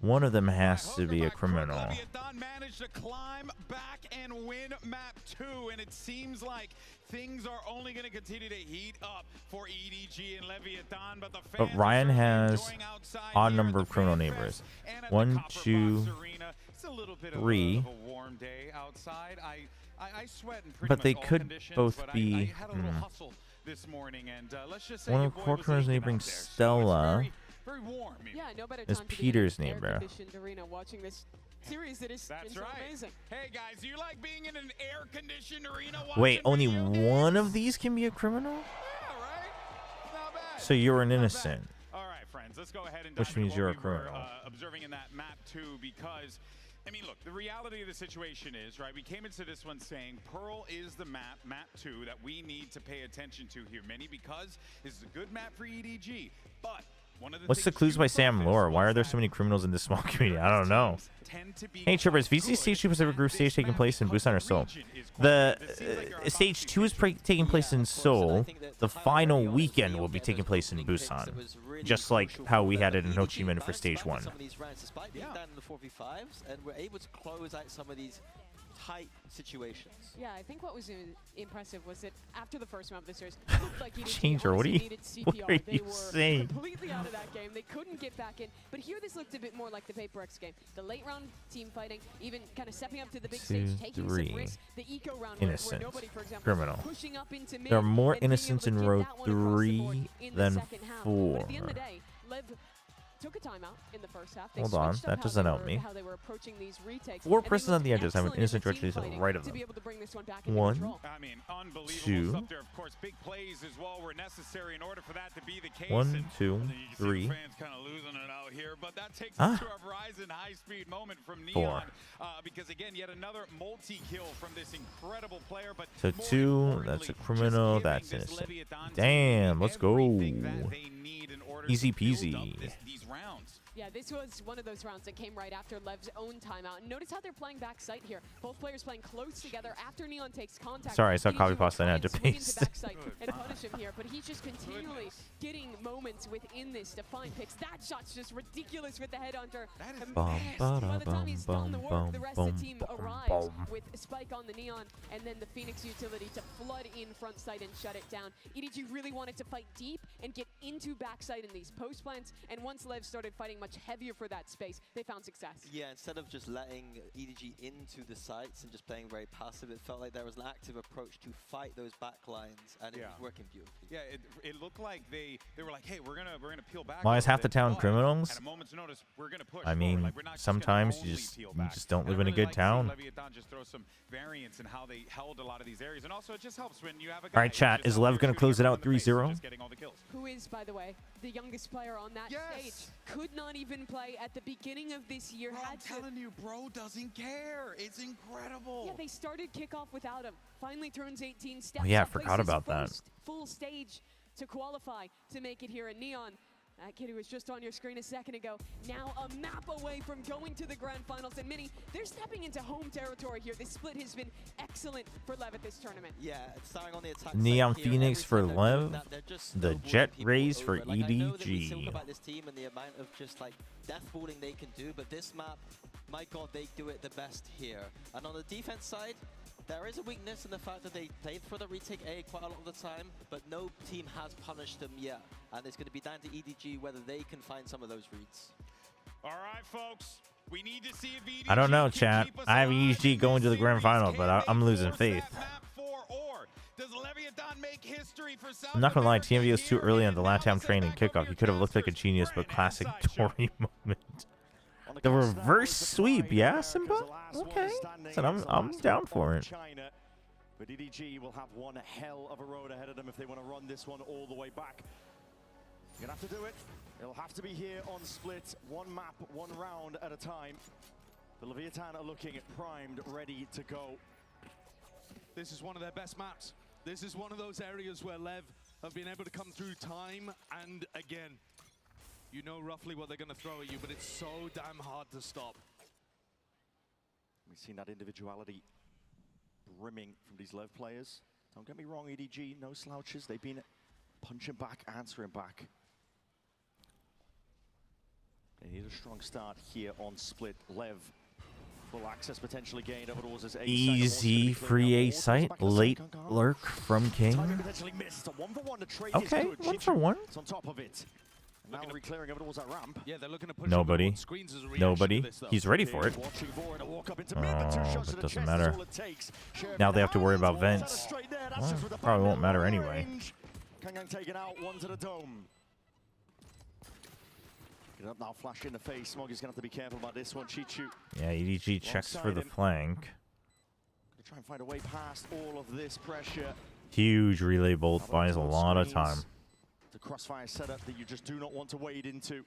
one of them has to be a criminal. Managed to climb back and win map 2, and it seems like things are only going to continue to heat up for EDG and Leviathan, but the fans But Ryan has enjoying outside odd here number at of the criminal Fan neighbors. Fest and at the 1, Copper 2, Box Arena. It's a little bit 3. of a warm day outside. I sweat in pretty But much they all could conditions, both but be. I had a little hustle this morning, and let's just say One your of boy core was criminals aching neighboring out there, so it's Stella very warm. Yeah, no better is time to Peter's be in an neighbor. air-conditioned arena watching this series that is That's so right. amazing. Hey guys, do you like being in an air-conditioned arena? Wait, only one of these can be a criminal? So you're an innocent. All right, friends, let's go ahead and Which dive into means what you're a we were, criminal. observing in that map too, because I mean, look, the reality of the situation is, right, we came into this one saying Pearl is the map 2, that we need to pay attention to here, Many, because this is a good map for EDG, but one of the What's the clues by Sam Lore? Why are there so many criminals in this small community? I don't know. Hey, Chobra, is VC Stage 2 Pacific Group Stage taking place in Busan or Seoul? The Stage 2 is taking place in Seoul. The final weekend will be taking place in Busan. Just like how we had it in Ho Chi Minh for Stage 1. Some of these rounds, despite being down in the 4v5s, and we're able to close out some of these tight situations. Yeah, I think what was impressive was that after the first round of the series, it looked like EDG Changer, what are you, needed CPR. what are They you were saying? completely out of that game. They couldn't get back in. But here this looked a bit more like the Paper X game. The late round team fighting, even kind of stepping up to the big stage, taking some risks. The eco round where nobody, for example, criminal. pushing up into mid. There are more and being able innocents to in get row that one across the board 3 in the than second half. 4. But at the end of the day, LEV took a timeout in the first half. They Hold on, switched up that how doesn't they help were- me. How they were approaching these retakes. 4 And they persons on the looked edges have an excellent in innocent the team directly to the fighting right of to them. be able to bring this one back into 1, control. I mean, unbelievable 2, stuff there. Of course, big plays as well were necessary in order for that to be the case. 1, 2, 3. Fans kind of losing it out here, but that takes us to a Verizon high-speed moment from Neon. 4. Because again, yet another multi-kill from this incredible player. But So 2, that's a criminal, that's innocent. Damn, let's go. Easy peasy. These rounds. Yeah, this was one of those rounds that came right after Lev's own timeout. And notice how they're playing backside here. Both players playing close together after Neon takes contact. Sorry, I saw EDG copy will pasta and I try had to and swing into paste. backside and punish him here, but he's just continually getting moments within this to find picks. That shot's just ridiculous with the headhunter. By the time he's done the work, the rest of the team arrives with Spike on the Neon and then the Phoenix utility to flood in front side and shut it down. EDG really wanted to fight deep and get into backside in these post plants, and once Lev started fighting much heavier for that space, they found success. Yeah, instead of just letting EDG into the sites and just playing very passive, it felt like there was an active approach to fight those back lines, and it was working beautifully. Yeah, it looked like they were like, hey, we're gonna peel back. Why is half the town criminals? At a moment's notice, we're gonna push I mean, like, we're not sometimes you just don't live in a good town. Leviathan just throw some variance in how they held a lot of these areas, and also it just helps when you have a guy. All right, chat, is Lev going to close it out 3-0? Who is, by the way, the youngest player on that stage. Could not even play at the beginning of this year. Bro, I'm telling you, bro doesn't care. It's incredible. Yeah, they started kickoff without him. Finally turns 18, steps Oh, yeah, I up, plays forgot his about that. first full stage to qualify to make it here in Neon. That kid who was just on your screen a second ago, now a map away from going to the grand finals. And Mini, they're stepping into home territory here. This split has been excellent for Lev at this tournament. Yeah, starting on the attack Neon side here, Phoenix for every time they're doing Lev, that, they're just the Jet snowballing Rays people for over. Like, I know that we talk EDG. about this team and the amount of just like death balling they can do, but this map, my god, they do it the best here. And on the defense side, there is a weakness in the fact that they played for the retake A quite a lot of the time, but no team has punished them yet. And it's going to be down to EDG whether they can find some of those reads. All right, folks. We need to see if EDG I don't know, can chat. keep us I have alive EDG in going to this the grand series. final, but I'm losing faith. Does Leviathan make history for South I'm not going to lie, America TMV was too here? early on the LATAM training kickoff. He could have looked like a genius, but classic Tory moment. The reverse sweep, yeah, Simba? Okay. So I'm down for it. But EDG will have one hell of a road ahead of them if they want to run this one all the way back. You're going to have to do it. It'll have to be here on split. One map, one round at a time. The Leviathan are looking primed, ready to go. This is one of their best maps. This is one of those areas where LEV have been able to come through time and again. You know roughly what they're going to throw at you, but it's so damn hard to stop. We've seen that individuality brimming from these LEV players. Don't get me wrong, EDG, no slouches. They've been punching back, answering back. They need a strong start here on split. LEV, full access potentially gained over towards this A site. Easy free A site. Late lurk from King. Potentially missed. A 1-for-1 to trade is Okay, good. 1-for-1. It's on top of it. Now reclearing over towards that ramp. Yeah, they're looking to push Nobody. screens as a reaction Nobody. to this, though. He's ready for it. Watching for it, a walk up into Oh, mid, but 2 shots to that the doesn't chest is matter. all it takes. Now they have to worry about vents. Well, probably won't matter anyway. Kangang taken out, one to the dome. Get up now, flash in the face. Smog is going to have to be careful about this one. Chichu. Yeah, EDG checks for the flank. Gonna try and find a way past all of this pressure. Huge relay bolt buys a lot of time. The crossfire setup that you just do not want to wade into.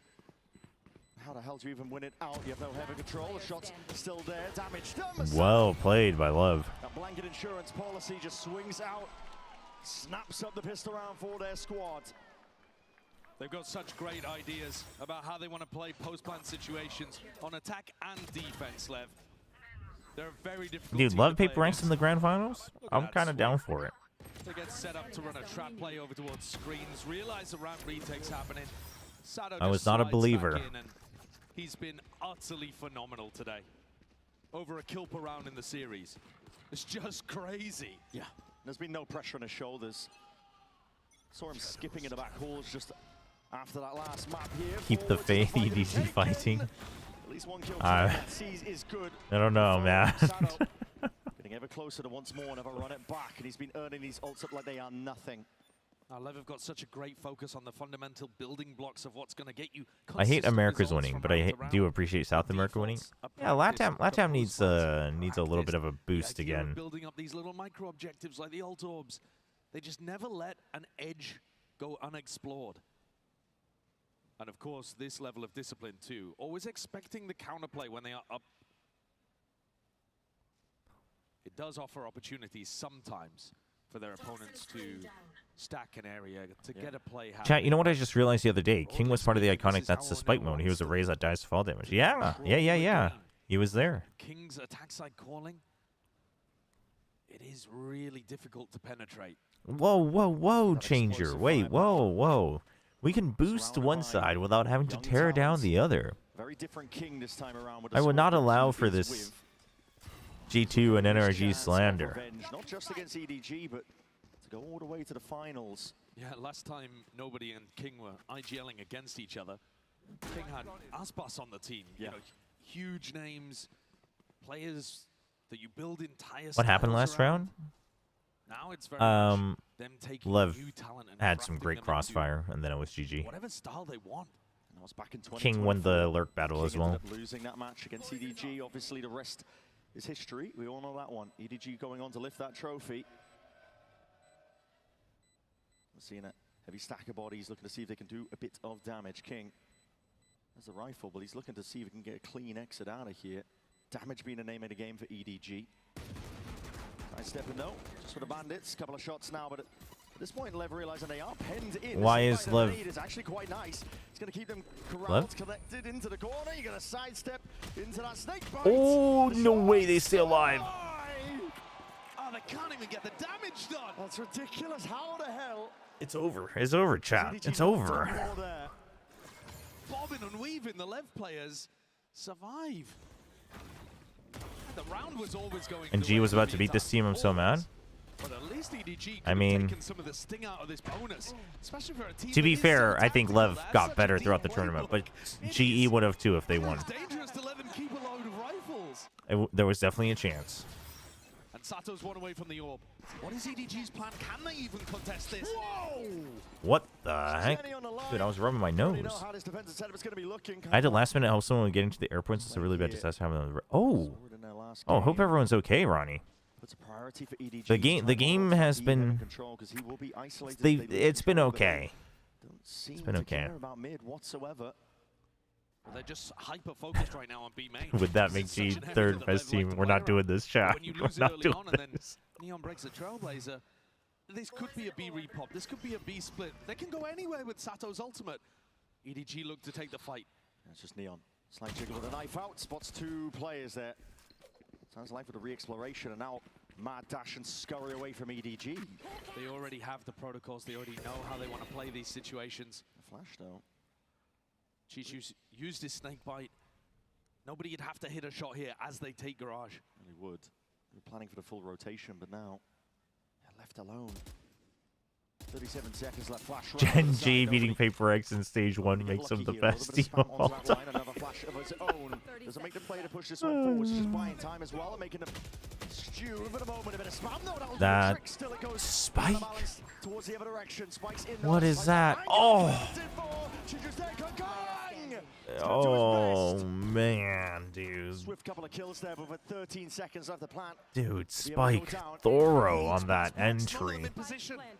How the hell do you even win it out? You have no heavy control. The shot's still there. Damage done. Well played by Lev. That blanket insurance policy just swings out. Snaps up the pistol round for their squad. They've got such great ideas about how they want to play post-plant situations on attack and defense, Lev. They're a very difficult Dude, team Love to play paper ranks against. in the grand finals? I'm kind of down for it. They get set up to run a trap play over towards screens, realize the ramp retake's happening. Sado I was just not a slides believer. back in, and he's been utterly phenomenal today. over a kill per round in the series. It's just crazy. Yeah, there's been no pressure on his shoulders. Saw him skipping in the back halls just after that last map here. Keep the faith, EDG fighting. At least one kill is good. I don't know, man. Getting ever closer to once more, never run it back, and he's been earning these ults up like they are nothing. LEV have got such a great focus on the fundamental building blocks of what's going to get you. I hate America's winning, but I do appreciate South America winning. Yeah, LATAM needs a little bit of a boost again. Building up these little micro objectives like the ult orbs. They just never let an edge go unexplored. And of course, this level of discipline too. Always expecting the counterplay when they are up. It does offer opportunities sometimes for their opponents to stack an area, to get a play happening. Chat, you know what I just realized the other day? King was part of the iconic That's the Spike mode. He was a raise that dies to fall damage. Yeah. He was there. King's attack side calling. It is really difficult to penetrate. Whoa, changer. Wait, whoa. We can boost one side without having to tear down the other. Very different King this time around with I would not allow for this G2 and NRG slander. Not just against EDG, but to go all the way to the finals. Yeah, last time nobody and King were IGLing against each other. King had Aspas on the team. You know, huge names, players that you build entire. What happened last round? Now it's very much them taking Lev new talent and had some great crafting them crossfire, and then it was GG. whatever style they want. And I was back in King won the lurk battle as well. Ended up losing that match against EDG. Obviously, the rest is history. We all know that one. EDG going on to lift that trophy. We're seeing a heavy stack of bodies, looking to see if they can do a bit of damage. King has a rifle, but he's looking to see if he can get a clean exit out of here. Damage being a name of the game for EDG. Nice stepping though, just for the bandits. Couple of shots now, but at this point, Lev realizing they are penned in. Why is Lev? It's actually quite nice. It's going to keep them corralled, connected into the corner. You're going to sidestep into that snake bite. Oh, no way they stay alive. Oh, they can't even get the damage done. That's ridiculous. How the hell? It's over. It's over, chat. It's over. Bobbing and weaving, the LEV players survive. The round was always going. And G was about to beat this team. I'm so mad. But at least EDG I mean, taken some of the sting out of this bonus, especially for a team to be fair, I think Lev got better throughout the tournament, but GE would have too if they won. It's dangerous to let them keep a load of rifles. There was definitely a chance. And Sato's one away from the orb. What is EDG's plan? Can they even contest this? Whoa! What the heck? Dude, I was rubbing my nose. I had to last minute help someone get into the airport since it's a really bad disaster happened on the Oh, hope everyone's okay, Ronnie. The game has been it's been okay. It's been okay. Well, they're just hyper focused right now on B main. Would that make G third best team? We're not doing this, chat. We're not doing this. Neon breaks the Trailblazer. This could be a B repop. This could be a B split. They can go anywhere with Sato's ultimate. EDG look to take the fight. That's just Neon. Slight jiggle with a knife out. Spots two players there. Sounds like for the re-exploration, and now mad dash and scurry away from EDG. They already have the protocols. They already know how they want to play these situations. A flash though. Chichu's used his snake bite. Nobody would have to hit a shot here as they take Garage. And he would. They were planning for the full rotation, but now they're left alone. 37 seconds left. Flash. Gen G beating Paper X in stage 1 makes him the best team of all time. Another flash of his own. Doesn't make the play to push this one forward. Just buying time as well and making them stew for the moment. A bit of spam. No, that was that trick. Still it goes Spike. Towards the other direction. Spike's in. What is that? Oh. Oh man, dude. Swift couple of kills there, but with 13 seconds left the plant. Dude, Spike thorough on that entry.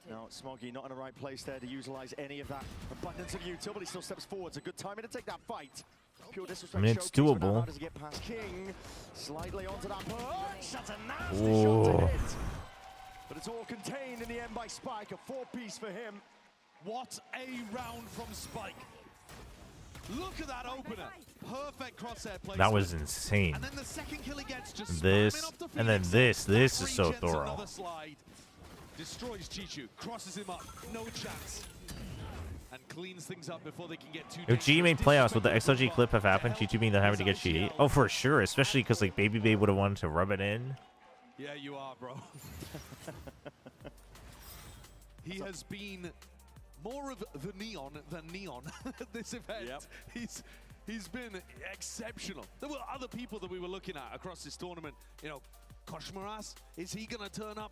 Now Smoggy not in the right place there to utilize any of that abundance of utility. Still steps forward. It's a good timing to take that fight. Pure disrespect. I mean, it's doable. How does he get past King? Slightly onto that punch. That's a nasty shot to hit. But it's all contained in the end by Spike. A 4-piece for him. What a round from Spike. Look at that opener. Perfect crosshair placement. That was insane. And then the second kill he gets, just this, and then this is so thorough. Destroys Chichu, crosses him up, no chance. and cleans things up before they can get too If G made playoffs, would the XOG clip have happened? G2 being the having to get G8? Oh, for sure. Especially because like Baby Babe would have wanted to rub it in. Yeah, you are, bro. He has been more of the neon than neon at this event. Yep. He's been exceptional. There were other people that we were looking at across this tournament. You know, Koshmaras, is he going to turn up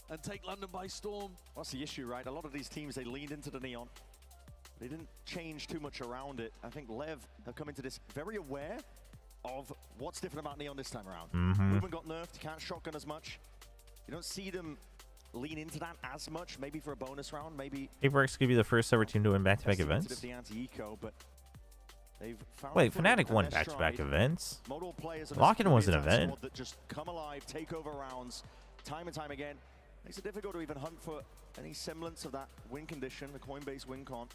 and take London by storm? That's the issue, right? A lot of these teams, they leaned into the neon. They didn't change too much around it. I think LEV have come into this very aware of what's different about neon this time around. Movement got nerfed, you can't shotgun as much. You don't see them lean into that as much, maybe for a bonus round, maybe... Paperworks could be the first ever team to win back-to-back events. The anti-eco, but they've found Wait, Fnatic won back-to-back events? Lock-in was an event. That just come alive, take over rounds, time and time again. Makes it difficult to even hunt for any semblance of that win condition, the coin-based win con.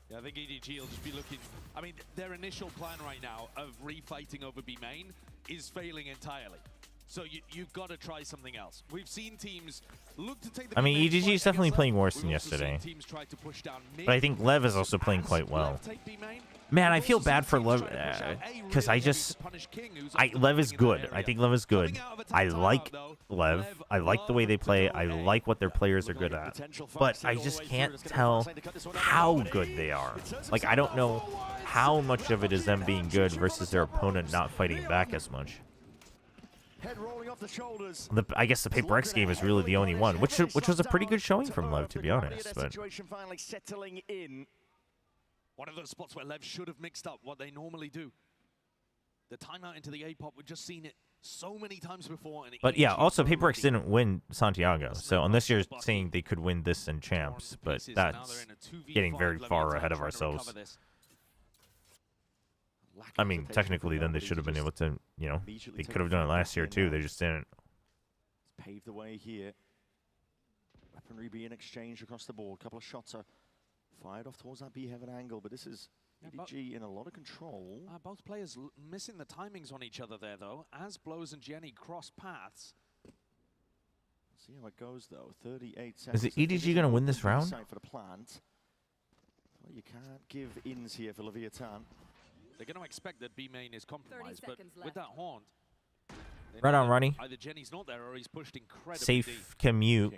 Yeah, I think EDG will just be looking... I mean, their initial plan right now of refighting over B main is failing entirely. So you've got to try something else. We've seen teams look to take the... I mean, EDG is definitely playing worse than yesterday. But I think LEV is also playing quite well. Man, I feel bad for LEV because LEV is good. I think LEV is good. I like LEV. I like the way they play. I like what their players are good at. But I just can't tell how good they are. Like, I don't know how much of it is them being good versus their opponent not fighting back as much. Head rolling off the shoulders. I guess the Paper X game is really the only one, which was a pretty good showing from LEV, to be honest. But situation finally settling in. One of those spots where LEV should have mixed up what they normally do. The timeout into the A-pop, we've just seen it so many times before. But yeah, also Paper X didn't win Santiago, so unless you're saying they could win this in champs, but that's getting very far ahead of ourselves. I mean, technically, then they should have been able to, you know, they could have done it last year too. They just didn't. Let's pave the way here. Weaponry being exchanged across the board. A couple of shots are fired off towards that B-heaven angle, but this is EDG in a lot of control. Both players missing the timings on each other there, though, as Blows and Jenny cross paths. See how it goes, though. 38 seconds. Is the EDG going to win this round? For the plant. Well, you can't give ins here for Leviathan. They're going to expect that B main is compromised, but with that haunt, right on, Ronnie. Either Jenny's not there or he's pushed incredibly safe deep. commute,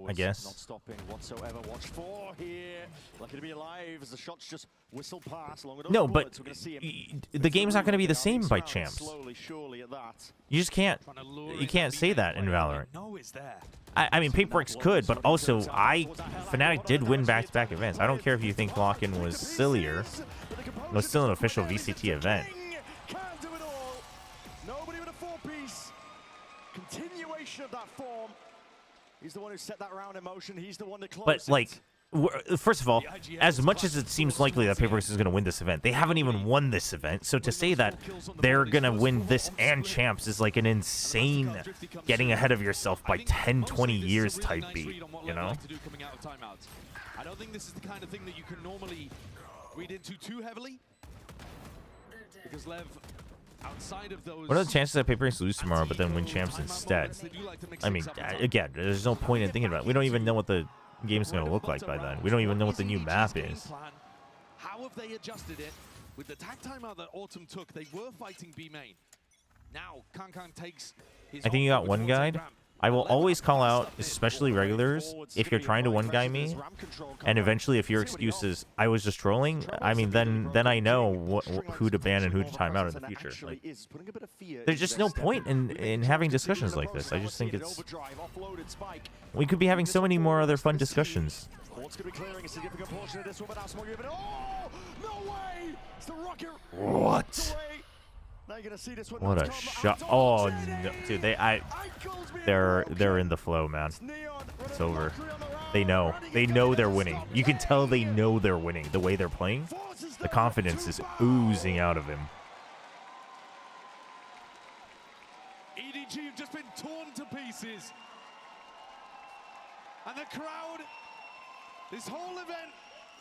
I guess. Not stopping whatsoever. Watch 4 here. Lucky to be alive as the shots just whistle past along with those bullets. We're gonna see him. The game's not going to be the same by champs. Slowly, surely at that. You just can't. You can't say that in Valorant. No, is there? I mean, Paperworks could, but also Fnatic did win back-to-back events. I don't care if you think lock-in was sillier. It was still an official VCT event. Can't do it all. Nobody with a 4-piece. Continuation of that form. He's the one who set that round in motion. He's the one to close But, like, first of all, as much as it seems likely that Paperworks is going to win this event, they haven't even won this event. So to say that they're going to win this and champs is like an insane getting ahead of yourself by 10, 20 years type beat, you know? I don't think this is the kind of thing that you can normally read into too heavily. Because LEV, outside of those... What are the chances that Paperworks lose tomorrow but then win champs instead? I mean, again, there's no point in thinking about it. We don't even know what the game's going to look like by then. We don't even know what the new map is. How have they adjusted it? With the tag timeout that Autumn took, they were fighting B main. Now, Kankan takes his... I think you got one guide. I will always call out, especially regulars, if you're trying to one-guy me, and eventually if your excuse is, I was just trolling, I mean, then I know who to ban and who to time out in the future. Like, there's just no point in having discussions like this. I just think it's... We could be having so many more other fun discussions. What? What a shot. Oh, no. Dude, they're in the flow, man. It's over. They know. They know they're winning. You can tell they know they're winning. The way they're playing, the confidence is oozing out of him. EDG have just been torn to pieces. And the crowd, this whole event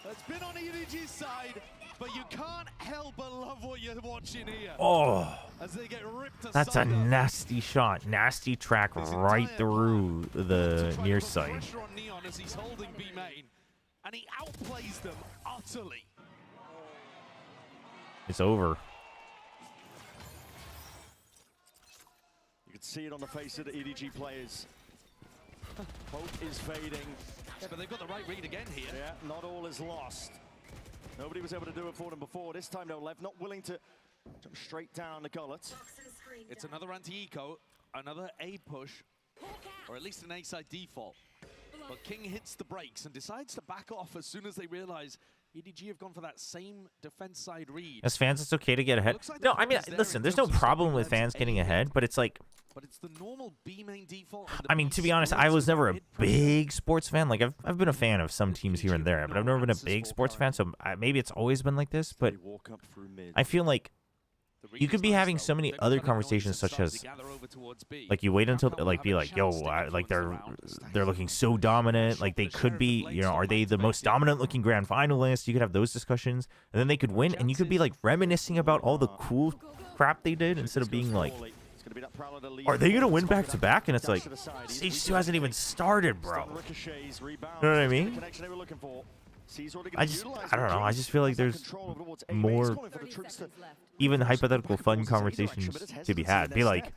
has been on EDG's side. But you can't help but love what you're watching here. Oh, as they get ripped that's a nasty shot. Nasty track right through the near side. Pressure on Neon as he's holding B main. and he outplays them utterly. It's over. You can see it on the face of the EDG players. Hope is fading. Yeah, but they've got the right read again here. Yeah, not all is lost. Nobody was able to do it for them before. This time, though, LEV not willing to jump straight down the gullet. It's another anti-eco, another A push, or at least an A-side default. But King hits the brakes and decides to back off as soon as they realize EDG have gone for that same defense side read. As fans, it's okay to get ahead. No, I mean, listen, there's no problem with fans getting ahead, but it's like... But it's the normal B main default. I mean, to be honest, I was never a big sports fan. Like, I've been a fan of some teams here and there, but I've never been a big sports fan, so maybe it's always been like this, but I feel like you could be having so many other conversations, such as, like, you wait until, like, be like, yo, like, they're looking so dominant, like, they could be, you know, are they the most dominant-looking grand finalists? You could have those discussions, and then they could win, and you could be, like, reminiscing about all the cool crap they did, instead of being like, are they going to win back-to-back? And it's like, Stage 2 hasn't even started, bro. You know what I mean? I don't know. I just feel like there's more even hypothetical fun conversations to be had. Be like,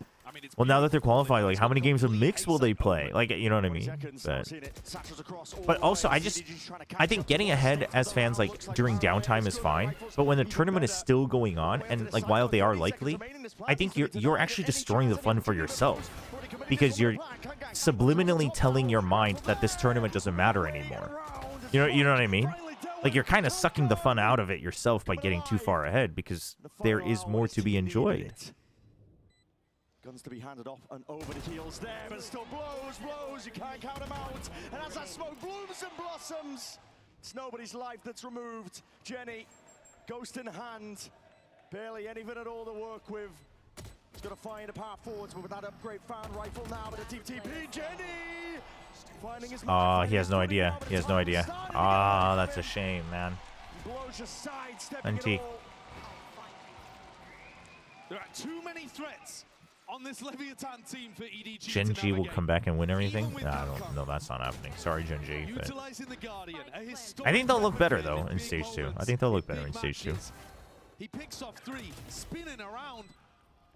well, now that they're qualifying, like, how many games of mix will they play? Like, you know what I mean? But also, I think getting ahead as fans, like, during downtime is fine. But when the tournament is still going on, and, like, while they are likely, I think you're actually destroying the fun for yourself. Because you're subliminally telling your mind that this tournament doesn't matter anymore. You know what I mean? Like, you're kind of sucking the fun out of it yourself by getting too far ahead, because there is more to be enjoyed. Guns to be handed off and over the heels there, but still blows, you can't count them out. And as that smoke blooms and blossoms, it's nobody's life that's removed. Jenny, ghost in hand, barely anything at all to work with. He's got to find a path forwards, but with that upgrade found rifle now with a deep TP, Jenny! Finding his He has no idea. He has no idea. That's a shame, man. Blows your side, NT. There are too many threats on this Leviathan team for EDG. Gen.G will come back and win everything? No, I don't know. That's not happening. Sorry, Gen.G. But I think they'll look better, though, in Stage 2. I think they'll look better in Stage 2. He picks off 3, spinning around.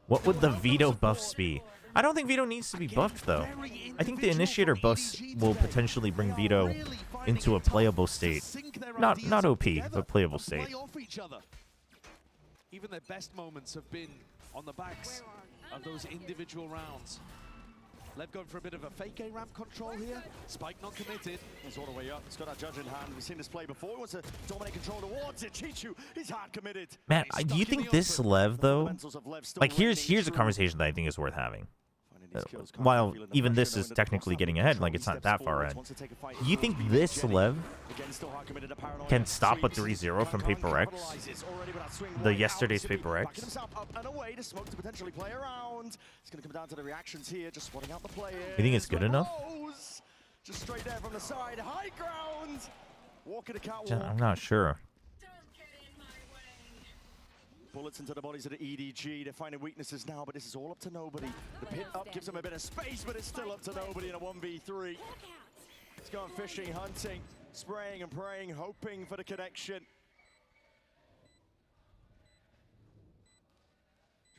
What would the veto buffs be? I don't think veto needs to be buffed, though. I think the initiator buffs will potentially bring veto into a playable state. Not OP, but playable state. Even their best moments have been on the backs of those individual rounds. LEV going for a bit of a fake A-ramp control here. Spike not committed. He's all the way up. He's got that judge in hand. We've seen this play before. He wants to dominate control towards it. Chichu, he's hard committed. Man, do you think this LEV, though? Like, here's a conversation that I think is worth having. While even this is technically getting ahead, like, it's not that far ahead. Do you think this LEV can stop a 3-0 from Paper X? The yesterday's Paper X? You think it's good enough? Just straight there from the side, high ground. Walking the catwalk. I'm not sure. Bullets into the bodies of the EDG. They're finding weaknesses now, but this is all up to nobody. The pit up gives them a bit of space, but it's still up to nobody in a 1v3. It's going fishing, hunting, spraying and praying, hoping for the connection.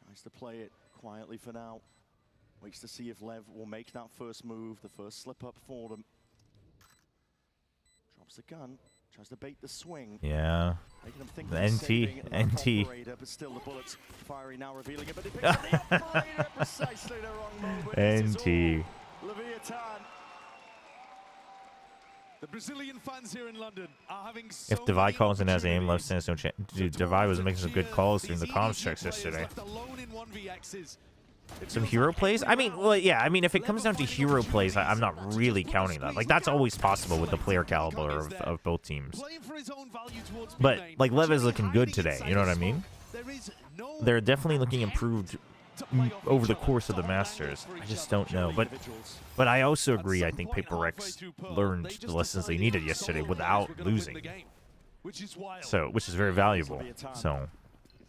Tries to play it quietly for now. Waits to see if LEV will make that first move, the first slip up for them. Drops the gun. Tries to bait the swing. Yeah. The NT. But still the bullets firing now, revealing it, but he picks up the operator precisely the wrong moment. NT. Leviathan. The Brazilian fans here in London are having so If Devi calls in as aim, left stands no chance. Dude, Devi was making some good calls during the comms checks yesterday. Some hero plays? I mean, well, yeah, I mean, if it comes down to hero plays, I'm not really counting that. Like, that's always possible with the player caliber of both teams. But, like, LEV is looking good today, you know what I mean? They're definitely looking improved over the course of the Masters. I just don't know. But I also agree, I think Paper X learned the lessons they needed yesterday without losing. So, which is very valuable. So.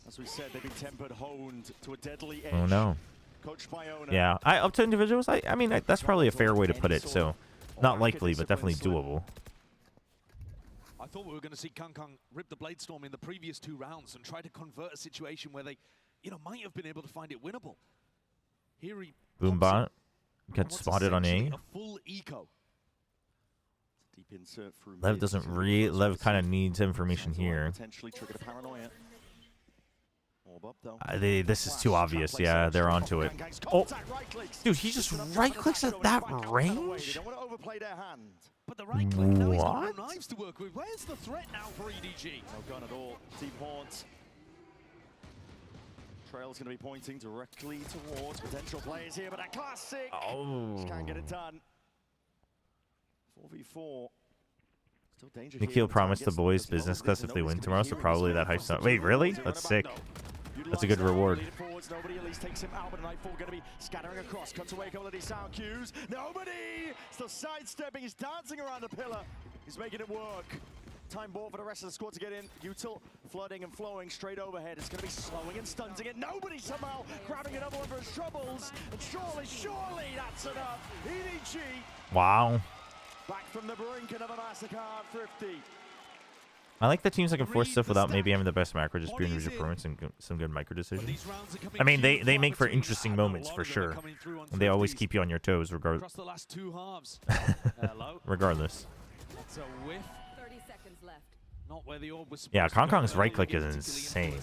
As we said, they've been tempered, honed to a deadly edge. Oh, no. Yeah, up to individuals, I mean, that's probably a fair way to put it, so not likely, but definitely doable. I thought we were going to see Kangkang rip the Bladestorm in the previous 2 rounds and try to convert a situation where they, might have been able to find it winnable. Here he Boombot gets spotted on A. a full eco. Deep insert through Lev doesn't Lev kind of needs information here. Potentially trigger the paranoia. This is too obvious. Yeah, they're onto it. Oh, dude, he just right clicks at that range. But the right click now, he's got no knives to work with. Where's the threat now for EDG? No gun at all. Deep haunts. Trail's going to be pointing directly towards potential players here, but a classic. Just can't get it done. 4v4. Still dangerous. Nikhil promised the boys business class if they win tomorrow, so probably that hype's not. Wait, really? That's sick. That's a good reward. Nobody at least takes him out, but Nightfall going to be scattering across. Cuts away a couple of these sound cues. Nobody! Still sidestepping. He's dancing around the pillar. He's making it work. Time ball for the rest of the squad to get in. Util flooding and flowing straight overhead. It's going to be slowing and stunting it. Nobody somehow grabbing another one for his troubles. And surely that's enough. EDG. Wow. Back from the brink, another massacre. 50. I like the teams that can force stuff without maybe having the best macro, just pure individual performance and some good micro decisions. I mean, they make for interesting moments for sure. And they always keep you on your toes, regardless. Regardless. That's a whiff. 30 seconds left. Not where the orb was. Yeah, Kangkang's right click is insane.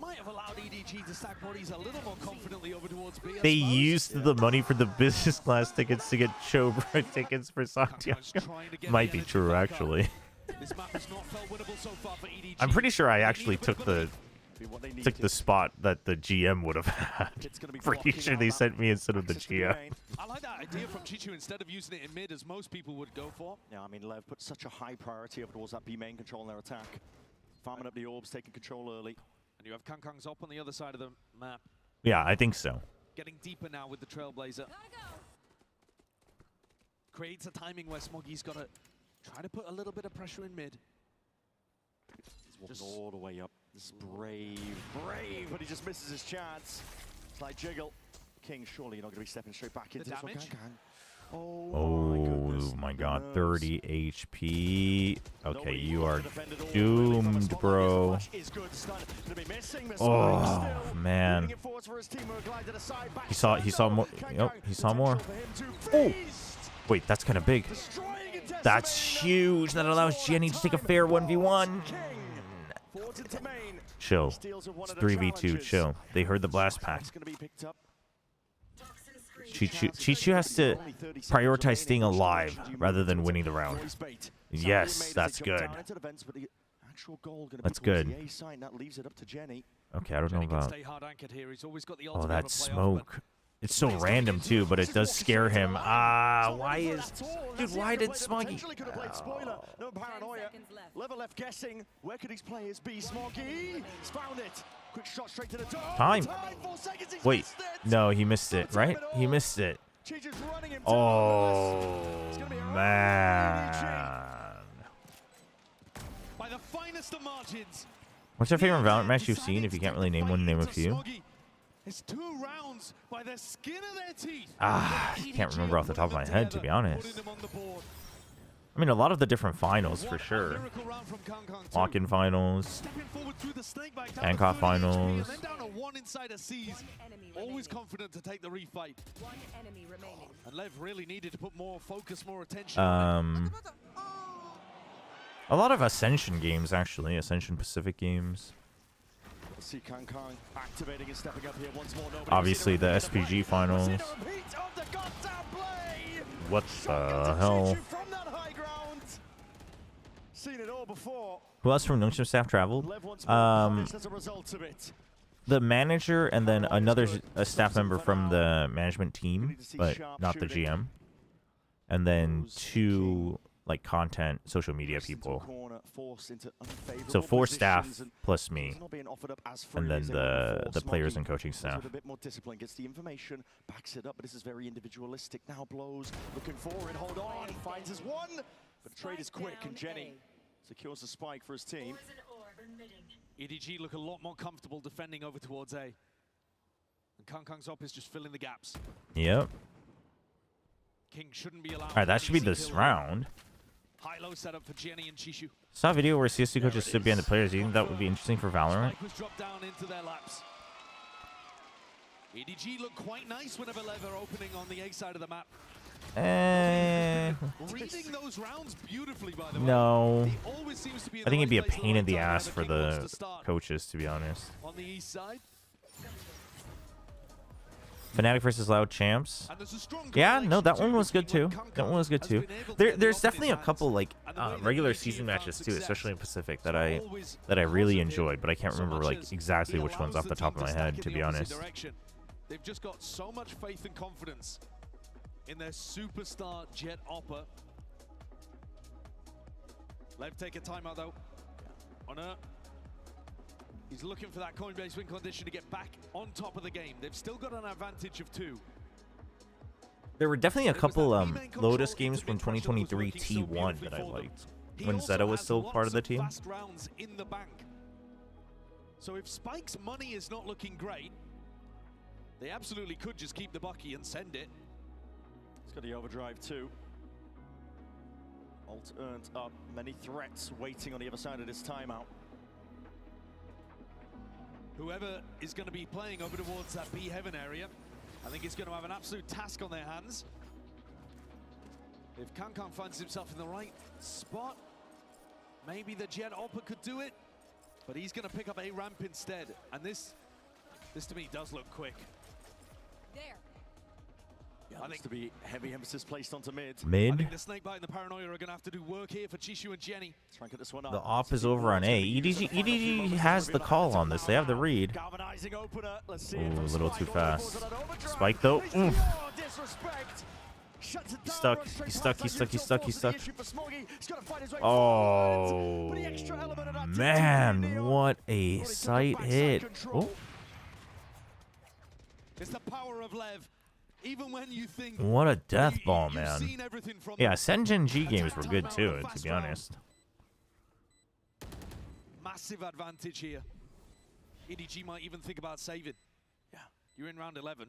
Might have allowed EDG to stack bodies a little more confidently over towards B. They used the money for the business class tickets to get Chobra tickets for Santiago. Might be true, actually. This map has not felt winnable so far for EDG. I'm pretty sure I actually took the spot that the GM would have had. Pretty sure they sent me instead of the GM. I like that idea from Chichu instead of using it in mid as most people would go for. Yeah, I mean, Lev put such a high priority over towards that B main control in their attack. Farming up the orbs, taking control early. And you have Kangkang's up on the other side of the map. Yeah, I think so. Getting deeper now with the Trailblazer. Creates a timing where Smoggy's got to try to put a little bit of pressure in mid. He's walking all the way up. This is brave, but he just misses his chance. Slight jiggle. King, surely you're not going to be stepping straight back into this one. Oh my god, 30 HP. Okay, you are doomed, bro. Oh man. He saw more. Yep, he saw more. Oh, wait, that's kind of big. That's huge. That allows Jenny to take a fair 1v1. Chill. It's 3v2. Chill. They heard the blast pack. Chichu has to prioritize staying alive rather than winning the round. Yes, that's good. That's good. Okay, I don't know about... Oh, that smoke. It's so random too, but it does scare him. Why is... Dude, why did Smoggy... No paranoia. Level left guessing. Where could these players be? Smoggy found it. Quick shot straight to the door. Time. Wait. No, he missed it, right? He missed it. Oh, man. By the finest of margins. What's your favorite Valorant match you've seen? If you can't really name one, name a few. It's 2 rounds by the skin of their teeth. I can't remember off the top of my head, to be honest. I mean, a lot of the different finals, for sure. Lock-in finals. Hancock finals. Always confident to take the refight. And Lev really needed to put more focus, more attention. A lot of Ascension games, actually. Ascension Pacific games. See Kangkang activating and stepping up here once more. Obviously, the SPG finals. What the hell? Seen it all before. Who else from Nungshim staff traveled? The manager and then another staff member from the management team, but not the GM. And then 2 like content, social media people. So 4 staff plus me, and then the players and coaching staff. A bit more discipline, gets the information, backs it up, but this is very individualistic. Now blows, looking forward, hold on, finds his one, but the trade is quick, and Jenny secures the spike for his team. EDG look a lot more comfortable defending over towards A. And Kangkang's up is just filling the gaps. Yep. King shouldn't be allowed. All right, that should be this round. High-low setup for Jenny and Chishu. Saw a video where CSC coaches stood behind the players. Do you think that would be interesting for Valorant? Spike was dropped down into their laps. EDG look quite nice whenever LEV are opening on the A side of the map. Reading those rounds beautifully, by the way. No. He always seems to be in I think the it'd be a right place at pain the in the right time ass when for the king wants the to start. coaches, to be honest. On the east side. Fnatic versus Loud Champs. Yeah, no, that one was good too. That one was good too. There's definitely a couple like regular season matches too, especially in Pacific, that I really enjoyed, but I can't remember like exactly which ones off the top of my head, to be honest. They've just got so much faith and confidence in their superstar Jet Oppa. LEV take a timeout though. On her. He's looking for that coin-based win condition to get back on top of the game. They've still got an advantage of 2. There were definitely a couple Lotus games from 2023 T1 that I liked when Zeta was still part of the team. Fast rounds in the bank. So if Spike's money is not looking great, they absolutely could just keep the Bucky and send it. He's got the overdrive too. Ult earned up. Many threats waiting on the other side of this timeout. Whoever is going to be playing over towards that B heaven area, I think is going to have an absolute task on their hands. If Kankan finds himself in the right spot, maybe the Jet Oppa could do it, but he's going to pick up a ramp instead. And this to me does look quick. There. Yeah, I think to be heavy emphasis placed onto mid. I think the Snakebite and the Paranoia are going to have to do work here for Chishu and Jenny. Try and get this one up. The op is over on A. EDG has the call on this. They have the read. Ooh, a little too fast. Spike though. Oof. He's stuck. He's stuck. He's stuck. He's stuck. He's stuck. Oh man, what a sight hit! Oh. It's the power of LEV. Even when you think What a death ball, man. Yeah, Senjin G games were good too, to be honest. Massive advantage here. EDG might even think about saving. Yeah, you're in round 11.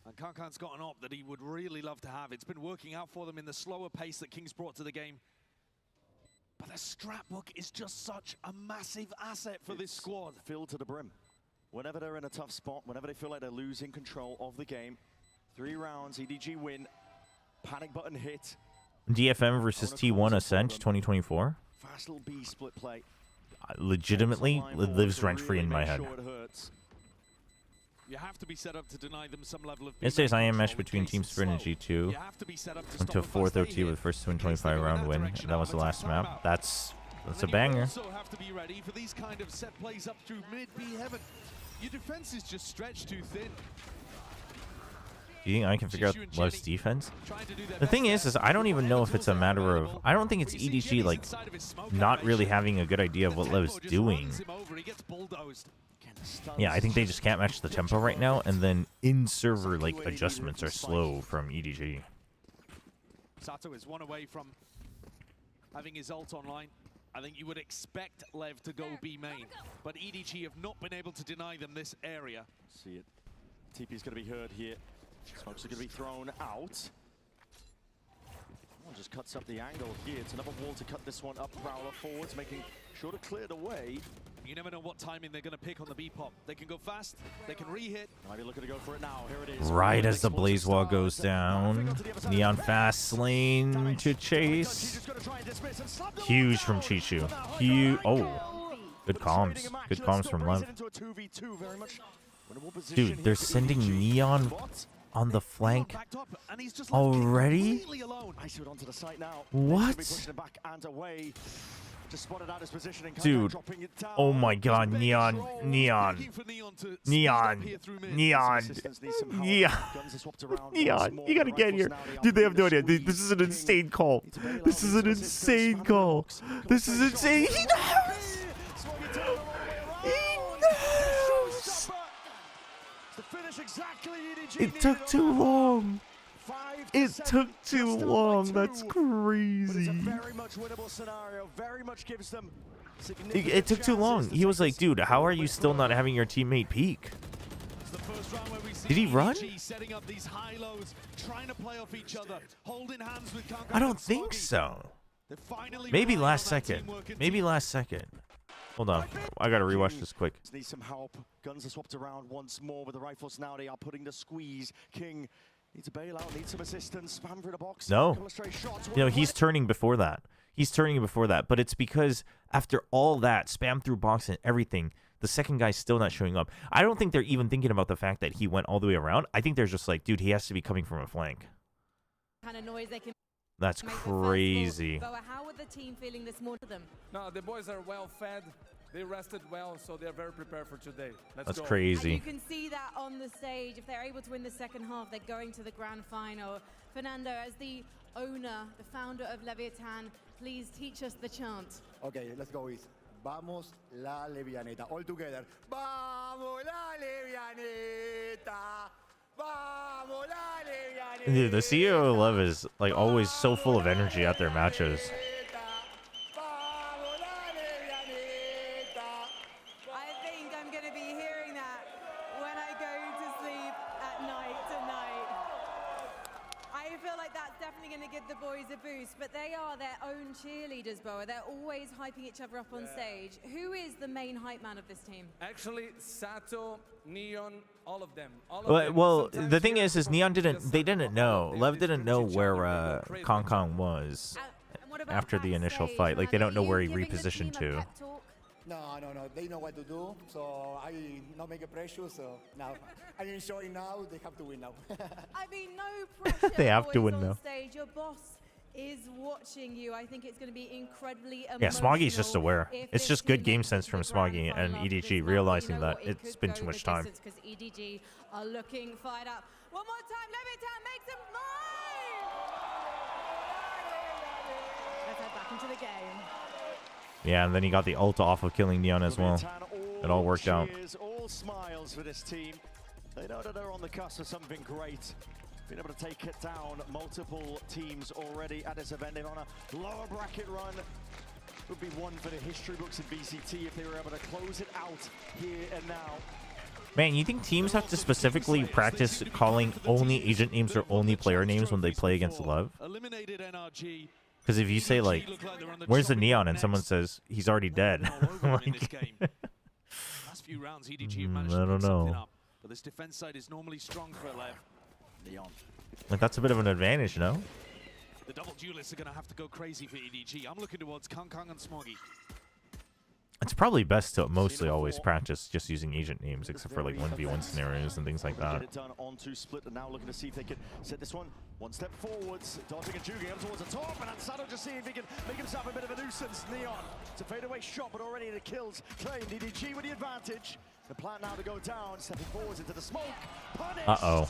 And Kankan's got an op that he would really love to have. It's been working out for them in the slower pace that King's brought to the game. But the strat book is just such a massive asset for this squad. Filled to the brim. Whenever they're in a tough spot, whenever they feel like they're losing control of the game, 3 rounds, EDG win, panic button hit. DFM versus T1 Ascent 2024. Fast little B split play. Legitimately lives rent-free in my head. You have to be set up to deny them some level of. It says I am meshed between Team Sprint and G2. Went to a 4th OT with first 225 round win. And that was the last map. That's a banger. You also have to be ready for these kind of set plays up through mid B heaven. Your defense is just stretched too thin. Do you think I can figure out LEV's defense? The thing is I don't even know if it's a matter of... I don't think it's EDG, like, not really having a good idea of what LEV's doing. Yeah, I think they just can't match the tempo right now, and then in-server, like, adjustments are slow from EDG. Sato is one away from having his ult online. I think you would expect LEV to go B main, but EDG have not been able to deny them this area. See it. TP's going to be heard here. Smokes are going to be thrown out. Oh, just cuts up the angle here. It's another wall to cut this one up. Prowler forwards, making sure to clear the way. You never know what timing they're going to pick on the B pop. They can go fast, they can re-hit. Might be looking to go for it now. Here it is. Right as the Blaze Wall goes down. Neon fast lane to chase. Huge from Chishu. Huge. Oh, good comms. Good comms from LEV. Dude, they're sending Neon on the flank already? What? Dude, oh my god, Neon. Neon. Neon. You gotta get here. Dude, they have no idea. This is an insane call. This is an insane call. This is insane. He knows! It took too long. It took too long. That's crazy. It took too long. He was like, dude, how are you still not having your teammate peek? Did he run? Setting up these high lows, trying to play off each other, holding hands with I don't think so. Maybe last second. Maybe last second. Hold on. I gotta rewatch this quick. Need some help. Guns are swapped around once more with the rifles now. They are putting the squeeze. King needs a bailout, needs some assistance. Spam for the box. No. You know, he's turning before that. He's turning before that. But it's because after all that, spam through box and everything, the second guy's still not showing up. I don't think they're even thinking about the fact that he went all the way around. I think they're just like, dude, he has to be coming from a flank. Kind of noise they can. That's crazy. How are the team feeling this morning? Them? No, the boys are well fed. They rested well, so they're very prepared for today. Let's go. Crazy. And you can see that on the stage. If they're able to win the second half, they're going to the grand final. Fernando, as the owner, the founder of Leviathan, please teach us the chant. Okay, let's go with Vamos la Levianeta. All together. Vamos la Levianeta. Vamos la Levianeta. Dude, the CEO of LEV is like always so full of energy at their matches. I think I'm going to be hearing that when I go to sleep at night tonight. I feel like that's definitely going to give the boys a boost, but they are their own cheerleaders, Boa. They're always hyping each other up on stage. Who is the main hype man of this team? Actually, Sato, Neon, all of them. Well, the thing is Neon didn't know. LEV didn't know where Kong was after the initial fight. Like, they don't know where he repositioned to. No. They know what to do, so I not make a pressure. So now I'm enjoying now. They have to win now. I mean, no pressure. They have to win on now. Stage. Your boss is watching you. I think it's going to be incredibly emotional. Yeah, Smoggy's just aware. It's just good game sense from Smoggy and EDG realizing that it's been too much time. Because EDG are looking fired up. One more time, Leviathan, make some noise! Let's head back into the game. Yeah, and then he got the ult off of killing Neon as well. It all worked out. All smiles for this team. They know that they're on the cusp of something great. Been able to take it down multiple teams already at this event. They're on a lower bracket run. Would be one for the history books in VCT if they were able to close it out here and now. Man, you think teams have to specifically practice calling only agent names or only player names when they play against LEV? Because if you say, like, where's the Neon? And someone says, he's already dead. Like, Last few rounds, EDG I managed to don't pick something know. up. But this defense side is normally strong for LEV. Neon. Like, that's a bit of an advantage, no? The double duelists are going to have to go crazy for EDG. I'm looking towards Kong and Smoggy. It's probably best to mostly always practice just using agent names, except for like 1v1 scenarios and things like that. Get it done on to split, and now looking to see if they can set this one step forwards. Dodging and juking up towards the top, and Ansado just seeing if he can make himself a bit of a nuisance. Neon, it's a fadeaway shot, but already the kills claimed. EDG with the advantage. The plan now to go down, stepping forwards into the smoke. Punished. Uh-oh.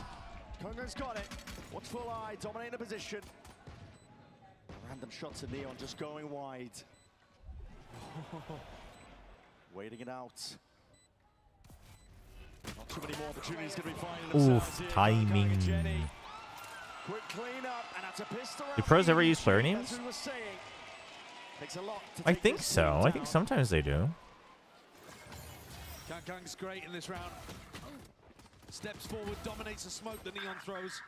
Kongan's got it. Watchful eye, dominating the position. Random shots of Neon just going wide. Waiting it out. Not too many more opportunities to be finding themselves here. Timing. Quick cleanup, and that's a pistol. Do pros ever use player names? That's what he was saying. Takes a lot to I take think this so. team I think down. sometimes they do. Kang's great in this round. Steps forward, dominates the smoke the Neon throws.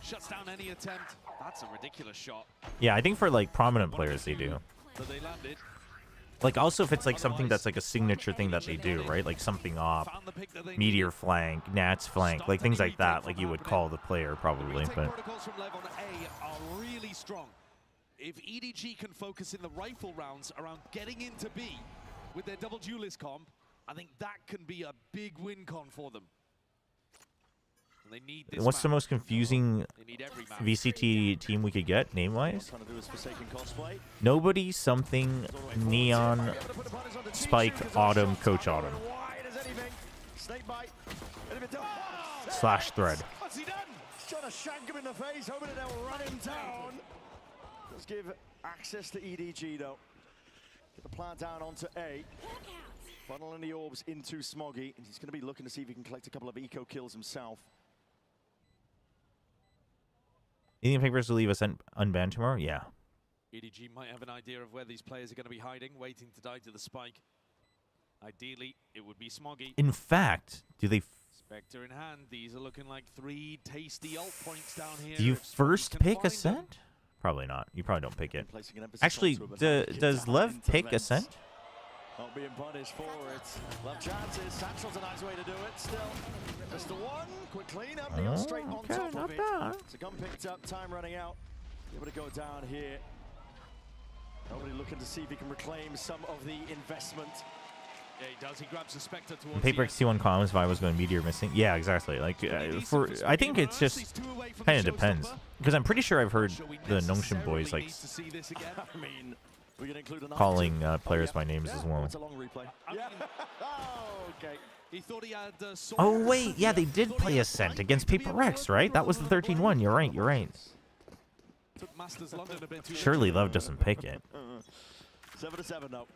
Shuts down any attempt. That's a ridiculous shot. Yeah, I think for like prominent players they do. But they landed. Like also if it's like something that's like a signature thing that they do, right? Like something off, meteor flank, Nats flank, like things like that. Like you would call the player probably, but Protocols from LEV on A are really strong. If EDG can focus in the rifle rounds around getting into B with their double duelist comp, I think that can be a big win con for them. And they need this what's the map. most confusing They need every map. VCT team we could get name-wise? Trying to do his Forsaken cosplay. Nobody, something, Neon, Spike, Autumn, Coach Autumn. Snake bite. / thread. What's he done? Trying to shank him in the face, hoping that they'll run him down. Let's give access to EDG though. Get the plant down onto A. Funneling the orbs into Smoggy. And he's going to be looking to see if he can collect a couple of eco kills himself. You think Papers will leave us unbanned tomorrow? Yeah. EDG might have an idea of where these players are going to be hiding, waiting to die to the spike. Ideally, it would be Smoggy. In fact, do they Spectre in hand. These are looking like 3 tasty ult points down here. Do you if first Smokey can pick find them. Ascent? Probably not. You probably don't pick it. Actually, does Lev pick Ascent? Not being punished for it. Love chances. Satchel's a nice way to do it. Still, just the one. Quick clean up. Neon straight on okay, top not of it. bad. It's a gun picked up. Time running out. Able to go down here. Nobody looking to see if he can reclaim some of the investment. Yeah, he does. He grabs the Spectre towards Paper X2 comments if I was going Meteor missing. Yeah, exactly. Like I think it's just kind of depends because I'm pretty sure I've heard the Nongshin boys like I mean, we can include another calling players by names as well. It's a long replay. Yeah. Okay. He thought he had Oh wait, yeah, they did play Ascent against Paper X, right? That was the 13-1. You're right. You're right. Took Masters London a bit too Surely Love doesn't pick it. 7-7 now.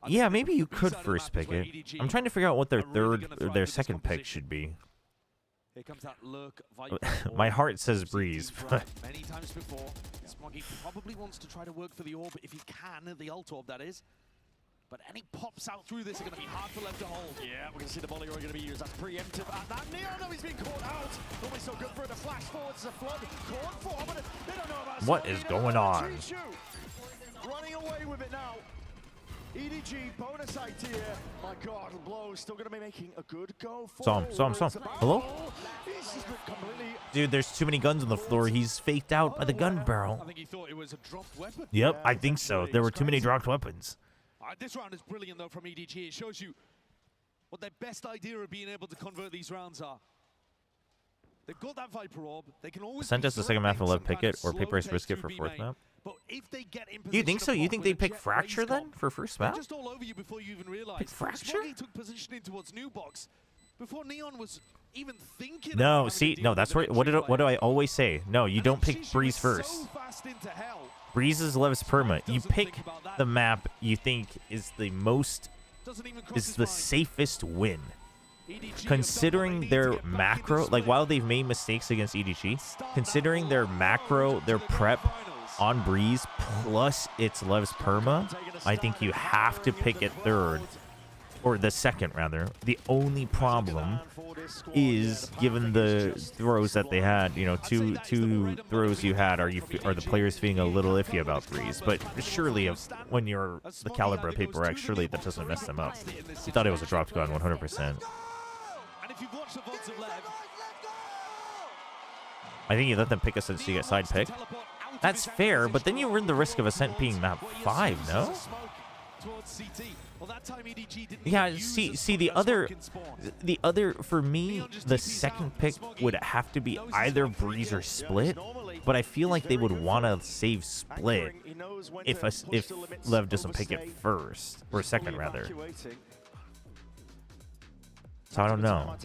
Yeah, maybe you could first pick it. I'm trying to figure out what their third or their second pick should be. Here comes that look. My heart says Breeze, but Many times before, Smoggy probably wants to try to work for the orb if he can, the ult orb that is. But any pops out through this are going to be hard for Lev to hold. Yeah, we're going to see the volley going to be used. That's preemptive. And that Neon, no, he's been caught out. Always so good for it. The flash forward is a flood. Caught for, but they don't know about what is going on? Running away with it now. EDG bonus idea. My God, Blow still going to be making a good go for. Saw him. Hello? Dude, there's too many guns on the floor. He's faked out by the gun barrel. I think he thought it was a dropped weapon. Yep, I think so. There were too many dropped weapons. This round is brilliant, though, from EDG. It shows you what their best idea of being able to convert these rounds are. They've got that Viper orb. They can always Sent us the second map for Lev pick it or Paper X risk it for fourth map. But if they get in You think so? You think they pick Fracture then for first map? Just all over you before you even realize. Pick Fracture? Smoggy took positioning towards New Box before Neon was even thinking. No, see, no, that's where. What do I always say? No, you don't pick Breeze first. So fast into hell. Breeze is Lev's perma. You pick the map you think is the safest win. Considering their macro, like while they've made mistakes against EDG, considering their macro, their prep on Breeze plus it's Lev's perma, I think you have to pick it third. Or the second, rather. The only problem is, given the throws that they had, you know, two throws you had, are the players feeling a little iffy about Breeze? But surely, when you're the caliber of Paper X, surely that doesn't mess them up. You thought it was a dropped gun, 100%. I think you let them pick us since you get side pick. That's fair, but then you run the risk of Ascent being map 5, no? Yeah, see the other for me, the second pick would have to be either Breeze or Split, but I feel like they would want to save Split if Lev doesn't pick it first or second rather. So I don't know.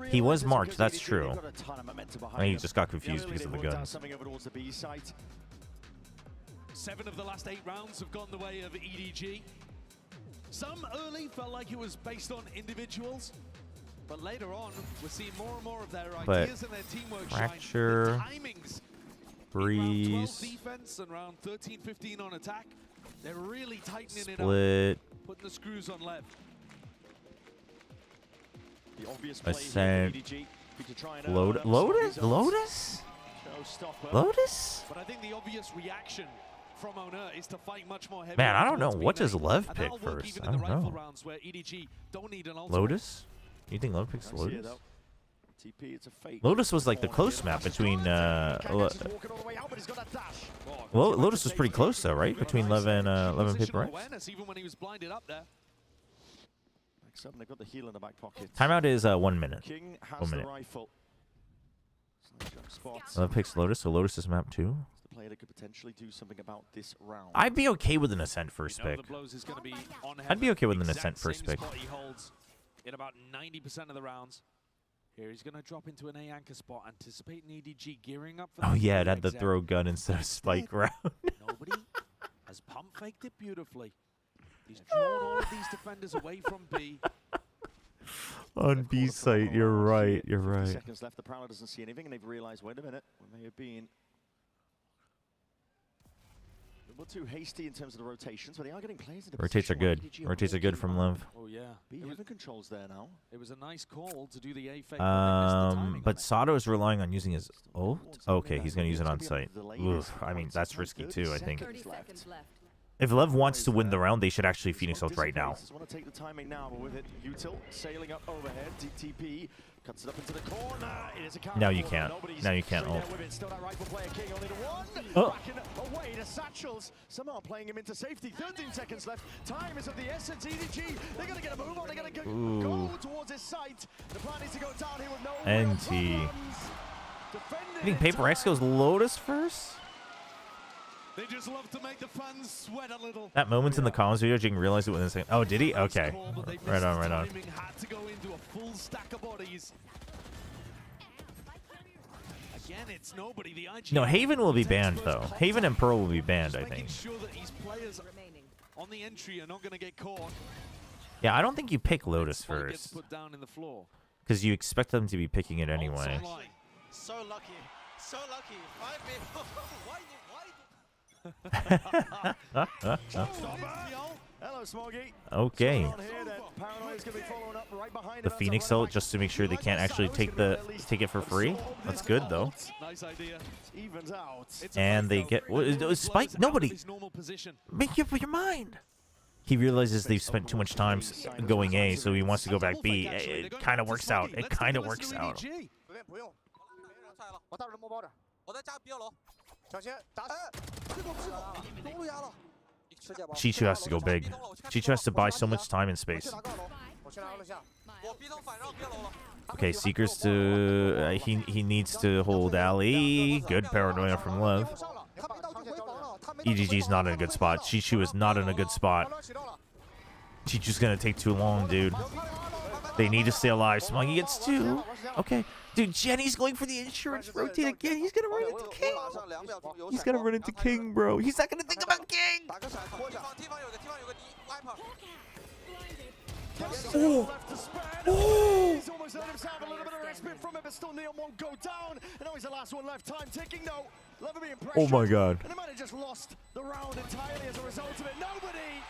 He was marked, that's true. I think he just got confused because of the gun. 7 of the last 8 rounds have gone the way of EDG. Some early felt like it was based on individuals, but later on, we're seeing more and more of their ideas and their teamwork Fracture, Breeze, round 12 defense and round 13-15 on attack. They're really tightening it Split, up, putting the screws on Lev. Ascent, Lotus? But I think the obvious reaction from Owner is to fight much more heavy. Man, I don't know. What does Lev pick first? I don't know. Lotus? You think Lev picks Lotus? Lotus was like the close map between. Well, Lotus was pretty close though, right? Between Lev and Paper X. Even when he was blinded up there. They've got the heel in the back pocket. Timeout is 1 minute. King has 1 minute. the rifle. Lev picks Lotus, so Lotus is map 2. The player that could potentially do something about this round. I'd be okay with an Ascent first pick. I'd be okay with an Ascent first pick. He holds in about 90% of the rounds. Here he's going to drop into an A anchor spot, anticipating EDG gearing up for Oh yeah, it had the throw gun instead of spike round. Nobody has pump faked it beautifully. He's drawn all of these defenders away from B. On B site, you're right. You're right. Seconds left. The Prowler doesn't see anything, and they've realized, wait a minute, we may have been. little too hasty in terms of the rotations, but they are getting players into Rotates are good. Rotates are good from Lev. Oh yeah. Heaven controls there now. It was a nice call to do the A fake. But Sato is relying on using his ult. Okay, he's gonna use it on site. Oof, I mean that's risky too. I think. If Lev wants to win the round, they should actually Phoenix ult right now. Want to take the timing now, but with it, Util sailing up overhead. DTP cuts it up into the corner. It is a Now you can't. Now you can't ult. Still that rifle player King only to one. Oh. Backing away to Satchels. Somehow playing him into safety. 13 seconds left. Time is of the essence. EDG. They're gonna get a move on. They're gonna go towards his site. The plan is to go down here with no NT. I think Paper X goes Lotus first. They just love to make the fans sweat a little. That moment in the comms video, Jing realized it within a second. Oh, did he? Okay. Right on, right on. Had to go into a full stack of bodies. Again, it's nobody. The IG No, Haven will be banned though. Haven and Pearl will be banned, I think. Sure that these players on the entry are not going to get caught. Yeah, I don't think you pick Lotus first. Put down in the floor. Because you expect them to be picking it anyway. So lucky. So lucky. 5 minutes. Hello, Smoggy. Okay. The Phoenix ult just to make sure they can't actually take it for free. That's good though. Nice idea. Evens out. And they get Spike. Nobody. Make up your mind. He realizes they've spent too much time going A, so he wants to go back B. It kind of works out. It kind of works out. Chichu has to go big. Chichu has to buy so much time and space. Okay, Seekers to... he needs to hold Ali. Good paranoia from Lev. EDG's not in a good spot. Chichu is not in a good spot. Chichu's gonna take too long, dude. They need to stay alive. Smoggy gets 2. Okay. Dude, Jenny's going for the insurance rotate again. He's gonna run into King. He's gonna run into King, bro. He's not gonna think about King. Oh. Oh. He's almost let himself a little bit of respite from it, but still Neon won't go down. And now he's the last one left. Time ticking though. Lever being pressured. Oh my god. And they might have just lost the round entirely as a result of it. Nobody.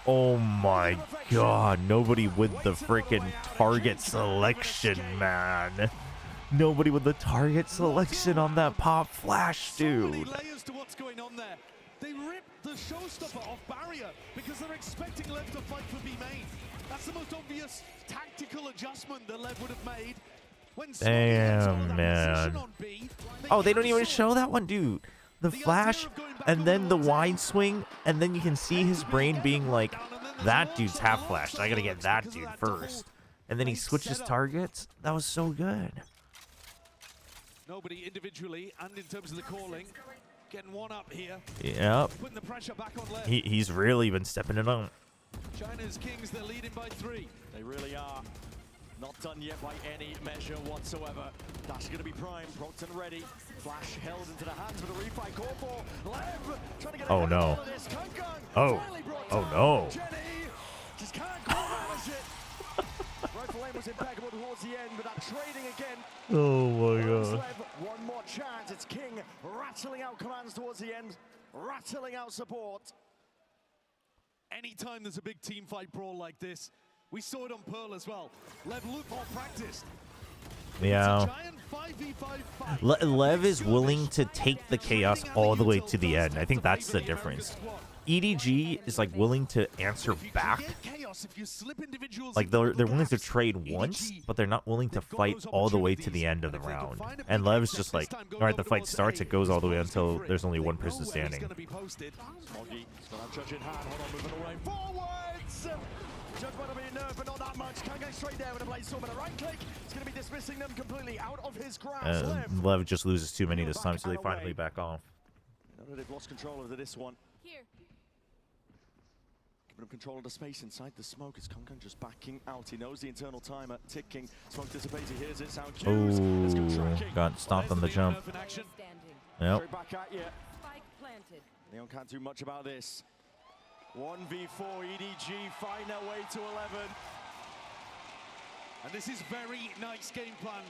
Oh my god. Nobody with the freaking target selection, man. Nobody with the target selection on that pop flash, dude. So many layers to what's going on there. They ripped the showstopper off barrier because they're expecting Lev to fight for B main. That's the most obvious tactical adjustment that Lev would have made. When damn, man. Oh, they don't even show that one, dude. The flash and then the wide swing, and then you can see his brain being like, that dude's half flashed. I gotta get that dude first. And then he switches targets. That was so good. Nobody individually and in terms of the calling, getting one up here. Yep. Putting the pressure back on Lev. He's really been stepping it up. China's Kings, they're leading by 3. They really are. Not done yet by any measure whatsoever. That's going to be prime. Procton ready. Flash held into the hands with a refight call for Lev. Trying to get oh no. Oh. Oh no. Jenny just can't quite manage it. Rifle aim was impeccable towards the end, but that trading again. Oh my god. One more chance. It's King rattling out commands towards the end, rattling out support. Anytime there's a big team fight brawl like this, we saw it on Pearl as well. Lev looked more practiced. Yeah. Lev is willing to take the chaos all the way to the end. I think that's the difference. EDG is like willing to answer back. Like they're willing to trade once, but they're not willing to fight all the way to the end of the round. And Lev's just like, all right, the fight starts, it goes all the way until there's only one person standing. Judge might have been nerved, but not that much. Can't go straight there with a blade storm and a right click. It's going to be dismissing them completely out of his grasp. Lev just loses too many this time, so they finally back off. They've lost control over this one. Here. Giving him control of the space inside the smoke. As Kunkan just backing out. He knows the internal timer ticking. Smoke dissipates. He hears it. Sound cues. Oh, got stopped on the jump. Yep. Straight back at you. Neon can't do much about this. 1v4 EDG find their way to 11. And this is very nice game plan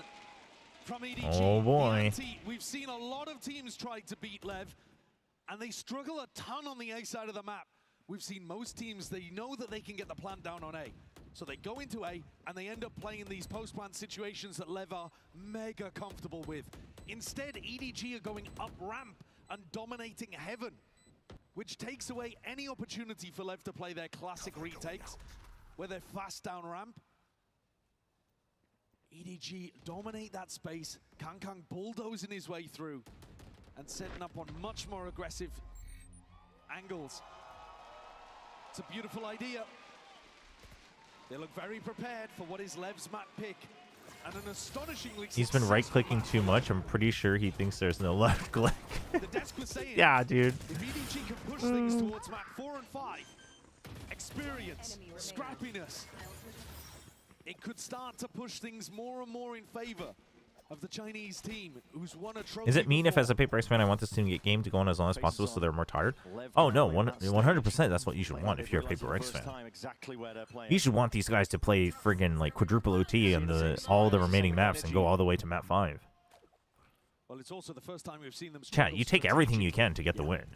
from EDG. Oh boy. We've seen a lot of teams try to beat Lev. And they struggle a ton on the A side of the map. We've seen most teams, they know that they can get the plant down on A. So they go into A, and they end up playing these post-plant situations that LEV are mega comfortable with. Instead, EDG are going up ramp and dominating heaven, which takes away any opportunity for LEV to play their classic retakes, where they're fast down ramp. EDG dominate that space. Kangkang bulldozing his way through and setting up on much more aggressive angles. It's a beautiful idea. They look very prepared for what is LEV's map pick. And an astonishingly He's been right-clicking too much. I'm pretty sure he thinks there's no left click. Yeah, dude. If EDG can push things towards map 4 and 5, experience, scrappiness, it could start to push things more and more in favor of the Chinese team, who's won a trophy. Is it mean if, as a Paper X fan, I want this team to get game to go on as long as possible so they're more tired? Oh, no, 100% that's what you should want if you're a Paper X fan. You should want these guys to play friggin' like quadruple OT on all the remaining maps and go all the way to map 5. Well, it's also the first time we've seen them. Chat, you take everything you can to get the win.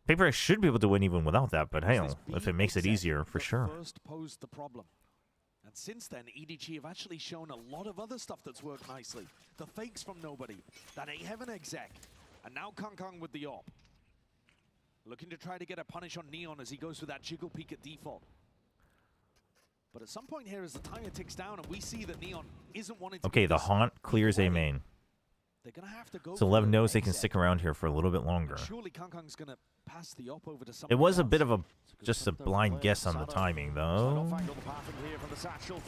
Paper X should be able to win even without that, but hey, if it makes it easier, for sure. First posed the problem. And since then, EDG have actually shown a lot of other stuff that's worked nicely. The fakes from nobody, that A-Heaven exec, and now Kangkang with the op. Looking to try to get a punish on Neon as he goes for that jiggle peek at default. But at some point here, as the timer ticks down and we see that Neon isn't wanting to... Okay, the Haunt clears A main. They're gonna have to go so LEV knows they can stick around here for a little bit longer. Surely Kangkang's gonna pass the op over to It was a bit of just a blind guess on the timing, though.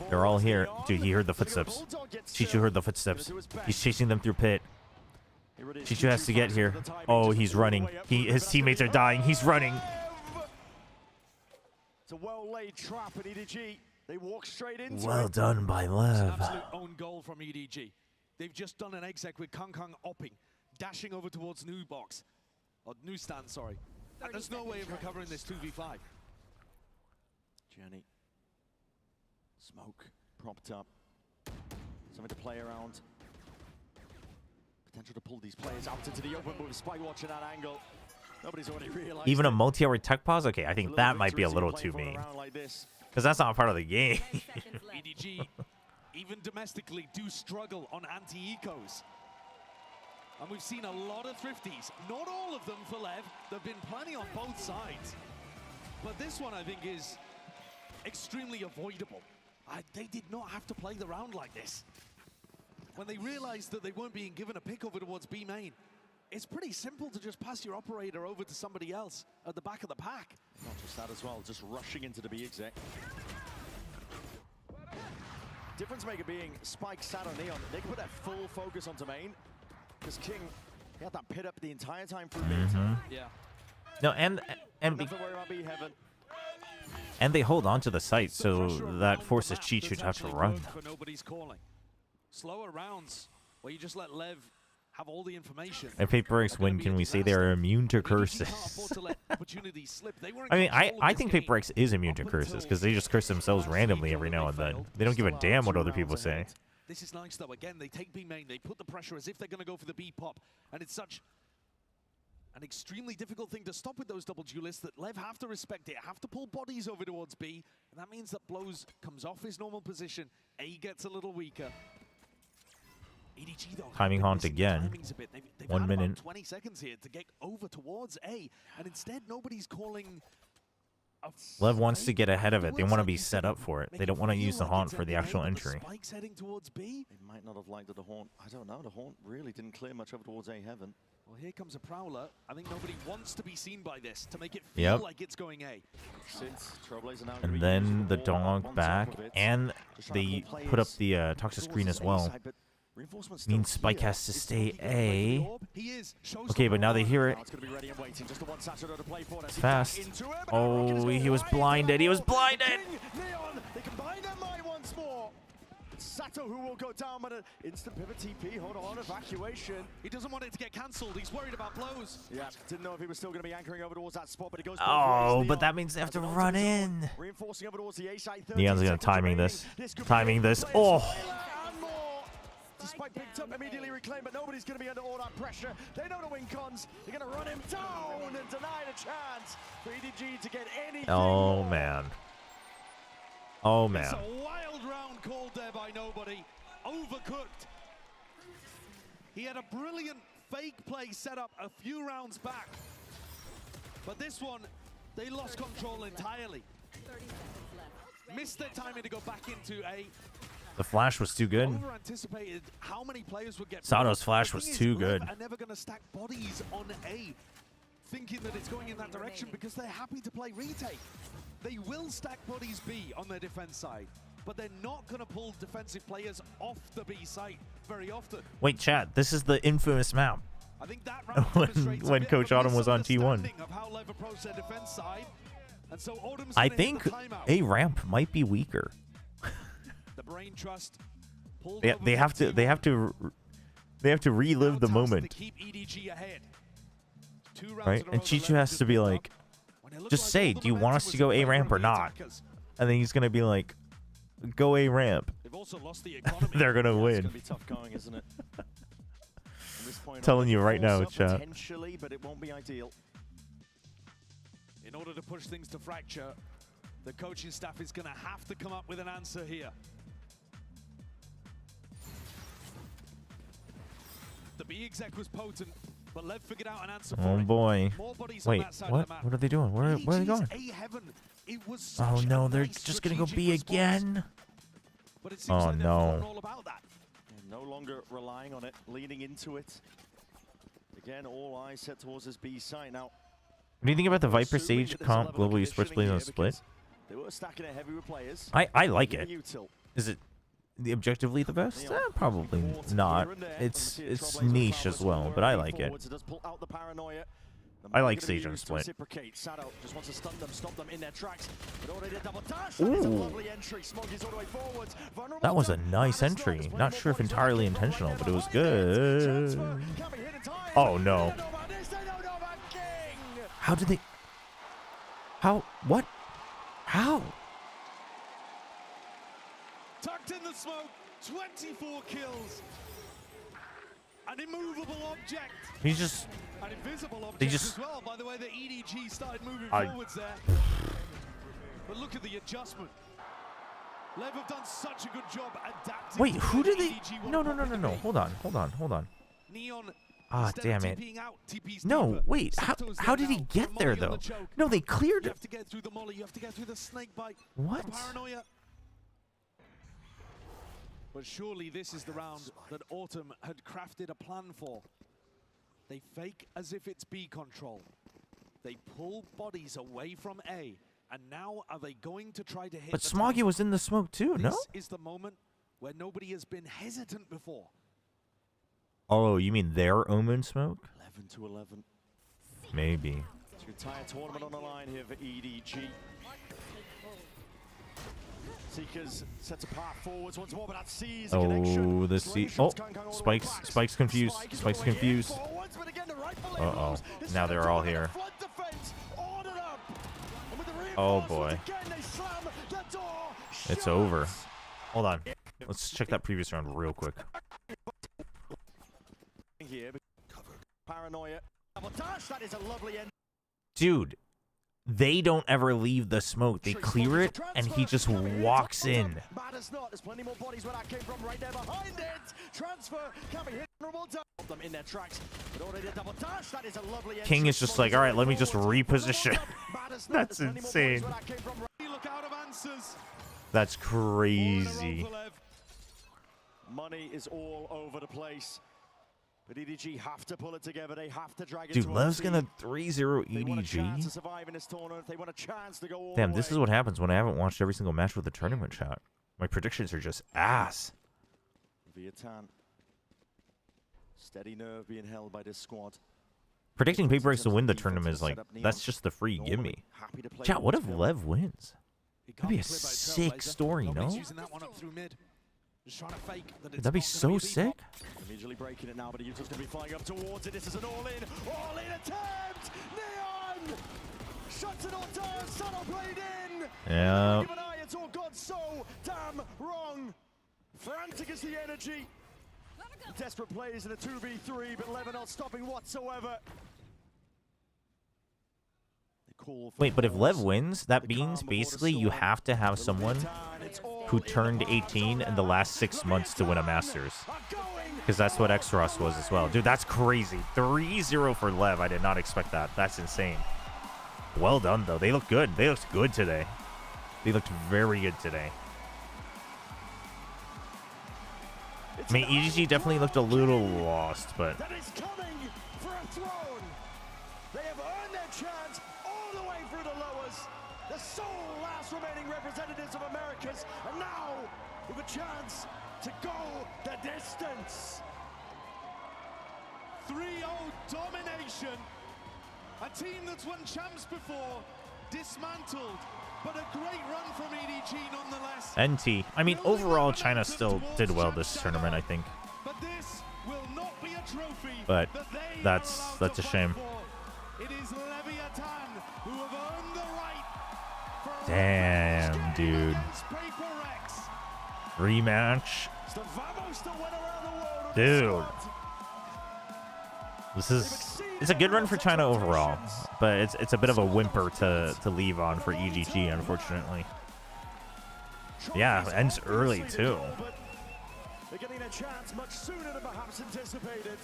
They're all here. Dude, he heard the footsteps. Chichu heard the footsteps. He's chasing them through pit. Chichu has to get here. Oh, he's running. His teammates are dying. He's running. It's a well-laid trap at EDG. They walk straight into Well done by LEV. Absolute own goal from EDG. They've just done an exec with Kangkang opping, dashing over towards new box. Or new stand, sorry. And there's no way of recovering this 2v5. Journey. Smoke propped up. Something to play around. Potential to pull these players out into the open, but with Spike watching that angle. Nobody's already realized. Even a multi-hour tech pause? Okay, I think that might be a little too mean. Because that's not part of the game. EDG, even domestically, do struggle on anti-ecos. And we've seen a lot of thrifties. Not all of them for LEV. There have been plenty on both sides. But this one, I think, is extremely avoidable. They did not have to play the round like this. When they realized that they weren't being given a pick over towards B main, it's pretty simple to just pass your operator over to somebody else at the back of the pack. Not just that as well, just rushing into the B exec. Difference maker being Spike sat on Neon. They can put their full focus onto main. Because King, he had that pit up the entire time through mid. Yeah. No, and they hold on to the site, so that forces Chichu to have to run. For nobody's calling. Slower rounds where you just let LEV have all the information. If Paper X win, can we say they're immune to curses? I mean, I think Paper X is immune to curses because they just curse themselves randomly every now and then. They don't give a damn what other people say. This is nice though. Again, they take B main, they put the pressure as if they're going to go for the B pop, and it's such an extremely difficult thing to stop with those double duelists that LEV have to respect it, have to pull bodies over towards B, and that means that Blows comes off his normal position. A gets a little weaker. EDG though, Timing Haunt again. They've 1 had minute. about 20 seconds here to get over towards A, and instead nobody's calling. LEV wants to get ahead of it. They want to be set up for it. They don't want to use the Haunt for the actual entry. Spike's heading towards B. They might not have liked the Haunt. I don't know. The Haunt really didn't clear much over towards A-Heaven. Well, here comes a Prowler. I think nobody wants to be seen by this to make it feel like it's going A. And then the dog back, and they put up the toxic screen as well. Means Spike has to stay A. Okay, but now they hear it. It's fast. Oh, he was blinded. He was blinded. They combine their mind once more. Sato who will go down, but an instant pivot TP. Hold on, evacuation. He doesn't want it to get cancelled. He's worried about Blows. Yeah, didn't know if he was still going to be anchoring over towards that spot, but it goes. Oh, but that means they have to run in. Reinforcing over towards the A side. Neon's gonna timing this. Timing this. Oh. Spike picked up, immediately reclaimed, but nobody's going to be under all that pressure. They know the win cons. They're going to run him down and deny the chance for EDG to get anything. Oh, man. Oh, man. It's a wild round called there by nobody. Overcooked. He had a brilliant fake play set up a few rounds back. But this one, they lost control entirely. Missed their timing to go back into A. The flash was too good. Over-anticipated how many players would get. Sato's flash was too good. Are never going to stack bodies on A, thinking that it's going in that direction because they're happy to play retake. They will stack bodies B on their defense side, but they're not going to pull defensive players off the B site very often. Wait, chat. This is the infamous map. I think that when Coach Autumn was on T1. Of how LEV approach their defense side. And so Autumn's I gonna hit think the timeout. A ramp might be weaker. The brain trust pulled They, over they have from to relive the moment, to keep EDG ahead. 2 rounds right? in a And row, Chichu the has LEV to be picked like, up. just say, do you want us to go A ramp or not? And then he's gonna be like, go A ramp. They've also lost the economy. They're gonna win. It's going to be tough going, isn't it? From this point Telling on, you right now, force up chat. Potentially, but it won't be ideal. In order to push things to fracture, the coaching staff is going to have to come up with an answer here. The B exec was potent, but LEV figured out an answer for Oh it. boy. More bodies on Wait, that side what? of the map. What are they doing? Where are they going? EDG's A heaven. It was Oh such no, a they're nice just gonna go B strategic response. again. But it seems Oh like they've forgotten no. all about that. And no longer relying on it, leaning into it. Again, all eyes set towards this B site now. What do you think about the Viper Assuming Sage that there's a comp level of global esports conditioning plays on here split? because they were stacking it heavy with players. I like it. Giving util. Is it the objectively the best? Probably not. It's niche as well, but I like it. It does pull out the paranoia. I like Sage on split. Sato just wants to stun them, stop them in their tracks. But already double dash. That is a lovely entry. Smog is all the way forwards. That was a nice entry. Not sure if entirely intentional, but it was good. Oh no. How did they? How? What? How? Tucked in the smoke, 24 kills. An immovable object. He's just. An invisible object They just. as well, by the way, the EDG started moving I- forwards there. But look at the adjustment. LEV have done such a good job adapting. Wait, to who the did they? EDG No, one no, no, no, no. Hold on, hold on, hold on. Neon, Ah, instead damn of it. TPing out, TP's No, deeper. wait. Sato's How there did he now. get The there molly on though? the choke. No, they cleared You it. have to get through the molly. You have to get through the snake bite. What? The paranoia. But surely this is the round that Autumn had crafted a plan for. They fake as if it's B control. They pull bodies away from A. And now are they going to try to hit But the Smoggy target? was in the smoke too, no? This is the moment where nobody has been hesitant before. Oh, you mean their Omen smoke? 11 to 11. Maybe. It's the entire tournament on the line here for EDG. Seekers sets a path forwards once more, but that sees a connection. Oh, the C. Oh, Spike's. Spike's confused. Spike's confused. Uh-oh. Now they're all here. Oh, boy. It's over. Hold on. Let's check that previous round real quick. Paranoia. That is a lovely end. Dude, they don't ever leave the smoke. They clear it, and he just walks in. Bad as not. There's plenty more bodies where that came from right there behind it. Transfer can be hit. Them in their tracks. But already a double dash. That is a lovely King is just like, all right, let me just reposition. That's insane. Look out of answers. That's crazy. Money is all over the place. But EDG have to pull it together. They have to drag it. Dude, to Lev's OT. gonna 3-0 They want a chance to EDG. survive in this tournament. They want a chance to go all Damn, the this way. is what happens when I haven't watched every single match with the tournament chat. My predictions are just ass. Viatan. Steady nerve being held by this squad. Predicting Paper X to win the tournament is like, that's just the free gimme. Chat, what if Lev wins? That'd be a sick story, no? Using that one up through mid. Just trying to fake that it's That'd be not so gonna be a sick. Immediately breaking it now, but Utah's going to be flying up towards it. This is an all-in attempt! Neon! Shuts it all down, Sato played in! Yeah. Give an eye, it's all gone so damn wrong! Frantic is the energy. Desperate plays in a 2v3, but LEV not stopping whatsoever. Wait, but if LEV wins, that means basically you have to have someone who turned 18 in the last 6 months to win a Masters. Because that's what X-Ross was as well. Dude, that's crazy. 3-0 for LEV. I did not expect that. That's insane. Well done, though. They look good. They looked good today. They looked very good today. I mean, EDG definitely looked a little lost, but... That is coming for a throne. They have earned their chance all the way through the lowers. The sole last remaining representatives of Americas, and now with a chance to go the distance. 3-0 domination. A team that's won champs before, dismantled, but a great run from EDG nonetheless. NT. I mean, overall, China still did well this tournament, I think. But this will not be a trophy. But that's a shame. It is Leviathan who have earned the right for Damn, dude. Rematch. Dude. It's a good run for China overall, but it's a bit of a whimper to leave on for EDG, unfortunately. Yeah, ends early too. They're getting a chance much sooner than perhaps anticipated.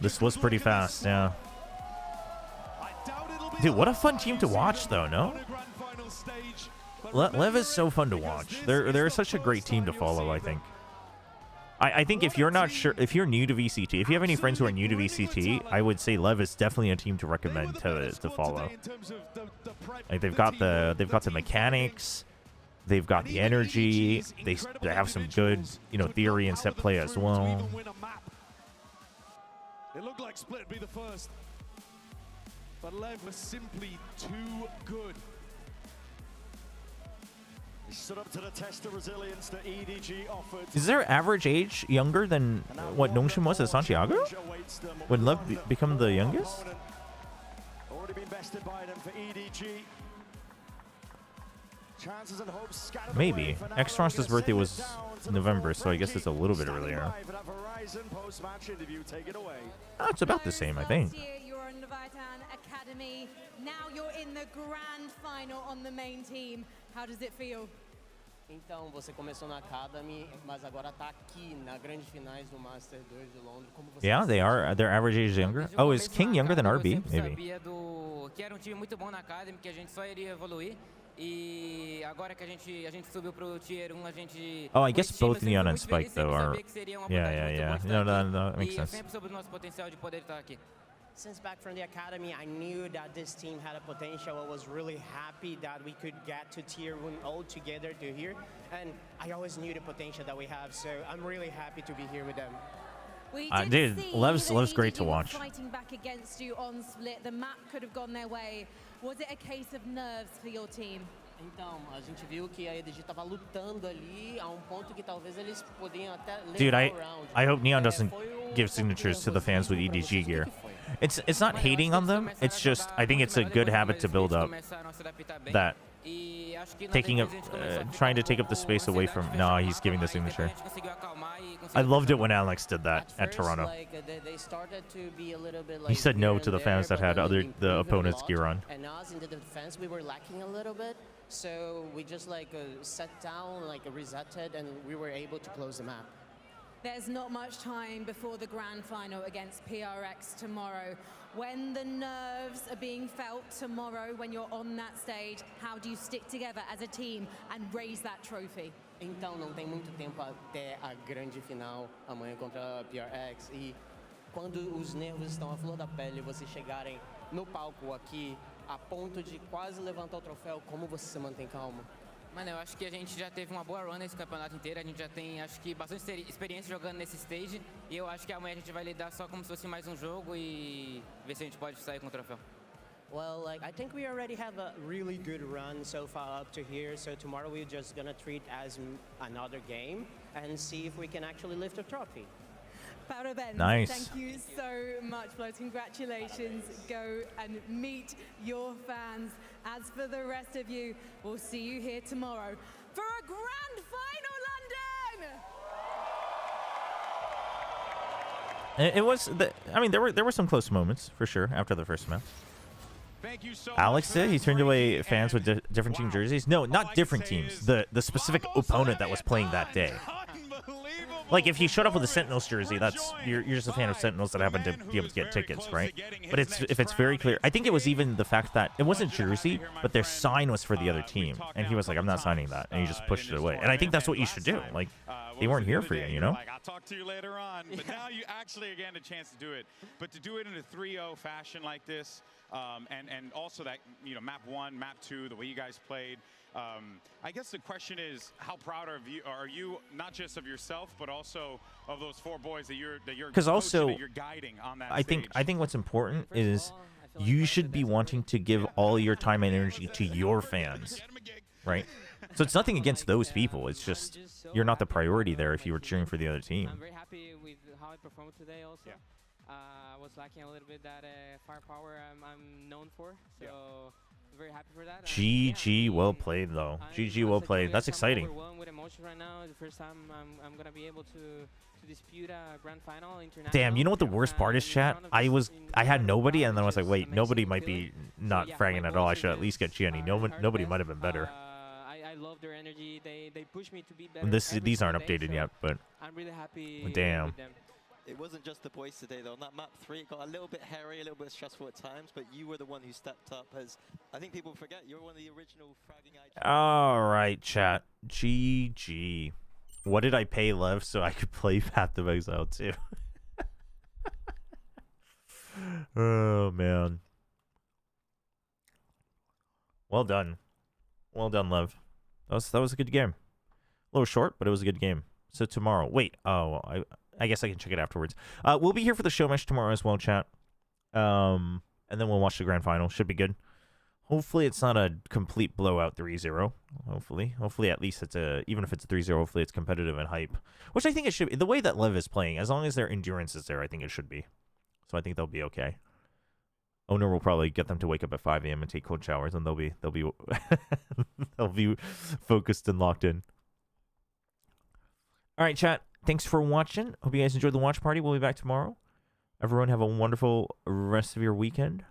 This was pretty fast, yeah. Dude, what a fun team to watch, though, no? LEV is so fun to watch. They're such a great team to follow, I think. I think if you're not sure, if you're new to VCT, if you have any friends who are new to VCT, I would say LEV is definitely a team to recommend to follow. Like they've got the mechanics, they've got the energy, they have some good, you know, theory and set play as well. It looked like Split would be the first, but LEV was simply too good. He stood up to the test of resilience that EDG offered. Is their average age younger than what Nongshim was at Santiago? Would LEV become the youngest? Already been bested by them for EDG. Chances and hopes Maybe. X-Ross's birthday was November, so I guess it's a little bit earlier. Oh, it's about the same, I think. You're on Leviathan Academy. Now you're in the grand final on the main team. How does it feel? Então, você começou na Academy, mas agora tá aqui na grandes finais do Master 2 de Londres. Como você Yeah, they are. Their average age is younger. Oh, is King younger than RB? Maybe. Que era time muito bom na Academy, que a gente só iria evoluir. E agora que a gente subiu pro Tier 1, a gente... Oh, I guess both Neon and Spike, though, are... Yeah. No, that makes sense. sempre sobre o nosso potencial de poder estar aqui. Since back from the Academy, I knew that this team had a potential. I was really happy that we could get to Tier 1 all together to here. And I always knew the potential that we have, so I'm really happy to be here with them. Dude, LEV's great to watch. Fighting back against you on Split, the map could have gone their way. Was it a case of nerves for your team? Então, a gente viu que a EDG estava lutando ali a ponto que talvez eles podiam até Dude, I hope Neon doesn't give signatures to the fans with EDG gear. It's not hating on them. It's just I think it's a good habit to build up. That trying to take up the space away from. No, he's giving the signature. I loved it when Alex did that at Toronto. He said no to the fans that had the opponent's gear on. And us in the defense, we were lacking a little bit. So we just sat down, resetted, and we were able to close the map. There's not much time before the grand final against PRX tomorrow. When the nerves are being felt tomorrow, when you're on that stage, how do you stick together as a team and raise that trophy? Então, não tem muito tempo até a grande final amanhã contra a PRX. E quando os nervos estão à flor da pele, vocês chegarem no palco aqui a ponto de quase levantar o troféu, como você se mantém calmo? Mano, eu acho que a gente já teve uma boa run nesse campeonato inteiro. A gente já tem, acho que, bastante experiência jogando nesse stage. E eu acho que amanhã a gente vai lidar só como se fosse mais um jogo e ver se a gente pode sair com o troféu. Well, I think we already have a really good run so far up to here. So tomorrow we're just gonna treat as another game and see if we can actually lift a trophy. Nice. Thank you so much, Flo. Congratulations. Go and meet your fans. As for the rest of you, we'll see you here tomorrow for a grand final, London! It was. I mean, there were some close moments for sure after the first match. Thank you so Alex did. He turned away fans with different team jerseys. No, not different teams. The specific opponent that was playing that day. Like if he showed up with a Sentinels jersey, that's you're just a fan of Sentinels that happen to be able to get tickets, right? But if it's very clear, I think it was even the fact that it wasn't jersey, but their sign was for the other team, and he was like, "I'm not signing that," and he just pushed it away. And I think that's what you should do. Like they weren't here for you, you know? Like, I'll talk to you later on. But now you actually again a chance to do it. But to do it in a 3-0 fashion like this, and also that map 1, map 2, the way you guys played. I guess the question is, how proud are you not just of yourself, but also of those 4 boys that you're because also that you're guiding on that I think what's important is you should be wanting to give all your time and energy to your fans, right? So it's nothing against those people. It's just you're not the priority there if you were cheering for the other team. I'm very happy with how I performed today. Also, I was lacking a little bit that firepower I'm known for. So. Very happy for that. GG, well played though. GG, well played. That's exciting. With emotion right now. The first time I'm gonna be able to dispute a grand final international. Damn, you know what the worst part is, chat? I had nobody, and then I was like, wait, nobody might be not fragging at all. I should at least get Gianni. Nobody might have been better. I love their energy. They push me to be better. These aren't updated yet, but I'm really happy. Damn. With them. It wasn't just the boys today, though. On that map 3, it got a little bit hairy, a little bit stressful at times, but you were the one who stepped up. As I think people forget, you're one of the original fragging icons. All right, chat. GG. What did I pay Lev so I could play Path of Exile too? Oh, man. Well done. Well done, Lev. That was a good game. A little short, but it was a good game. So tomorrow. Wait. Oh, I guess I can check it afterwards. We'll be here for the show match tomorrow as well, chat. And then we'll watch the grand final. Should be good. Hopefully it's not a complete blowout 3-0. Hopefully at least it's even if it's a 3-0, hopefully it's competitive and hype. Which I think it should be. The way that Lev is playing, as long as their endurance is there, I think it should be. So I think they'll be okay. Owner will probably get them to wake up at 5 a.m. and take cold showers, and they'll be they'll be focused and locked in. All right, chat. Thanks for watching. Hope you guys enjoyed the watch party. We'll be back tomorrow. Everyone have a wonderful rest of your weekend.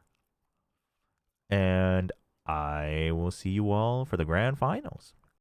And I will see you all for the grand finals.